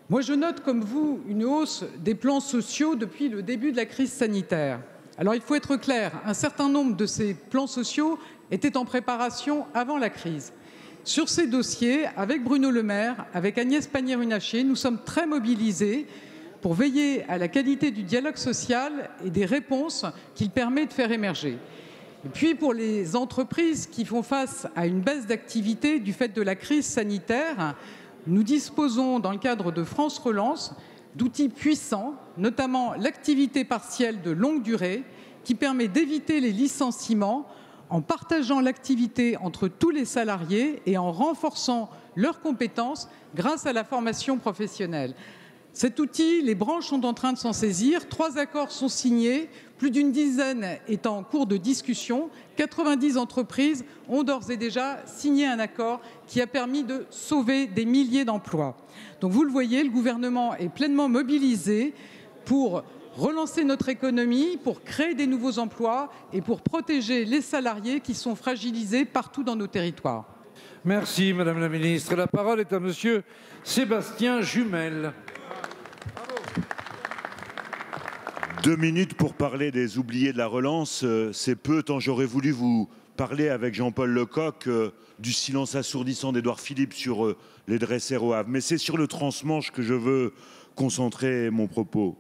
Moi, je note comme vous une hausse des plans sociaux depuis le début de la crise sanitaire. Alors, il faut être clair, un certain nombre de ces plans sociaux étaient en préparation avant la crise. Sur ces dossiers, avec Bruno Le Maire, avec Agnès Pannier-Runacher, nous sommes très mobilisés pour veiller à la qualité du dialogue social et des réponses qu'il permet de faire émerger. Et puis pour les entreprises qui font face à une baisse d'activité du fait de la crise sanitaire, nous disposons, dans le cadre de France Relance, d'outils puissants, notamment l'activité partielle de longue durée, qui permet d'éviter les licenciements en partageant l'activité entre tous les salariés et en renforçant leurs compétences grâce à la formation professionnelle. Cet outil, les branches sont en train de s'en saisir. 3 accords sont signés, plus d'une dizaine est en cours de discussion. 90 entreprises ont d'ores et déjà signé un accord qui a permis de sauver des milliers d'emplois. Donc vous le voyez, le gouvernement est pleinement mobilisé pour relancer notre économie, pour créer des nouveaux emplois et pour protéger les salariés qui sont fragilisés partout dans nos territoires. Merci Madame la Ministre. La parole est à Monsieur Sébastien Jumel. 2 minutes pour parler des oubliés de la relance, c'est peu, tant j'aurais voulu vous parler avec Jean-Paul Lecoq du silence assourdissant d'Édouard Philippe sur les dresseurs au Havre. Mais c'est sur le transmanche que je veux concentrer mon propos.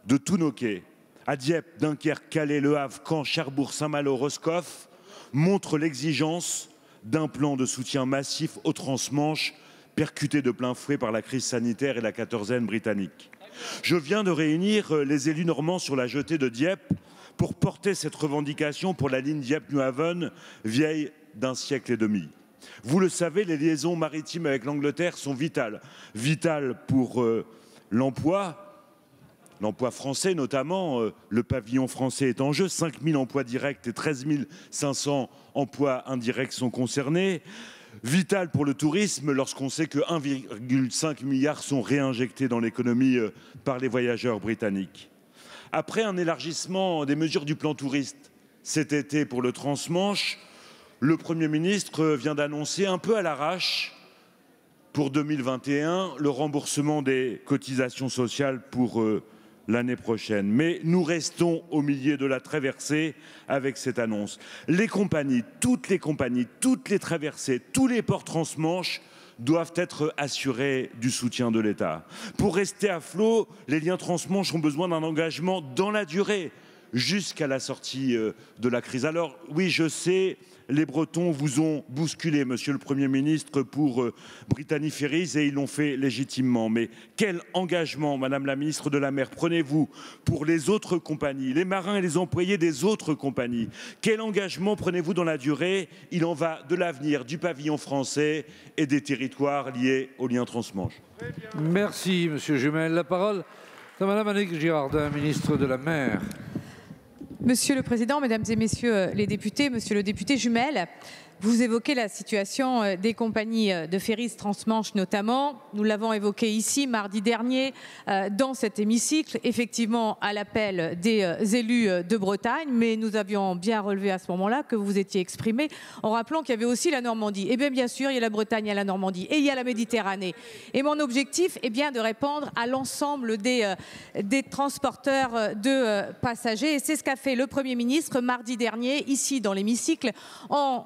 De tous nos quais, à Dieppe, Dunkerque, Calais, Le Havre, Caen, Cherbourg, Saint-Malo, Roscoff, montre l'exigence d'un plan de soutien massif au transmanche, percuté de plein fouet par la crise sanitaire et la quatorzaine britannique. Je viens de réunir les élus normands sur la jetée de Dieppe pour porter cette revendication pour la ligne Dieppe-New Haven, vieille d'1 siècle et demi. Vous le savez, les liaisons maritimes avec l'Angleterre sont vitales. Vitales pour l'emploi français notamment. Le pavillon français est en jeu. 5 000 emplois directs et 13 500 emplois indirects sont concernés. Vital pour le tourisme lorsqu'on sait que 1,5 milliard sont réinjectés dans l'économie par les voyageurs britanniques. Après un élargissement des mesures du plan touriste cet été pour le transmanche, le Premier ministre vient d'annoncer un peu à l'arrache pour 2021 le remboursement des cotisations sociales pour l'année prochaine. Mais nous restons au milieu de la traversée avec cette annonce. Les compagnies, toutes les traversées, tous les ports transmanche doivent être assurés du soutien de l'État. Pour rester à flot, les liens transmanche ont besoin d'un engagement dans la durée. jusqu'à la sortie de la crise. Alors oui, je sais, les Bretons vous ont bousculé, Monsieur le Premier ministre, pour Brittany Ferries, et ils l'ont fait légitimement. Mais quel engagement, Madame la ministre de la Mer, prenez-vous pour les autres compagnies, les marins et les employés des autres compagnies? Quel engagement prenez-vous dans la durée? Il en va de l'avenir du pavillon français et des territoires liés au lien transmanche. Merci, Monsieur Jumel. La parole est à Madame Annick Girardin, ministre de la Mer. Monsieur le Président, Mesdames et Messieurs les députés, Monsieur le député Jumel, vous évoquez la situation des compagnies de ferries transmanche notamment. Nous l'avons évoqué ici mardi dernier dans cet hémicycle, effectivement à l'appel des élus de Bretagne, mais nous avions bien relevé à ce moment-là que vous vous étiez exprimé en rappelant qu'il y avait aussi la Normandie. Et bien sûr, il y a la Bretagne, il y a la Normandie et il y a la Méditerranée. Et mon objectif est bien de répondre à l'ensemble des transporteurs de passagers. Et c'est ce qu'a fait le Premier ministre mardi dernier ici dans l'hémicycle en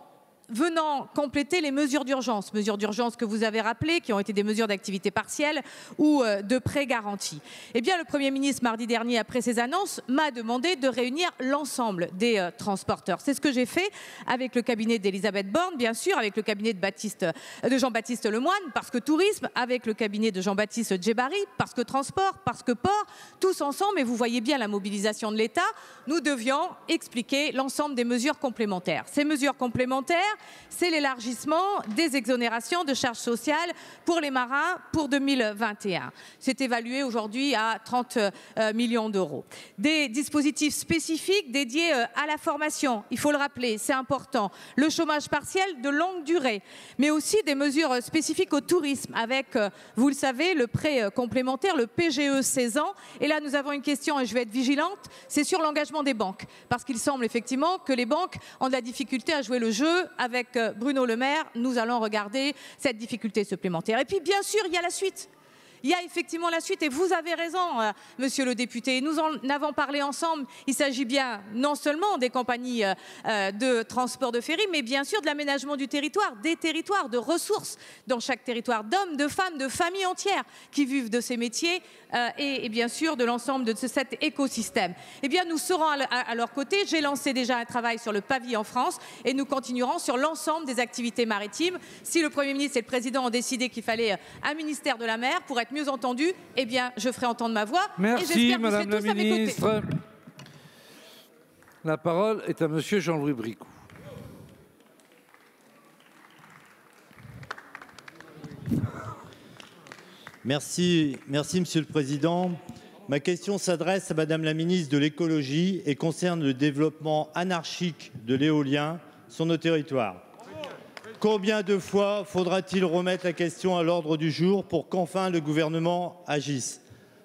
venant compléter les mesures d'urgence que vous avez rappelées, qui ont été des mesures d'activité partielle ou de prêt garanti. Eh bien, le Premier ministre, mardi dernier, après ces annonces, m'a demandé de réunir l'ensemble des transporteurs. C'est ce que j'ai fait avec le cabinet d'Elisabeth Borne, bien sûr, avec le cabinet de Jean-Baptiste Lemoyne, parce que tourisme, avec le cabinet de Jean-Baptiste Djebari, parce que transport, parce que port, tous ensemble, et vous voyez bien la mobilisation de l'État, nous devions expliquer l'ensemble des mesures complémentaires. Ces mesures complémentaires, c'est l'élargissement des exonérations de charges sociales pour les marins pour 2021. C'est évalué aujourd'hui à 30 millions d'euros. Des dispositifs spécifiques dédiés à la formation, il faut le rappeler, c'est important. Le chômage partiel de longue durée, mais aussi des mesures spécifiques au tourisme avec, vous le savez, le prêt complémentaire, le PGE 16 ans. Et là, nous avons une question et je vais être vigilante, c'est sur l'engagement des banques. Parce qu'il semble effectivement que les banques ont de la difficulté à jouer le jeu. Avec Bruno Le Maire, nous allons regarder cette difficulté supplémentaire. Et puis, bien sûr, il y a la suite. Il y a effectivement la suite et vous avez raison, monsieur le député. Nous en avons parlé ensemble. Il s'agit bien non seulement des compagnies de transport de ferry, mais bien sûr de l'aménagement du territoire, des territoires, de ressources dans chaque territoire, d'hommes, de femmes, de familles entières qui vivent de ces métiers et bien sûr de l'ensemble de cet écosystème. Eh bien, nous serons à leur côté. J'ai lancé déjà un travail sur le pavillon France et nous continuerons sur l'ensemble des activités maritimes. Si le Premier ministre et le Président ont décidé qu'il fallait un ministère de la mer pour être mieux entendu, eh bien, je ferai entendre ma voix. Merci, Madame la Ministre. La parole est à Monsieur Jean-Louis Bricout. Merci, Monsieur le Président. Ma question s'adresse à Madame la Ministre de l'Écologie et concerne le développement anarchique de l'éolien sur nos territoires. Combien de fois faudra-t-il remettre la question à l'ordre du jour pour qu'enfin le gouvernement agisse?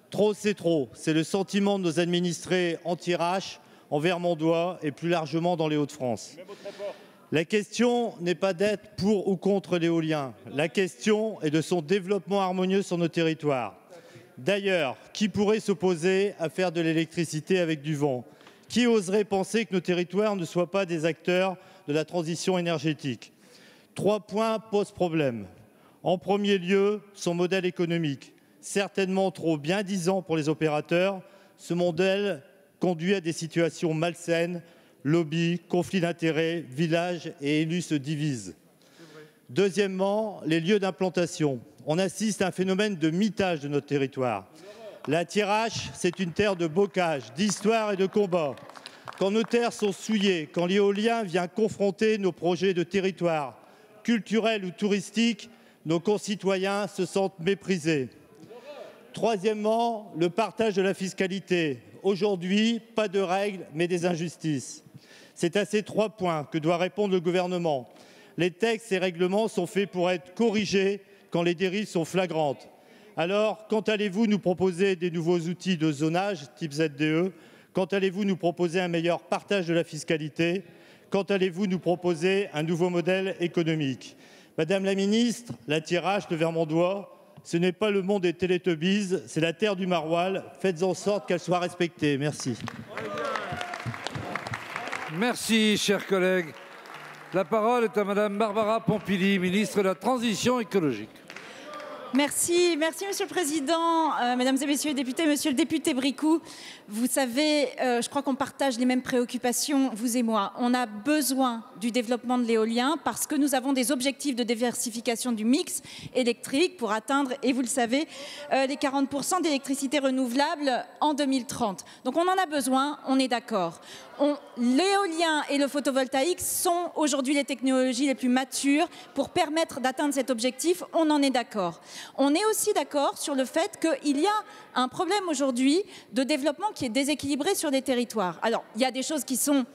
Trop, c'est le sentiment de nos administrés anti-RH en Vermandois et plus largement dans les Hauts-de-France. La question n'est pas d'être pour ou contre l'éolien, la question est de son développement harmonieux sur nos territoires. D'ailleurs, qui pourrait s'opposer à faire de l'électricité avec du vent? Qui oserait penser que nos territoires ne soient pas des acteurs de la transition énergétique? 3 points posent problème. En premier lieu, son modèle économique. Certainement trop bien disant pour les opérateurs, ce modèle conduit à des situations malsaines, lobby, conflits d'intérêts, villages et élus se divisent. Deuxièmement, les lieux d'implantation. On assiste à un phénomène de mitage de notre territoire. La Thiérache, c'est une terre de bocage, d'histoire et de combat. Quand nos terres sont souillées, quand l'éolien vient confronter nos projets de territoire, culturels ou touristiques, nos concitoyens se sentent méprisés. Troisièmement, le partage de la fiscalité. Aujourd'hui, pas de règles, mais des injustices. C'est à ces 3 points que doit répondre le gouvernement. Les textes et règlements sont faits pour être corrigés quand les dérives sont flagrantes. Alors, quand allez-vous nous proposer des nouveaux outils de zonage type ZDE? Quand allez-vous nous proposer un meilleur partage de la fiscalité? Quand allez-vous nous proposer un nouveau modèle économique? Madame la Ministre, la Thiérache de Vermandois, ce n'est pas le monde des Télétubbies, c'est la terre du maroilles. Faites en sorte qu'elle soit respectée. Merci. Merci, chers collègues. La parole est à Madame Barbara Pompili, ministre de la Transition écologique. Merci, Monsieur le Président, Mesdames et Messieurs les députés, Monsieur le député Bricout. Vous savez, je crois qu'on partage les mêmes préoccupations, vous et moi. On a besoin du développement de l'éolien parce que nous avons des objectifs de diversification du mix électrique pour atteindre, et vous le savez, les 40% d'électricité renouvelable en 2030. Donc on en a besoin, on est d'accord. L'éolien et le photovoltaïque sont aujourd'hui les technologies les plus matures pour permettre d'atteindre cet objectif, on en est d'accord. On est aussi d'accord sur le fait qu'il y a un problème aujourd'hui de développement qui est déséquilibré sur des territoires. Alors, il y a des choses qui sont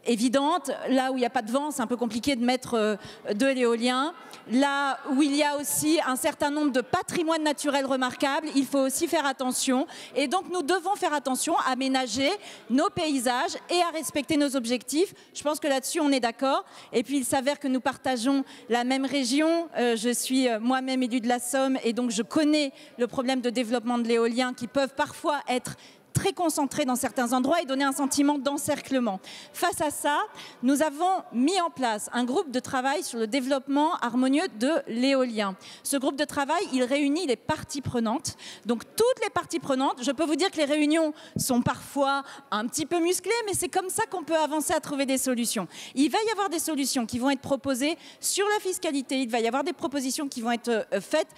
évidentes. Là où il n'y a pas de vent, c'est un peu compliqué de mettre de l'éolien. Là où il y a aussi un certain nombre de patrimoines naturels remarquables, il faut aussi faire attention. Et donc, nous devons faire attention à aménager nos paysages et à respecter nos objectifs. Je pense que là-dessus, on est d'accord. Et puis, il s'avère que nous partageons la même région. Je suis moi-même élue de la Somme et donc je connais le problème de développement de l'éolien qui peuvent parfois être très concentrés dans certains endroits et donner un sentiment d'encerclement. Face à ça, nous avons mis en place un groupe de travail sur le développement harmonieux de l'éolien. Ce groupe de travail, il réunit les parties prenantes. Donc toutes les parties prenantes, je peux vous dire que les réunions sont parfois un petit peu musclées, mais c'est comme ça qu'on peut avancer à trouver des solutions. Il va y avoir des solutions qui vont être proposées sur la fiscalité, il va y avoir des propositions qui vont être faites,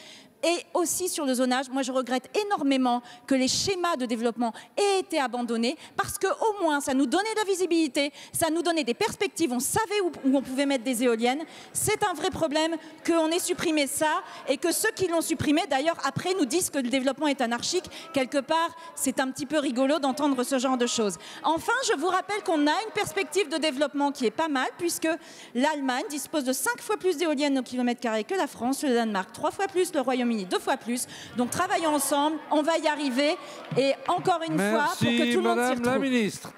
et aussi sur le zonage. Moi, je regrette énormément que les schémas de développement aient été abandonnés parce qu'au moins, ça nous donnait de la visibilité, ça nous donnait des perspectives, on savait où on pouvait mettre des éoliennes. C'est un vrai problème qu'on ait supprimé ça et que ceux qui l'ont supprimé, d'ailleurs, après, nous disent que le développement est anarchique. Quelque part, c'est un petit peu rigolo d'entendre ce genre de choses. Enfin, je vous rappelle qu'on a une perspective de développement qui est pas mal puisque l'Allemagne dispose de 5 fois plus d'éoliennes au kilomètre carré que la France, le Danemark 3 fois plus, le Royaume-Uni 2 fois plus. Donc travaillons ensemble, on va y arriver. Et encore une fois, pour que tout le monde s'y retrouve. Madame la Ministre.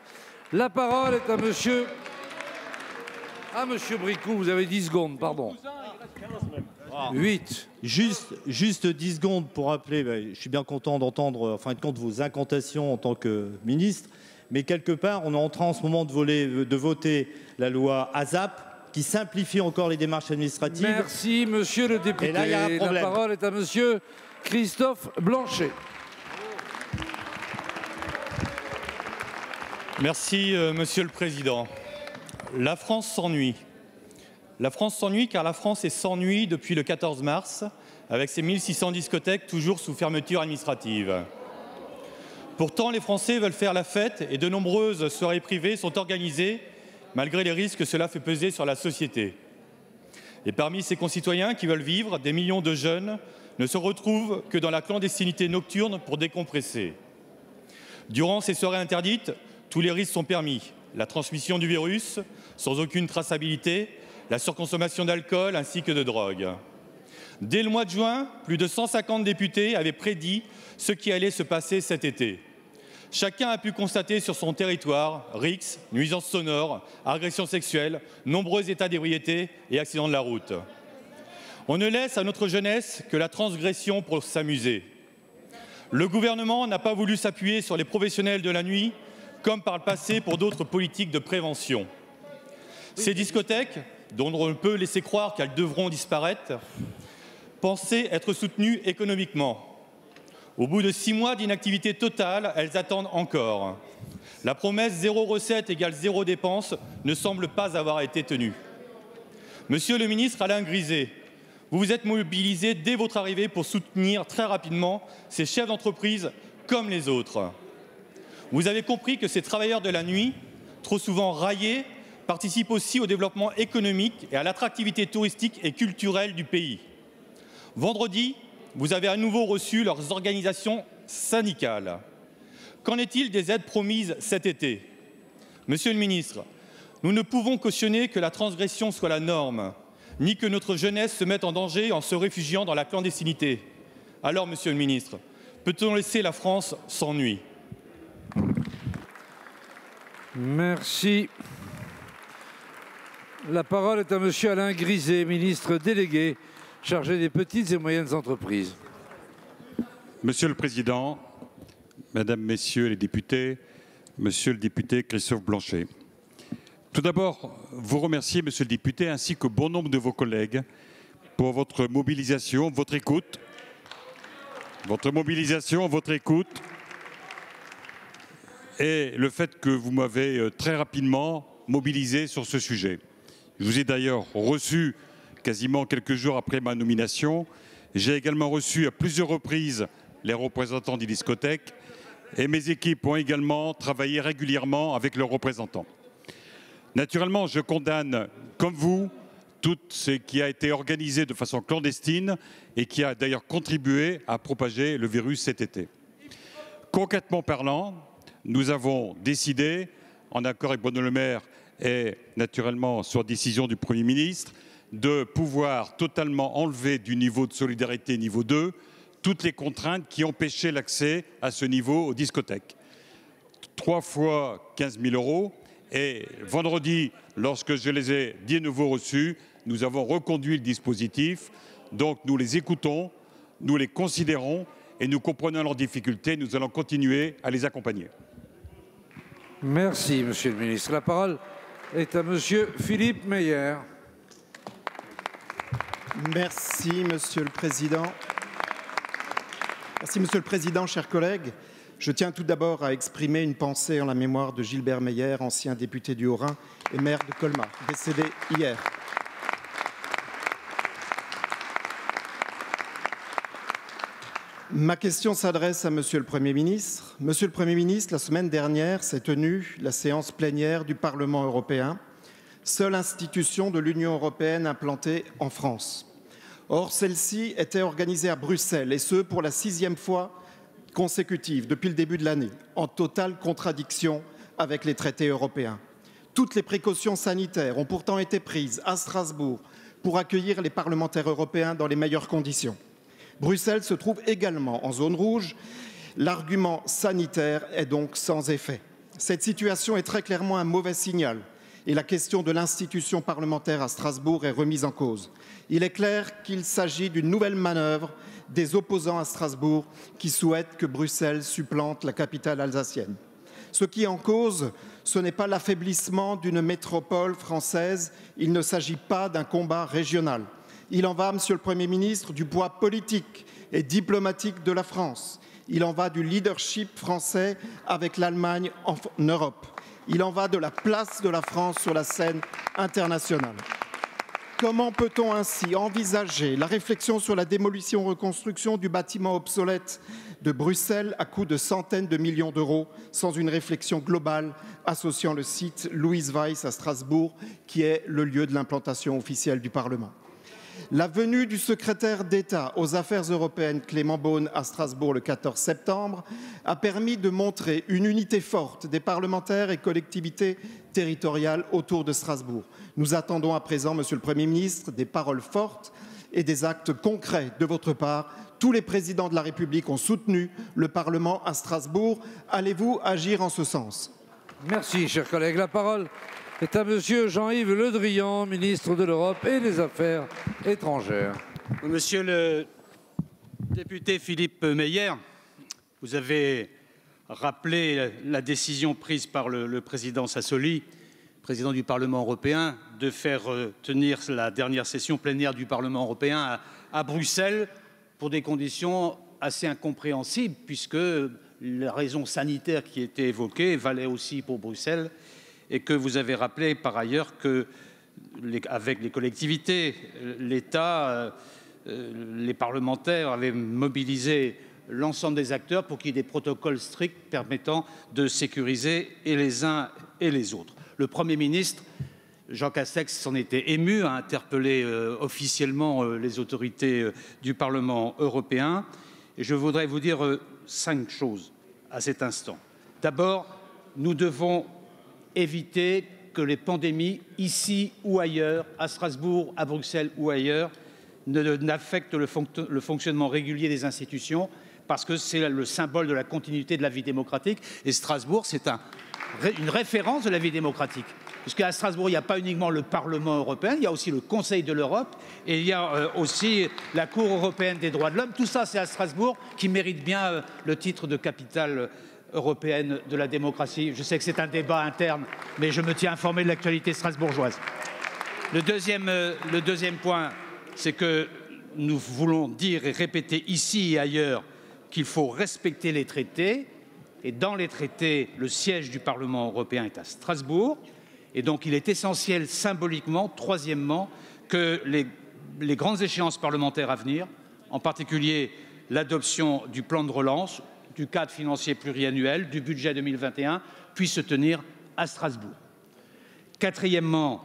La parole est à Monsieur... Monsieur Bricout, vous avez 10 secondes, pardon. 8. Juste 10 secondes pour rappeler, je suis bien content d'entendre, en fin de compte, vos incantations en tant que ministre. Mais quelque part, on est en train en ce moment de voter la loi ASAP, qui simplifie encore les démarches administratives. Merci, Monsieur le député. Et là, il y a un problème. La parole est à Monsieur Christophe Blanchet. Merci, Monsieur le Président. La France s'ennuie. La France s'ennuie car la France est sans nuit depuis le 14 mars, avec ses 1600 discothèques toujours sous fermeture administrative. Pourtant, les Français veulent faire la fête et de nombreuses soirées privées sont organisées malgré les risques que cela fait peser sur la société. Et parmi ces concitoyens qui veulent vivre, des millions de jeunes ne se retrouvent que dans la clandestinité nocturne pour décompresser. Durant ces soirées interdites, tous les risques sont permis. La transmission du virus, sans aucune traçabilité, la surconsommation d'alcool ainsi que de drogue. Dès le mois de juin, plus de 150 députés avaient prédit ce qui allait se passer cet été. Chacun a pu constater sur son territoire rixes, nuisances sonores, agressions sexuelles, nombreux états d'ébriété et accidents de la route. On ne laisse à notre jeunesse que la transgression pour s'amuser. Le gouvernement n'a pas voulu s'appuyer sur les professionnels de la nuit, comme par le passé pour d'autres politiques de prévention. Ces discothèques, dont on ne peut laisser croire qu'elles devront disparaître, pensaient être soutenues économiquement. Au bout de 6 mois d'inactivité totale, elles attendent encore. La promesse 0 recette égale 0 dépense ne semble pas avoir été tenue. Monsieur le ministre Alain Griset, vous vous êtes mobilisé dès votre arrivée pour soutenir très rapidement ces chefs d'entreprise comme les autres. Vous avez compris que ces travailleurs de la nuit, trop souvent raillés, participent aussi au développement économique et à l'attractivité touristique et culturelle du pays. Vendredi, vous avez à nouveau reçu leurs organisations syndicales. Qu'en est-il des aides promises cet été? Monsieur le ministre, nous ne pouvons cautionner que la transgression soit la norme, ni que notre jeunesse se mette en danger en se réfugiant dans la clandestinité. Alors, monsieur le ministre, peut-on laisser la France sans nuit? Merci. La parole est à Monsieur Alain Griset, ministre délégué chargé des petites et moyennes entreprises. Monsieur le Président, Mesdames, Messieurs les députés, Monsieur le député Christophe Blanchet. Tout d'abord, vous remercier, Monsieur le député, ainsi que bon nombre de vos collègues pour votre mobilisation, votre écoute votre mobilisation, votre écoute et le fait que vous m'avez très rapidement mobilisé sur ce sujet. Je vous ai d'ailleurs reçu quasiment quelques jours après ma nomination. J'ai également reçu à plusieurs reprises les représentants des discothèques et mes équipes ont également travaillé régulièrement avec leurs représentants. Naturellement, je condamne, comme vous, tout ce qui a été organisé de façon clandestine et qui a d'ailleurs contribué à propager le virus cet été. Concrètement parlant, nous avons décidé, en accord avec Bruno Le Maire et naturellement sur décision du Premier ministre, de pouvoir totalement enlever du niveau de solidarité niveau 2 toutes les contraintes qui empêchaient l'accès à ce niveau aux discothèques. 3 fois 15 000 €. Et vendredi, lorsque je les ai de nouveau reçus, nous avons reconduit le dispositif. Donc nous les écoutons, nous les considérons et nous comprenons leurs difficultés. Nous allons continuer à les accompagner. Merci, Monsieur le Ministre. La parole est à Monsieur Philippe Meyer. Merci, Monsieur le Président. Merci, Monsieur le Président, chers collègues. Je tiens tout d'abord à exprimer une pensée en la mémoire de Gilbert Meyer, ancien député du Haut-Rhin et maire de Colmar, décédé hier. Ma question s'adresse à Monsieur le Premier ministre. Monsieur le Premier ministre, la semaine dernière s'est tenue la séance plénière du Parlement européen, seule institution de l'Union européenne implantée en France. Or, celle-ci était organisée à Bruxelles, et ce, pour la 6e fois consécutive depuis le début de l'année, en totale contradiction avec les traités européens. Toutes les précautions sanitaires ont pourtant été prises à Strasbourg pour accueillir les parlementaires européens dans les meilleures conditions. Bruxelles se trouve également en zone rouge. L'argument sanitaire est donc sans effet. Cette situation est très clairement un mauvais signal et la question de l'institution parlementaire à Strasbourg est remise en cause. Il est clair qu'il s'agit d'une nouvelle manœuvre des opposants à Strasbourg qui souhaitent que Bruxelles supplante la capitale alsacienne. Ce qui est en cause, ce n'est pas l'affaiblissement d'une métropole française, il ne s'agit pas d'un combat régional. Il en va, Monsieur le Premier ministre, du poids politique et diplomatique de la France. Il en va du leadership français avec l'Allemagne en Europe. Il en va de la place de la France sur la scène internationale. Comment peut-on ainsi envisager la réflexion sur la démolition-reconstruction du bâtiment obsolète de Bruxelles à coût de centaines de millions d'euros sans une réflexion globale associant le site Louis Weiss à Strasbourg, qui est le lieu de l'implantation officielle du Parlement? La venue du secrétaire d'État aux Affaires européennes Clément Beaune à Strasbourg le 14 septembre a permis de montrer une unité forte des parlementaires et collectivités territoriales autour de Strasbourg. Nous attendons à présent, Monsieur le Premier ministre, des paroles fortes et des actes concrets de votre part. Tous les présidents de la République ont soutenu le Parlement à Strasbourg. Allez-vous agir en ce sens? Merci, chers collègues. La parole est à Monsieur Jean-Yves Le Drian, ministre de l'Europe et des Affaires étrangères. Monsieur le député Philippe Meyer, vous avez rappelé la décision prise par le président Sassoli, président du Parlement européen, de faire tenir la dernière session plénière du Parlement européen à Bruxelles pour des conditions assez incompréhensibles, puisque la raison sanitaire qui était évoquée valait aussi pour Bruxelles, et que vous avez rappelé par ailleurs que, avec les collectivités, l'État, les parlementaires avaient mobilisé l'ensemble des acteurs pour qu'il y ait des protocoles stricts permettant de sécuriser et les uns et les autres. Le Premier ministre, Jean Castex, s'en était ému, a interpellé officiellement les autorités du Parlement européen. Et je voudrais vous dire 5 choses à cet instant. D'abord, nous devons éviter que les pandémies, ici ou ailleurs, à Strasbourg, à Bruxelles ou ailleurs, n'affectent le fonctionnement régulier des institutions, parce que c'est le symbole de la continuité de la vie démocratique. Et Strasbourg, c'est une référence de la vie démocratique. Puisqu'à Strasbourg, il n'y a pas uniquement le Parlement européen, il y a aussi le Conseil de l'Europe et il y a aussi la Cour européenne des droits de l'homme. Tout ça, c'est à Strasbourg, qui mérite bien le titre de capitale européenne de la démocratie. Je sais que c'est un débat interne, mais je me tiens informé de l'actualité strasbourgeoise. Le deuxième point, c'est que nous voulons dire et répéter ici et ailleurs qu'il faut respecter les traités. Et dans les traités, le siège du Parlement européen est à Strasbourg. Et donc, il est essentiel symboliquement, troisièmement, que les grandes échéances parlementaires à venir, en particulier l'adoption du plan de relance, du cadre financier pluriannuel, du budget 2021, puissent se tenir à Strasbourg. Quatrièmement,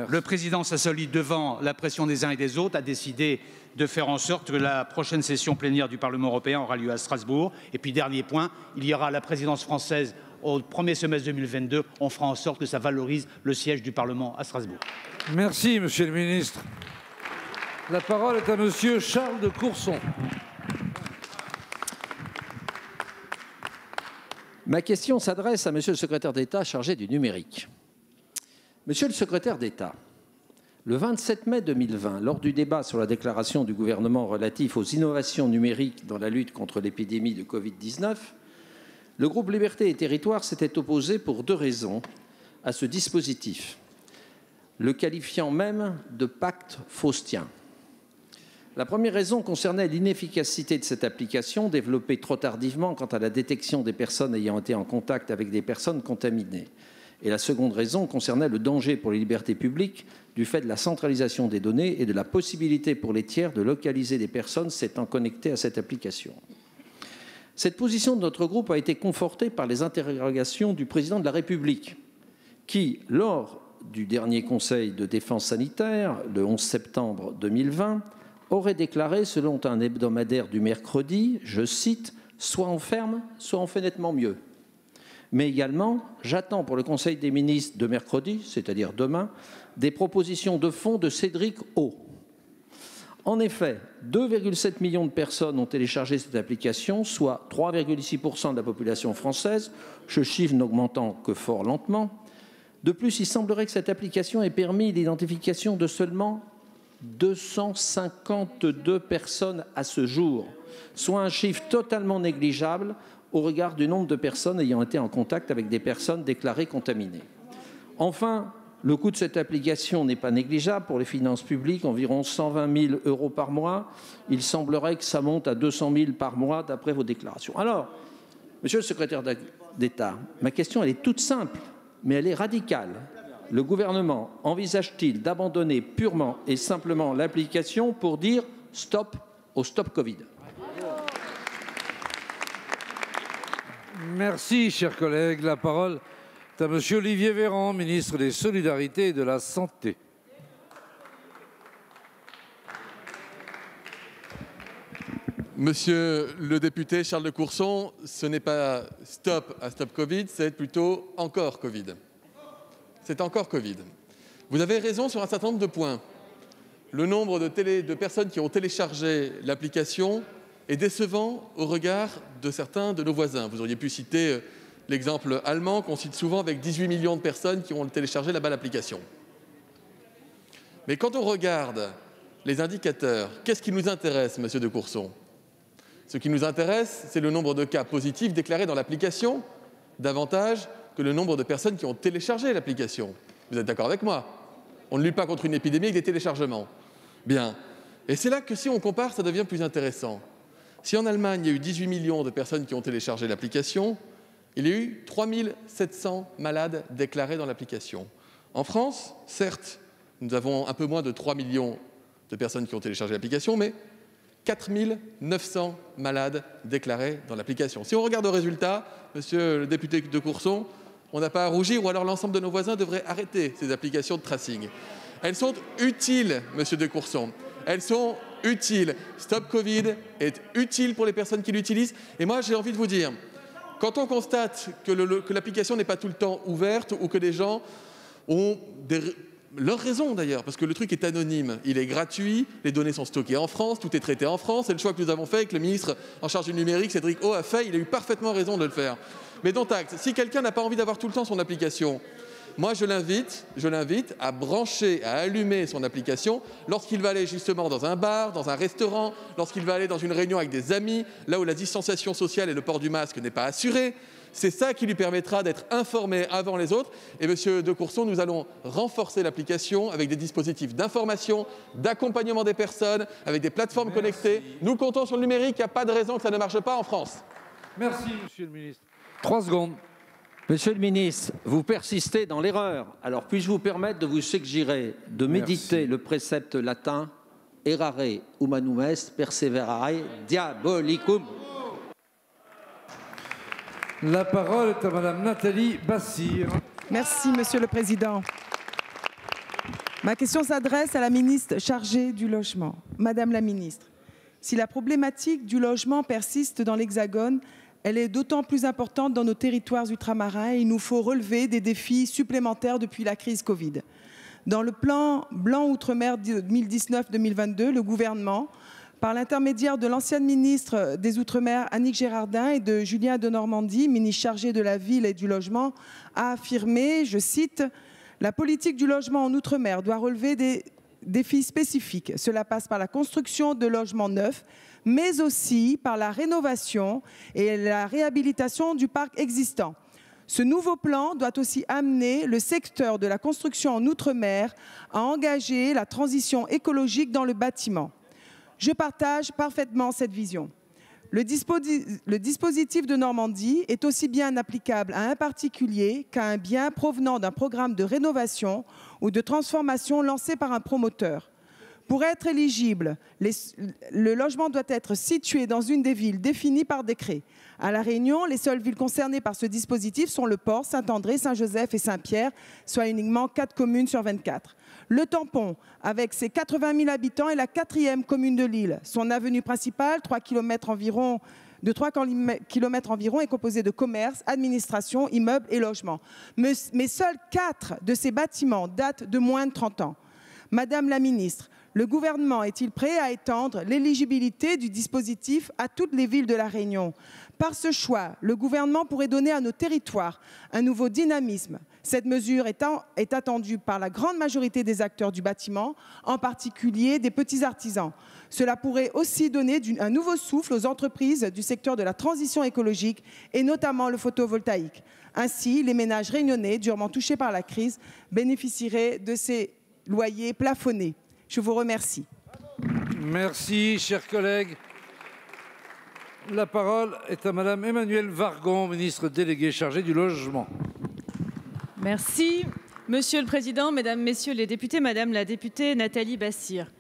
le président Sassoli, devant la pression des uns et des autres, a décidé de faire en sorte que la prochaine session plénière du Parlement européen aura lieu à Strasbourg. Et puis, dernier point, il y aura la présidence française au premier semestre 2022. On fera en sorte que ça valorise le siège du Parlement à Strasbourg. Merci, Monsieur le Ministre. La parole est à Monsieur Charles de Courson. Ma question s'adresse à Monsieur le secrétaire d'État chargé du numérique. Monsieur le secrétaire d'État, le 27 mai 2020, lors du débat sur la déclaration du gouvernement relatif aux innovations numériques dans la lutte contre l'épidémie de Covid-19, le groupe Liberté et Territoires s'était opposé pour deux raisons à ce dispositif, le qualifiant même de pacte faustien. La première raison concernait l'inefficacité de cette application, développée trop tardivement quant à la détection des personnes ayant été en contact avec des personnes contaminées. Et la seconde raison concernait le danger pour les libertés publiques du fait de la centralisation des données et de la possibilité pour les tiers de localiser des personnes s'étant connectées à cette application. Cette position de notre groupe a été confortée par les interrogations du président de la République, qui, lors du dernier Conseil de défense sanitaire, le 11 septembre 2020, aurait déclaré, selon un hebdomadaire du mercredi, je cite, « Soit on ferme, soit on fait nettement mieux ». Mais également, j'attends pour le Conseil des ministres de mercredi, c'est-à-dire demain, des propositions de fond de Cédric O. En effet, 2,7 millions de personnes ont téléchargé cette application, soit 3,6% de la population française, ce chiffre n'augmentant que fort lentement. De plus, il semblerait que cette application ait permis l'identification de seulement 252 personnes à ce jour, soit un chiffre totalement négligeable au regard du nombre de personnes ayant été en contact avec des personnes déclarées contaminées. Enfin, le coût de cette application n'est pas négligeable pour les finances publiques, environ 120 000 € par mois. Il semblerait que ça monte à 200 000 par mois d'après vos déclarations. Alors, Monsieur le secrétaire d'État, ma question elle est toute simple, mais elle est radicale. Le gouvernement envisage-t-il d'abandonner purement et simplement l'application pour dire stop au stop Covid? Merci, chers collègues. La parole est à Monsieur Olivier Véran, ministre des Solidarités et de la Santé. Monsieur le député Charles de Courson, ce n'est pas stop à stop Covid, c'est plutôt encore Covid. C'est encore Covid. Vous avez raison sur un certain nombre de points. Le nombre de personnes qui ont téléchargé l'application est décevant au regard de certains de nos voisins. Vous auriez pu citer l'exemple allemand qu'on cite souvent avec 18 millions de personnes qui ont téléchargé là-bas l'application. Mais quand on regarde les indicateurs, qu'est-ce qui nous intéresse, Monsieur de Courson? Ce qui nous intéresse, c'est le nombre de cas positifs déclarés dans l'application, davantage que le nombre de personnes qui ont téléchargé l'application. Vous êtes d'accord avec moi? On ne lutte pas contre une épidémie avec des téléchargements. Bien. Et c'est là que si on compare, ça devient plus intéressant. Si en Allemagne, il y a eu 18 millions de personnes qui ont téléchargé l'application, il y a eu 3 700 malades déclarés dans l'application. En France, certes, nous avons un peu moins de 3 millions de personnes qui ont téléchargé l'application, mais 4 900 malades déclarés dans l'application. Si on regarde au résultat, Monsieur le député de Courson, on n'a pas à rougir, ou alors l'ensemble de nos voisins devraient arrêter ces applications de tracing. Elles sont utiles, Monsieur de Courson. Elles sont utiles. Stop Covid est utile pour les personnes qui l'utilisent. Et moi, j'ai envie de vous dire, quand on constate que l'application n'est pas tout le temps ouverte ou que des gens ont leurs raisons d'ailleurs, parce que le truc est anonyme, il est gratuit, les données sont stockées en France, tout est traité en France, c'est le choix que nous avons fait et que le ministre en charge du numérique, Cédric O, a fait, il a eu parfaitement raison de le faire. Mais dont acte, si quelqu'un n'a pas envie d'avoir tout le temps son application, moi je l'invite à brancher, à allumer son application lorsqu'il va aller justement dans un bar, dans un restaurant, lorsqu'il va aller dans une réunion avec des amis, là où la distanciation sociale et le port du masque n'est pas assuré, C'est ça qui lui permettra d'être informé avant les autres. Et Monsieur de Courson, nous allons renforcer l'application avec des dispositifs d'information, d'accompagnement des personnes, avec des plateformes connectées. Nous comptons sur le numérique, il n'y a pas de raison que ça ne marche pas en France. Merci, Monsieur le Ministre. 3 secondes. Monsieur le ministre, vous persistez dans l'erreur. Alors puis-je vous permettre de vous suggérer de méditer le précepte latin « Errare humanum est, perseverare diabolicum ». La parole est à Madame Nathalie Bassire. Merci, Monsieur le Président. Ma question s'adresse à la ministre chargée du Logement. Madame la ministre, si la problématique du logement persiste dans l'Hexagone, elle est d'autant plus importante dans nos territoires ultramarins et il nous faut relever des défis supplémentaires depuis la crise Covid. Dans le plan Blanc Outre-mer 2019-2022, le gouvernement, par l'intermédiaire de l'ancienne ministre des Outre-mer Annick Girardin et de Julien Denormandie, ministre chargé de la Ville et du Logement, a affirmé, je cite, « La politique du logement en Outre-mer doit relever des défis spécifiques. Cela passe par la construction de logements neufs, mais aussi par la rénovation et la réhabilitation du parc existant. Ce nouveau plan doit aussi amener le secteur de la construction en Outre-mer à engager la transition écologique dans le bâtiment. Je partage parfaitement cette vision. Le dispositif de Normandie est aussi bien applicable à un particulier qu'à un bien provenant d'un programme de rénovation ou de transformation lancé par un promoteur. Pour être éligible, le logement doit être situé dans une des villes définies par décret. À La Réunion, les seules villes concernées par ce dispositif sont le Port, Saint-André, Saint-Joseph et Saint-Pierre, soit uniquement 4 communes sur 24. Le Tampon, avec ses 80 000 habitants, est la 4e commune de l'île. Son avenue principale, 3 km environ, est composée de commerces, administration, immeubles et logements. Mais seuls 4 de ces bâtiments datent de moins de 30 ans. Madame la ministre, le gouvernement est-il prêt à étendre l'éligibilité du dispositif à toutes les villes de La Réunion? Par ce choix, le gouvernement pourrait donner à nos territoires un nouveau dynamisme. Cette mesure est attendue par la grande majorité des acteurs du bâtiment, en particulier des petits artisans. Cela pourrait aussi donner un nouveau souffle aux entreprises du secteur de la transition écologique et notamment le photovoltaïque. Ainsi, les ménages réunionnais durement touchés par la crise bénéficieraient de ces loyers plafonnés. Je vous remercie. Merci, chers collègues. La parole est à Madame Emmanuelle Vargon, ministre déléguée chargée du logement. Merci, Monsieur le Président, Mesdames, Messieurs les députés, Madame la députée Nathalie Bassire.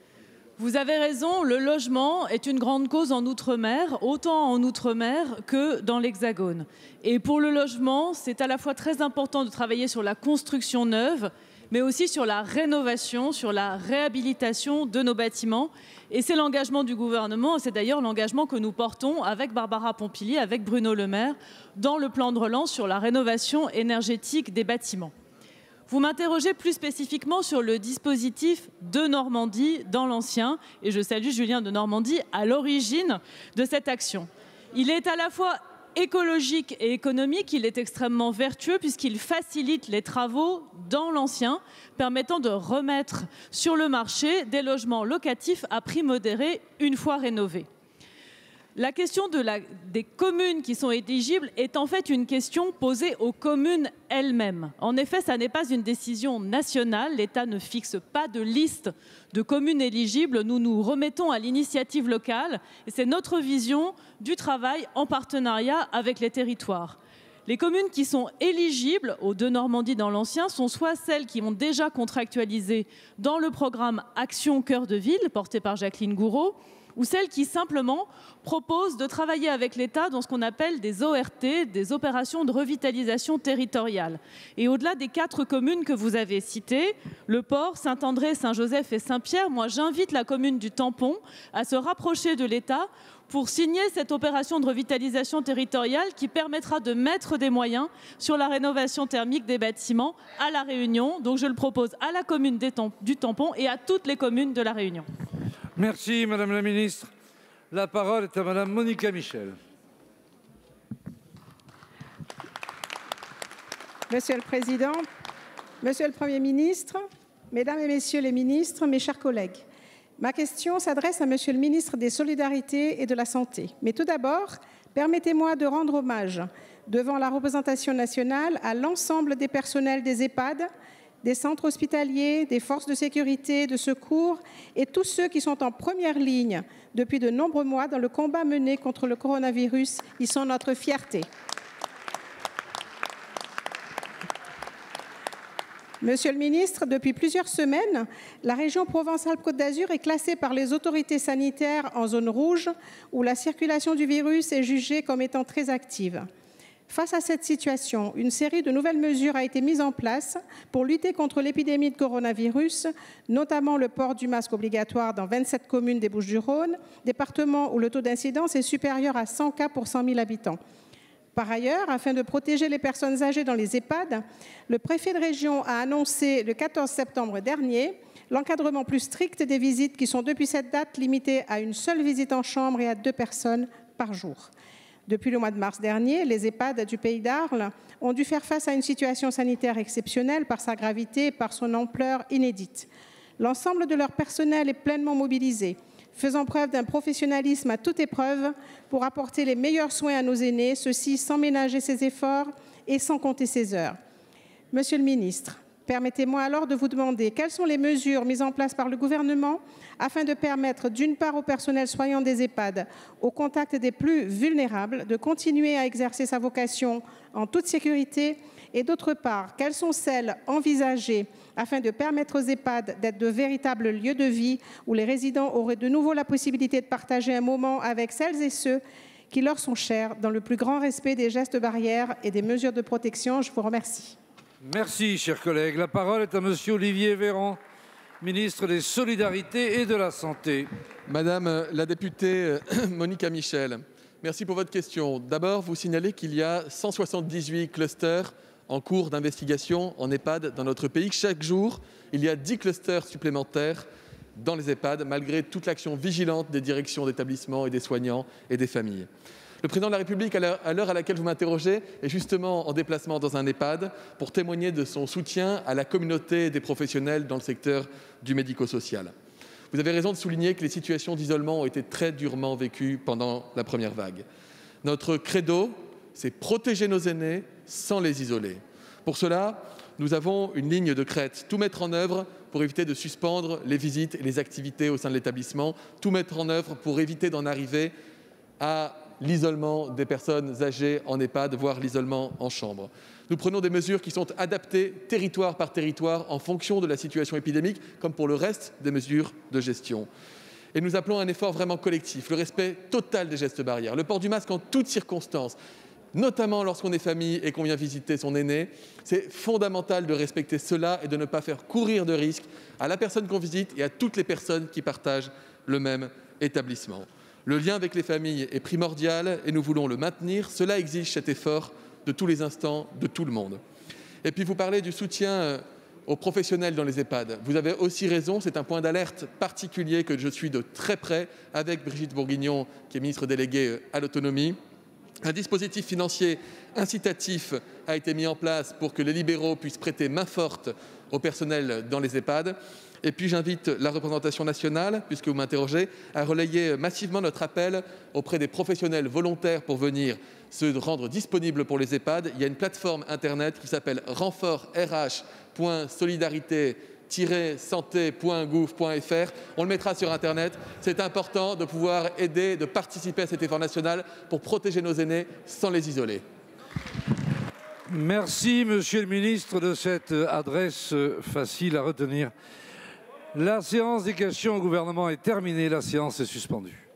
Vous avez raison, le logement est une grande cause en Outre-mer, autant en Outre-mer que dans l'Hexagone. Et pour le logement, c'est à la fois très important de travailler sur la construction neuve, mais aussi sur la rénovation, sur la réhabilitation de nos bâtiments. Et c'est l'engagement du gouvernement, c'est d'ailleurs l'engagement que nous portons avec Barbara Pompili, avec Bruno Le Maire, dans le plan de relance sur la rénovation énergétique des bâtiments. Vous m'interrogez plus spécifiquement sur le dispositif de Normandie dans l'ancien, et je salue Julien de Normandie à l'origine de cette action. Il est à la fois écologique et économique, il est extrêmement vertueux puisqu'il facilite les travaux dans l'ancien, permettant de remettre sur le marché des logements locatifs à prix modéré une fois rénovés. La question des communes qui sont éligibles est en fait une question posée aux communes elles-mêmes. En effet, ça n'est pas une décision nationale. L'État ne fixe pas de liste de communes éligibles. Nous nous remettons à l'initiative locale et c'est notre vision du travail en partenariat avec les territoires. Les communes qui sont éligibles aux deux Normandies dans l'ancien sont soit celles qui ont déjà contractualisé dans le programme Action Cœur de Ville, porté par Jacqueline Gouraud, ou celles qui simplement proposent de travailler avec l'État dans ce qu'on appelle des ORT, des opérations de revitalisation territoriale. Et au-delà des 4 communes que vous avez citées, le Port, Saint-André, Saint-Joseph et Saint-Pierre, moi j'invite la commune du Tampon à se rapprocher de l'État pour signer cette opération de revitalisation territoriale qui permettra de mettre des moyens sur la rénovation thermique des bâtiments à La Réunion. Donc je le propose à la commune du Tampon et à toutes les communes de La Réunion. Merci Madame la Ministre. La parole est à Madame Monica Michel. Monsieur le Président, Monsieur le Premier ministre, Mesdames et Messieurs les ministres, mes chers collègues, ma question s'adresse à Monsieur le ministre des Solidarités et de la Santé. Mais tout d'abord, permettez-moi de rendre hommage devant la représentation nationale à l'ensemble des personnels des EHPAD, des centres hospitaliers, des forces de sécurité, de secours et tous ceux qui sont en première ligne depuis de nombreux mois dans le combat mené contre le coronavirus. Ils sont notre fierté. Monsieur le ministre, depuis plusieurs semaines, la région Provence-Alpes-Côte d'Azur est classée par les autorités sanitaires en zone rouge où la circulation du virus est jugée comme étant très active. Face à cette situation, une série de nouvelles mesures a été mise en place pour lutter contre l'épidémie de coronavirus, notamment le port du masque obligatoire dans 27 communes des Bouches-du-Rhône, département où le taux d'incidence est supérieur à 100 cas pour 100 000 habitants. Par ailleurs, afin de protéger les personnes âgées dans les EHPAD, le préfet de région a annoncé le 14 septembre dernier l'encadrement plus strict des visites qui sont depuis cette date limitées à une seule visite en chambre et à 2 personnes par jour. Depuis le mois de mars dernier, les EHPAD du Pays d'Arles ont dû faire face à une situation sanitaire exceptionnelle par sa gravité et par son ampleur inédite. L'ensemble de leur personnel est pleinement mobilisé, faisant preuve d'un professionnalisme à toute épreuve pour apporter les meilleurs soins à nos aînés, ceci sans ménager ses efforts et sans compter ses heures. Monsieur le ministre, permettez-moi alors de vous demander quelles sont les mesures mises en place par le gouvernement afin de permettre d'une part au personnel soignant des EHPAD, au contact des plus vulnérables, de continuer à exercer sa vocation en toute sécurité et d'autre part, quelles sont celles envisagées afin de permettre aux EHPAD d'être de véritables lieux de vie où les résidents auraient de nouveau la possibilité de partager un moment avec celles et ceux qui leur sont chers dans le plus grand respect des gestes barrières et des mesures de protection. Je vous remercie. Merci, chers collègues. La parole est à monsieur Olivier Véran, ministre des Solidarités et de la Santé. Madame la députée Monica Michel, merci pour votre question. D'abord, vous signalez qu'il y a 178 clusters en cours d'investigation en EHPAD dans notre pays. Chaque jour, il y a 10 clusters supplémentaires dans les EHPAD, malgré toute l'action vigilante des directions d'établissements et des soignants et des familles. Le président de la République, à l'heure à laquelle vous m'interrogez, est justement en déplacement dans un EHPAD pour témoigner de son soutien à la communauté des professionnels dans le secteur du médico-social. Vous avez raison de souligner que les situations d'isolement ont été très durement vécues pendant la première vague. Notre credo, c'est protéger nos aînés sans les isoler. Pour cela, nous avons une ligne de crête, tout mettre en œuvre pour éviter de suspendre les visites et les activités au sein de l'établissement, tout mettre en œuvre pour éviter d'en arriver à l'isolement des personnes âgées en EHPAD, voire l'isolement en chambre. Nous prenons des mesures qui sont adaptées territoire par territoire en fonction de la situation épidémique, comme pour le reste des mesures de gestion. Et nous appelons à un effort vraiment collectif, le respect total des gestes barrières, le port du masque en toutes circonstances, notamment lorsqu'on est famille et qu'on vient visiter son aîné. C'est fondamental de respecter cela et de ne pas faire courir de risques à la personne qu'on visite et à toutes les personnes qui partagent le même établissement. Le lien avec les familles est primordial et nous voulons le maintenir. Cela exige cet effort de tous les instants, de tout le monde. Et puis vous parlez du soutien aux professionnels dans les EHPAD. Vous avez aussi raison, c'est un point d'alerte particulier que je suis de très près avec Brigitte Bourguignon, qui est ministre déléguée à l'autonomie. Un dispositif financier incitatif a été mis en place pour que les libéraux puissent prêter main forte au personnel dans les EHPAD. Et puis j'invite la représentation nationale, puisque vous m'interrogez, à relayer massivement notre appel auprès des professionnels volontaires pour venir se rendre disponibles pour les EHPAD. Il y a une plateforme internet qui s'appelle renfortrh.solidarité-santé.gouv.fr. On le mettra sur internet. C'est important de pouvoir aider, de participer à cet effort national pour protéger nos aînés sans les isoler. Merci, monsieur le ministre, de cette adresse facile à retenir. La séance des questions au gouvernement est terminée. La séance est suspendue.